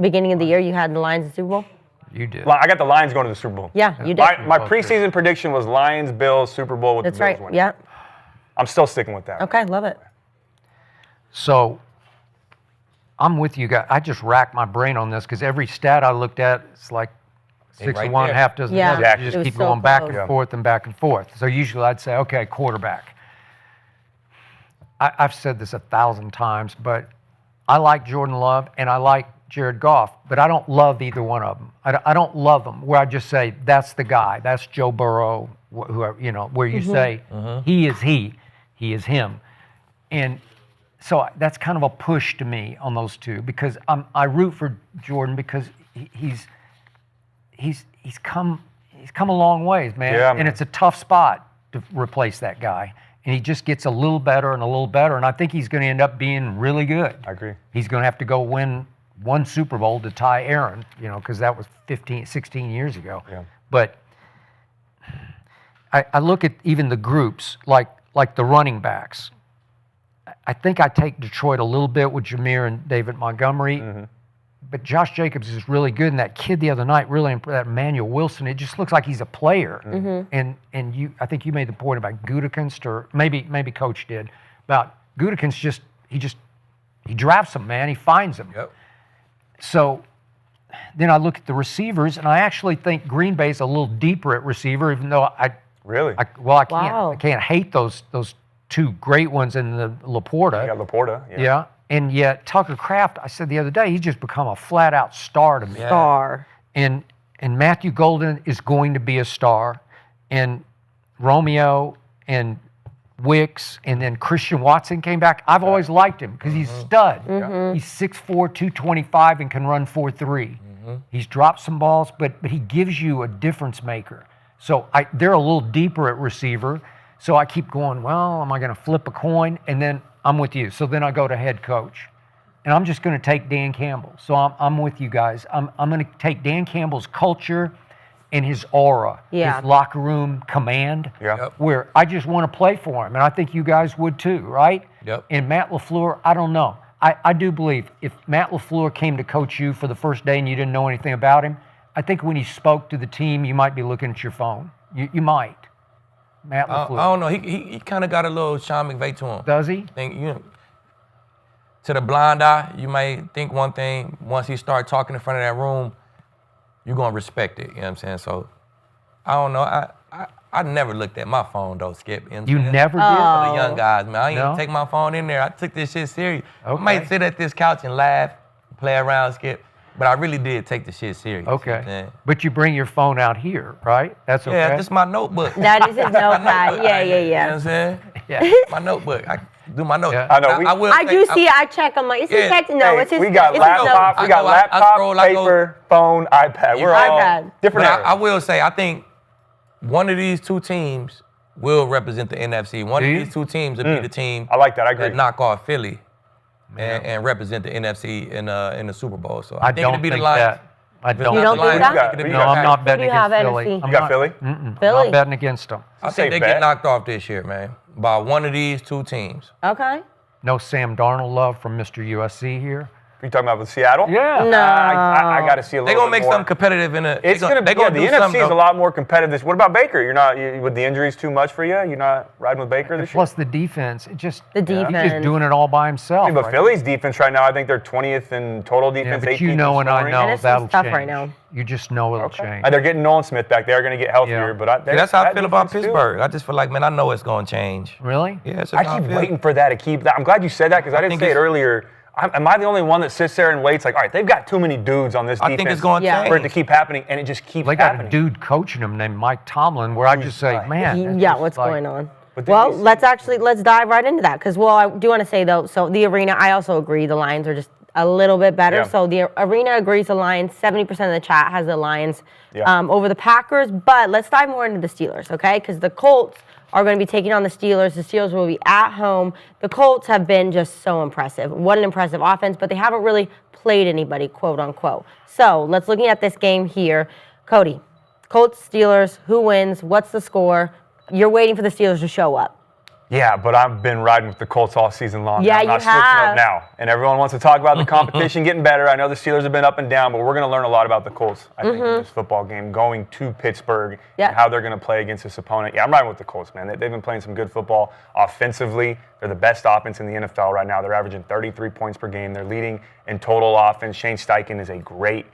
Beginning of the year, you had the Lions in the Super Bowl? You did. I got the Lions going to the Super Bowl. Yeah, you did. My preseason prediction was Lions, Bills, Super Bowl with That's the Bills right. winning. Yeah. I'm still sticking with that. Okay, love it. So I'm with you guys. I just racked my brain on this because every stat I looked at, it's like 6 right to 1, there. half dozen. Yeah, the other. Exactly. You it just was keep so going back close. and forth and back and forth. So usually I'd say, okay, quarterback. I've said this 1,000 times, but I like Jordan Love and I like Jared Goff, but I don't love either one of them. I don't love them where I just say, that's the guy, that's Joe Burrow, whoever, where you say, he is him. And so that's kind of a push to me on those two because I root for Jordan because he's come a long ways, man. Yeah, man. And it's a tough spot to replace that guy. And he just gets a little better and a little better. And I think he's going to end up being really good. I agree. He's going to have to go win one Super Bowl to tie Aaron, because that was 16 years ago. Yeah. But I look at even the groups, like the running backs. I think I take Detroit a little bit with Jahmyr and David Montgomery. But Josh Jacobs is really good, and that kid the other night, that Emmanuel Wilson, it just looks like he's a player. And I think you made the point about Gutekunst, or maybe Coach did, about Gutekunst. He drafts them, man. He finds them. Yep. So then I look at the receivers, and I actually think Green Bay's a little deeper at receiver, even though Really? I can't hate those 2 great ones in the Laporta. You got Laporta. Yeah. And yet Tucker Kraft, I said the other day, he's just become a flat-out star to me. Yeah. Star. And Matthew Golden is going to be a star. And Romeo and Wicks, and then Christian Watson came back. I've always liked him because he's a stud. He's 6'4", 225, and can run 4.3. He's dropped some balls, but he gives you a difference maker. So they're a little deeper at receiver. So I keep going, well, am I going to flip a coin? And then I'm with you. So then I go to head coach. And I'm just going to take Dan Campbell. So I'm with you guys. I'm going to take Dan Campbell's culture and his aura, his locker room command, where I just want to play for him. And I think you guys would too, right? Yep. And Matt LaFleur, I don't know. I do believe if Matt LaFleur came to coach you for the first day and you didn't know anything about him, I think when he spoke to the team, you might be looking at your phone. You might. Matt LaFleur. I don't know. He kind of got a little Sean McVay to him. Does he? To the blind eye, you may think one thing. Once he starts talking in front of that room, you're going to respect it. You know what I'm saying? So, I don't know. I never looked at my phone, though, Skip. You never did? For the young guys, man. I ain't even take my phone in there. I took this shit serious. I might sit at this couch and laugh, play around, Skip. But I really did take the shit serious. Okay. You know but you bring your phone out here, right? That's okay? Yeah, this is my notebook. That is his notepad. Yeah. You know what I'm saying? Yeah. My notebook. I do my notes. Yeah. I know. I do see it. I check. I'm like, is his text? No, it's his. We got it's his laptop. We got laptop, paper, phone, iPad. We're all different. But I will say, I think one of these two teams will represent the NFC. One of these two teams will be the team. I like that. I agree. That knock off Philly and represent the NFC in the Super Bowl. So I think don't it'll be the think Lions. that. I don't. You don't think that? No, I'm not betting Who do you have, against Philly. NFC? I'm You got not- Philly? I'm Philly? not betting against them. I Safe think they bet. get knocked off this year, man, by one of these two teams. Okay. No Sam Darnold love from Mr. USC here. You talking about with Seattle? Yeah. No. I got to see a little They're bit going to make more. something competitive in a. It's going to be. They're gonna The do NFC something, is a though. lot more competitive. What about Baker? You're not with the injuries too much for you. You're not riding with Baker this year. Plus the defense. It just The he's defense. just doing it all by himself. But right? Philly's defense right now, I think they're 20th in total Yeah, defense. but 18th you know in and I scoring. know NFC's that'll tough change. right now. You just know it'll change. They're getting Nolan Smith back. They're going to get healthier. Yeah. But That's how I feel about defense, too. Pittsburgh. I just feel like, man, I know it's going to change. Really? Yeah, it's just I how keep feel. waiting for that, Aqib. I'm glad you said that because I didn't think say it it's- earlier. Am I the only one that sits there and waits like, all right, they've got too many dudes on this defense I think it's going to Yeah. change. for it to keep happening, and it just keeps They got happening. a dude coaching them named Mike Tomlin where I just say, man. that's Yeah, just what's like- going on? But then Well, you see- let's dive right into that because I do want to say though, so the arena, I also agree the Lions are just a little bit better. Yeah. So the arena agrees the Lions. 70% of the chat has the Lions Yeah. over the Packers. But let's dive more into the Steelers, okay? Because the Colts are going to be taking on the Steelers. The Steelers will be at home. The Colts have been just so impressive. What an impressive offense, but they haven't really played anybody, quote unquote. So let's looking at this game here. Cody, Colts, Steelers, who wins? What's the score? You're waiting for the Steelers to show up. Yeah, but I've been riding with the Colts all season long. Yeah, I'm you not switching have. up now. And everyone wants to talk about the competition getting better. I know the Steelers have been up and down, but we're going to learn a lot about the Colts, I think, in this football game, going to Pittsburgh Yeah. and how they're going to play against this opponent. Yeah, I'm riding with the Colts, man. They've been playing some good football offensively. They're the best offense in the NFL right now. They're averaging 33 points per game. They're leading in total offense. Shane Steichen is a great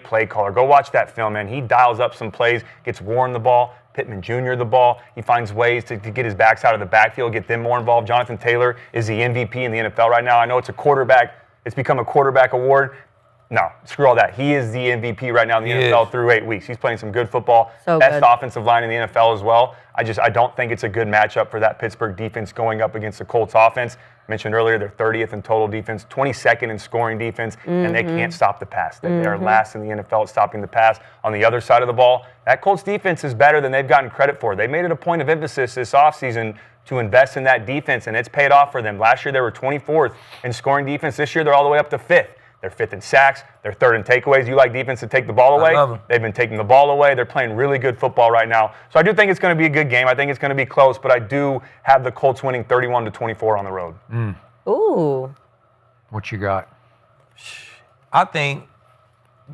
play caller. Go watch that film, man. He dials up some plays, gets Warren the ball, Pittman Jr. the ball. He finds ways to get his backs out of the backfield, get them more involved. Jonathan Taylor is the MVP in the NFL right now. I know it's become a quarterback award. No, screw all that. He is the MVP right now in the NFL through 8 weeks. He's playing some good football. So Best good. offensive line in the NFL as well. I don't think it's a good matchup for that Pittsburgh defense going up against the Colts offense. Mentioned earlier, they're 30th in total defense, 22nd in scoring defense, and they can't stop the pass. They are last in the NFL at stopping the pass. On the other side of the ball, that Colts defense is better than they've gotten credit for. They made it a point of emphasis this offseason to invest in that defense, and it's paid off for them. Last year, they were 24th in scoring defense. This year, they're all the way up to 5th. They're 5th in sacks. They're 3rd in takeaways. You like defense to take the ball away? I love 'em. They've been taking the ball away. They're playing really good football right now. So I do think it's going to be a good game. I think it's going to be close, but I do have the Colts winning 31-24 on the road. Ooh. What you got? I think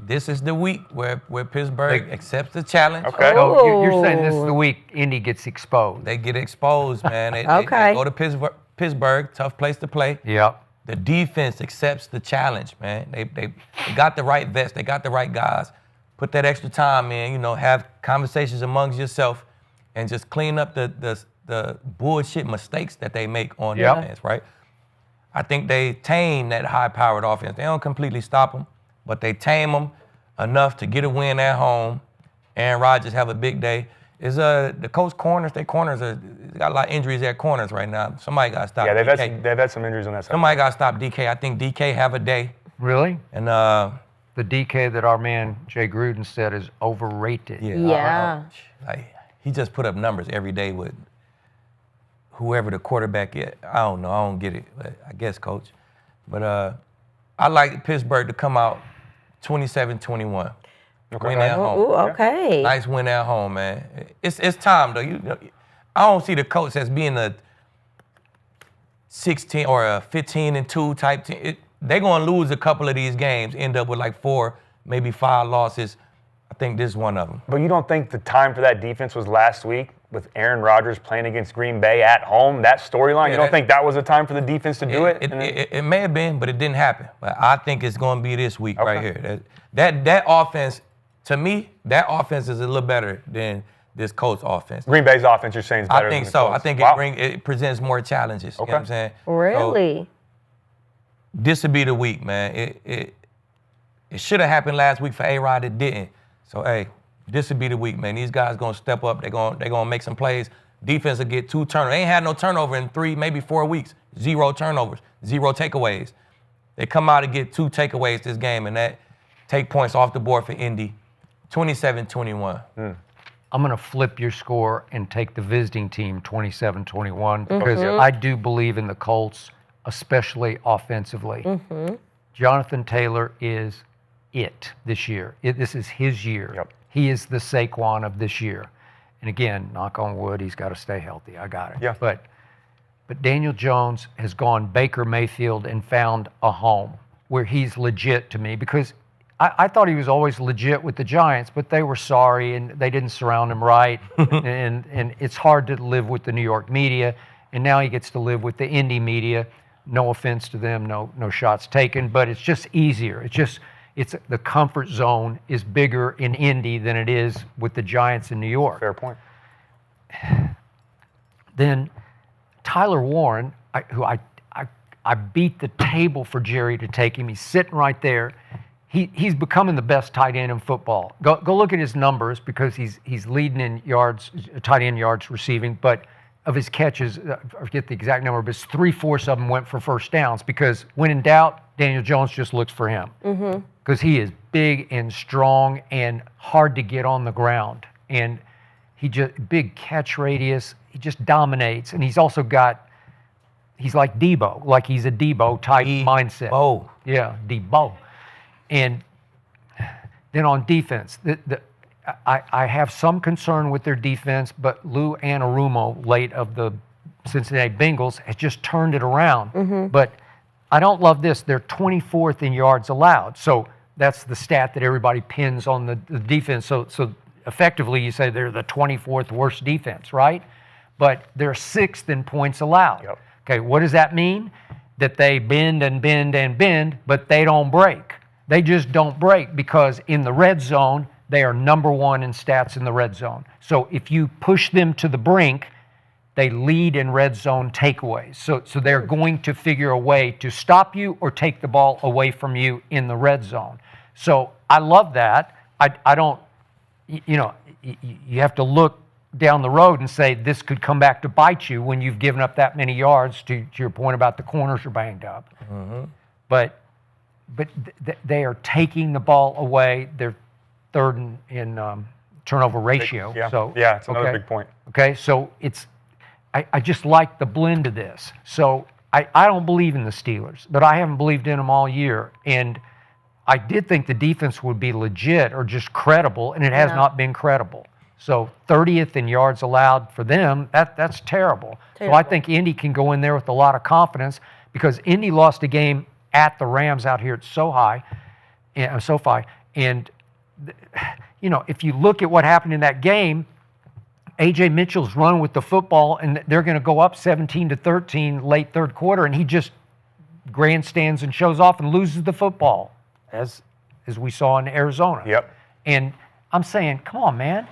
this is the week where Pittsburgh accepts the challenge. Okay. Oh, you're saying this is the week Indy gets exposed. They get exposed, man. They Okay. go to Pittsburgh, tough place to play. Yep. The defense accepts the challenge, man. They got the right vets. They got the right guys. Put that extra time in, have conversations amongst yourself and just clean up the bullshit mistakes that they make on Yep. defense, right? I think they tame that high-powered offense. They don't completely stop them, but they tame them enough to get a win at home. Aaron Rodgers have a big day. Is the Colts corners? Their corners got a lot of injuries at corners right now. Somebody got to stop. Yeah, DK. they've had some injuries on that side. Somebody got to stop DK. I think DK have a day. Really? And The DK that our man Jay Gruden said is overrated. Yeah. Like, he just put up numbers every day with whoever the quarterback is. I don't know. I don't get it. But I guess, Coach. But I like Pittsburgh to come out 27-21. Win at home. Ooh, okay. Nice win at home, man. It's time though. I don't see the Colts as being a 16 or a 15-2 type team. They're gonna lose a couple of these games, end up with like 4, maybe 5 losses. I think this is one of them. But you don't think the time for that defense was last week with Aaron Rodgers playing against Green Bay at home? That storyline, Yeah, you don't think that was a time for the defense to do it? It may have been, but it didn't happen. But I think it's gonna be this week right here. That offense. To me, that offense is a little better than this Colts offense. Green Bay's offense, you're saying, is better I think than the so. Colts. I think Wow. it presents more challenges. You know what I'm saying? Really? So, this would be the week, man. It should have happened last week for A-Rod. It didn't. So, hey, this would be the week, man. These guys going to step up. They're gonna make some plays. Defense will get 2 turnovers. They ain't had no turnover in 3, maybe 4 weeks. 0 turnovers, 0 takeaways. They come out and get 2 takeaways this game, and that take points off the board for Indy. 27-21. I'm going to flip your score and take the visiting team 27-21 because I do believe in the Colts, especially offensively. Jonathan Taylor is it this year. This is his year. Yep. He is the Saquon of this year. And again, knock on wood, he's got to stay healthy. I got it. Yeah. But Daniel Jones has gone Baker Mayfield and found a home where he's legit to me because I thought he was always legit with the Giants, but they were sorry and they didn't surround him right. and it's hard to live with the New York media. And now he gets to live with the Indy media. No offense to them, no shots taken, but it's just easier. It's the comfort zone is bigger in Indy than it is with the Giants in New York. Fair point. Then Tyler Warren, who I beat the table for Jerry to take him. He's sitting right there. He's becoming the best tight end in football. Go look at his numbers because he's leading in yards, tight end yards receiving, but of his catches, I forget the exact number, but it's 3/4 of them went for first downs because when in doubt, Daniel Jones just looks for him because he is big and strong and hard to get on the ground. And he just, big catch radius, he just dominates. And he's also he's like Debo, like he's a Debo type mindset. Oh. Yeah, Debo. And then on defense, I have some concern with their defense, but Lou Anarumo, late of the Cincinnati Bengals, has just turned it around. But I don't love this. They're 24th in yards allowed. So that's the stat that everybody pins on the defense. So effectively, you say they're the 24th worst defense, right? But they're 6th in points allowed. Yep. Okay, what does that mean? That they bend and bend and bend, but they don't break. They just don't break because in the red zone, they are number 1 in stats in the red zone. So if you push them to the brink, they lead in red zone takeaways. So they're going to figure a way to stop you or take the ball away from you in the red zone. So I love that. I don't, you have to look down the road and say this could come back to bite you when you've given up that many yards to your point about the corners are banged up. But they are taking the ball away. They're 3rd in turnover ratio. Yeah, So it's another big point. Okay, so I just like the blend of this. So I don't believe in the Steelers, but I haven't believed in them all year. And I did think the defense would be legit or just credible, and it has not been credible. So 30th in yards allowed for them, that's terrible. So I think Indy can go in there with a lot of confidence because Indy lost a game at the Rams out here at SoFi. And, if you look at what happened in that game, A.J. Mitchell's running with the football, and they're going to go up 17-13 late third quarter, and he just grandstands and shows off and loses the football, as we saw in Arizona. Yep. And I'm saying, come on, man.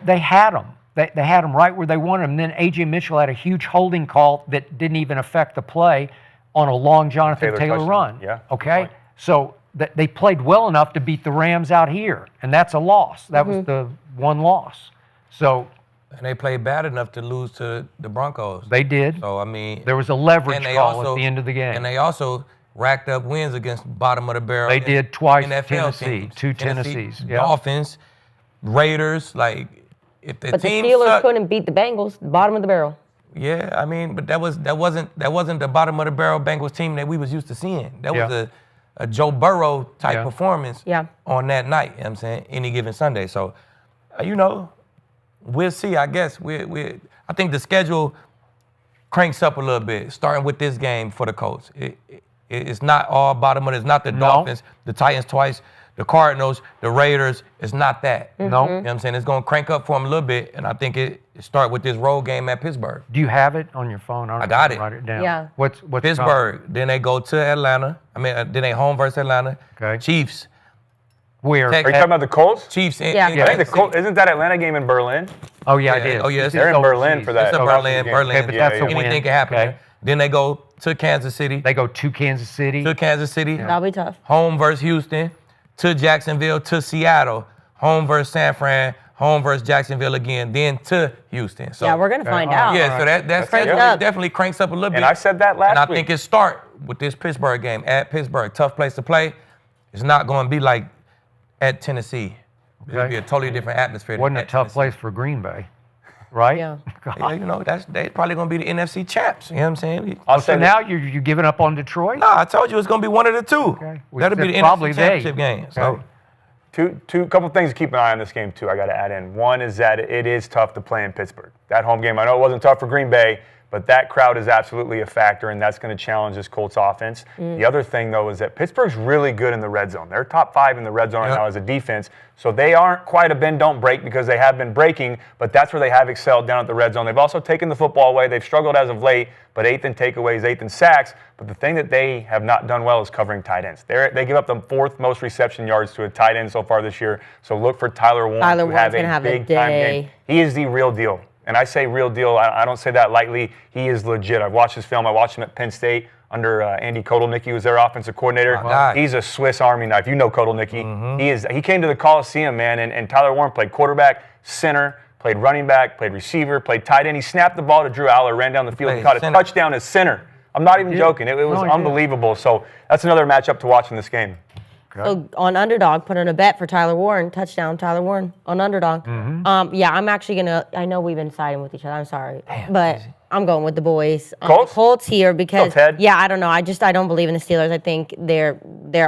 They had him. They had him right where they wanted him. And then A.J. Mitchell had a huge holding call that didn't even affect the play on a long Jonathan Taylor run. Yeah. Okay? So they played well enough to beat the Rams out here, and that's a loss. That was the one loss. So And they played bad enough to lose to the Broncos. they did. So, I mean. There was a leverage and they call also- at the end of the game. And they also racked up wins against bottom of the barrel. They did twice, NFL Tennessee, teams. two Tennessee, Tennessees, yeah. Dolphins, Raiders, like, if the But the team Steelers suck- couldn't beat the Bengals, bottom of the barrel. Yeah, I mean, but that wasn't the bottom of the barrel Bengals team that we was used to seeing. That was a Joe Burrow type performance on that night, you know what I'm saying, any given Sunday. So, we'll see, I guess. I think the schedule cranks up a little bit, starting with this game for the Colts. It's not all bottom of it. It's not the Dolphins, the Titans twice, the Cardinals, the Raiders. It's not that. No. You know what I'm saying? It's going to crank up for them a little bit, and I think it start with this road game at Pittsburgh. Do you have it on your phone? I got it. Write it down. Yeah. What's Pittsburgh. Then they go to Atlanta. Then they home versus Atlanta. Okay. Chiefs. Where? Are you talking about the Colts? Chiefs. Yeah. I think the Colts, isn't that Atlanta game in Berlin? Oh, yeah, I did. Oh, yeah, it's They're in Berlin for that. It's a Berlin. Okay, but that's a win. Anything can happen. Okay. Then they go to Kansas City. They go to Kansas City. That'll be tough. Home versus Houston. To Jacksonville. To Seattle. Home versus San Fran. Home versus Jacksonville again. Then to Houston. So, Yeah, we're going to find out. Yeah, so that schedule up. definitely cranks up a little bit. And I said that last And I week. think it start with this Pittsburgh game at Pittsburgh. Tough place to play. It's not going to be like at Tennessee. It'll be a totally different atmosphere. Wasn't a at tough Tennessee. place for Green Bay, right? Yeah. Yeah, they probably going to be the NFC champs. You know what I'm saying? I'll So say now you're giving up on Detroit? No, I told you it's going to be one of the two. Okay. Well, That'll be it's the probably NFC they. championship game. So. Two couple things to keep an eye on this game too. I got to add in. One is that it is tough to play in Pittsburgh. That home game, I know it wasn't tough for Green Bay, but that crowd is absolutely a factor, and that's going to challenge this Colts offense. The other thing though is that Pittsburgh's really good in the red zone. They're top 5 in the red zone right now as a defense. So they aren't quite a bend don't break because they have been breaking, but that's where they have excelled down at the red zone. They've also taken the football away. They've struggled as of late, but 8th in takeaways, 8th in sacks. But the thing that they have not done well is covering tight ends. They give up the 4th most reception yards to a tight end so far this year. So look for Tyler Warren Tyler to Warren's have gonna a have a big time day. game. He is the real deal. And I say real deal, I don't say that lightly. He is legit. I've watched his film. I watched him at Penn State under Andy Kotelnicki, who was their offensive coordinator. He's a Swiss Army knife. You know Kotelnicki. He came to the Coliseum, man, and Tyler Warren played quarterback, center, played running back, played receiver, played tight end. He snapped the ball to Drew Aller, ran down the field, and caught a touchdown as center. I'm not even joking. It was unbelievable. So that's another matchup to watch in this game. So on Underdog, put in a bet for Tyler Warren, touchdown Tyler Warren on Underdog. Yeah, I'm actually gonna. I know we've been siding with each other. I'm sorry, but I'm going with the boys. Colts? Colts here because Ted. yeah, I don't know. I don't believe in the Steelers. I think their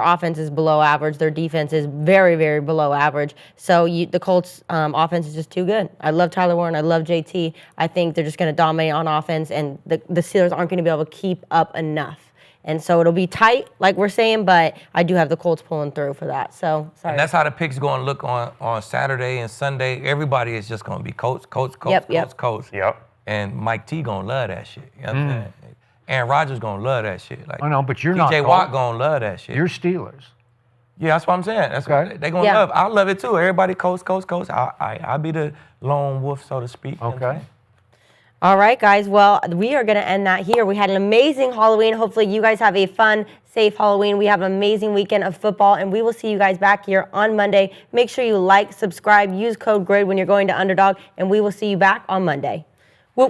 offense is below average. Their defense is very, very below average. So the Colts offense is just too good. I love Tyler Warren. I love JT. I think they're just gonna dominate on offense, and the Steelers aren't gonna be able to keep up enough. And so it'll be tight, like we're saying, but I do have the Colts pulling through for that. So, sorry. And that's how the picks going to look on Saturday and Sunday. Everybody is just going to be Colts. Yep. And Mike T going to love that shit. You know what I'm saying? Aaron Rodgers going to love that shit. Like, I know, but you're not TJ Colts. Watt going to love that shit. You're Steelers. Yeah, that's what I'm saying. That's what they're going to love. I love it too. Everybody Colts. I'll be the lone wolf, so to speak. You know what I'm Okay. saying? All right, guys. Well, we are going to end that here. We had an amazing Halloween. Hopefully, you guys have a fun, safe Halloween. We have an amazing weekend of football, and we will see you guys back here on Monday. Make sure you like, subscribe, use code GRID when you're going to Underdog, and we will see you back on Monday. Woo!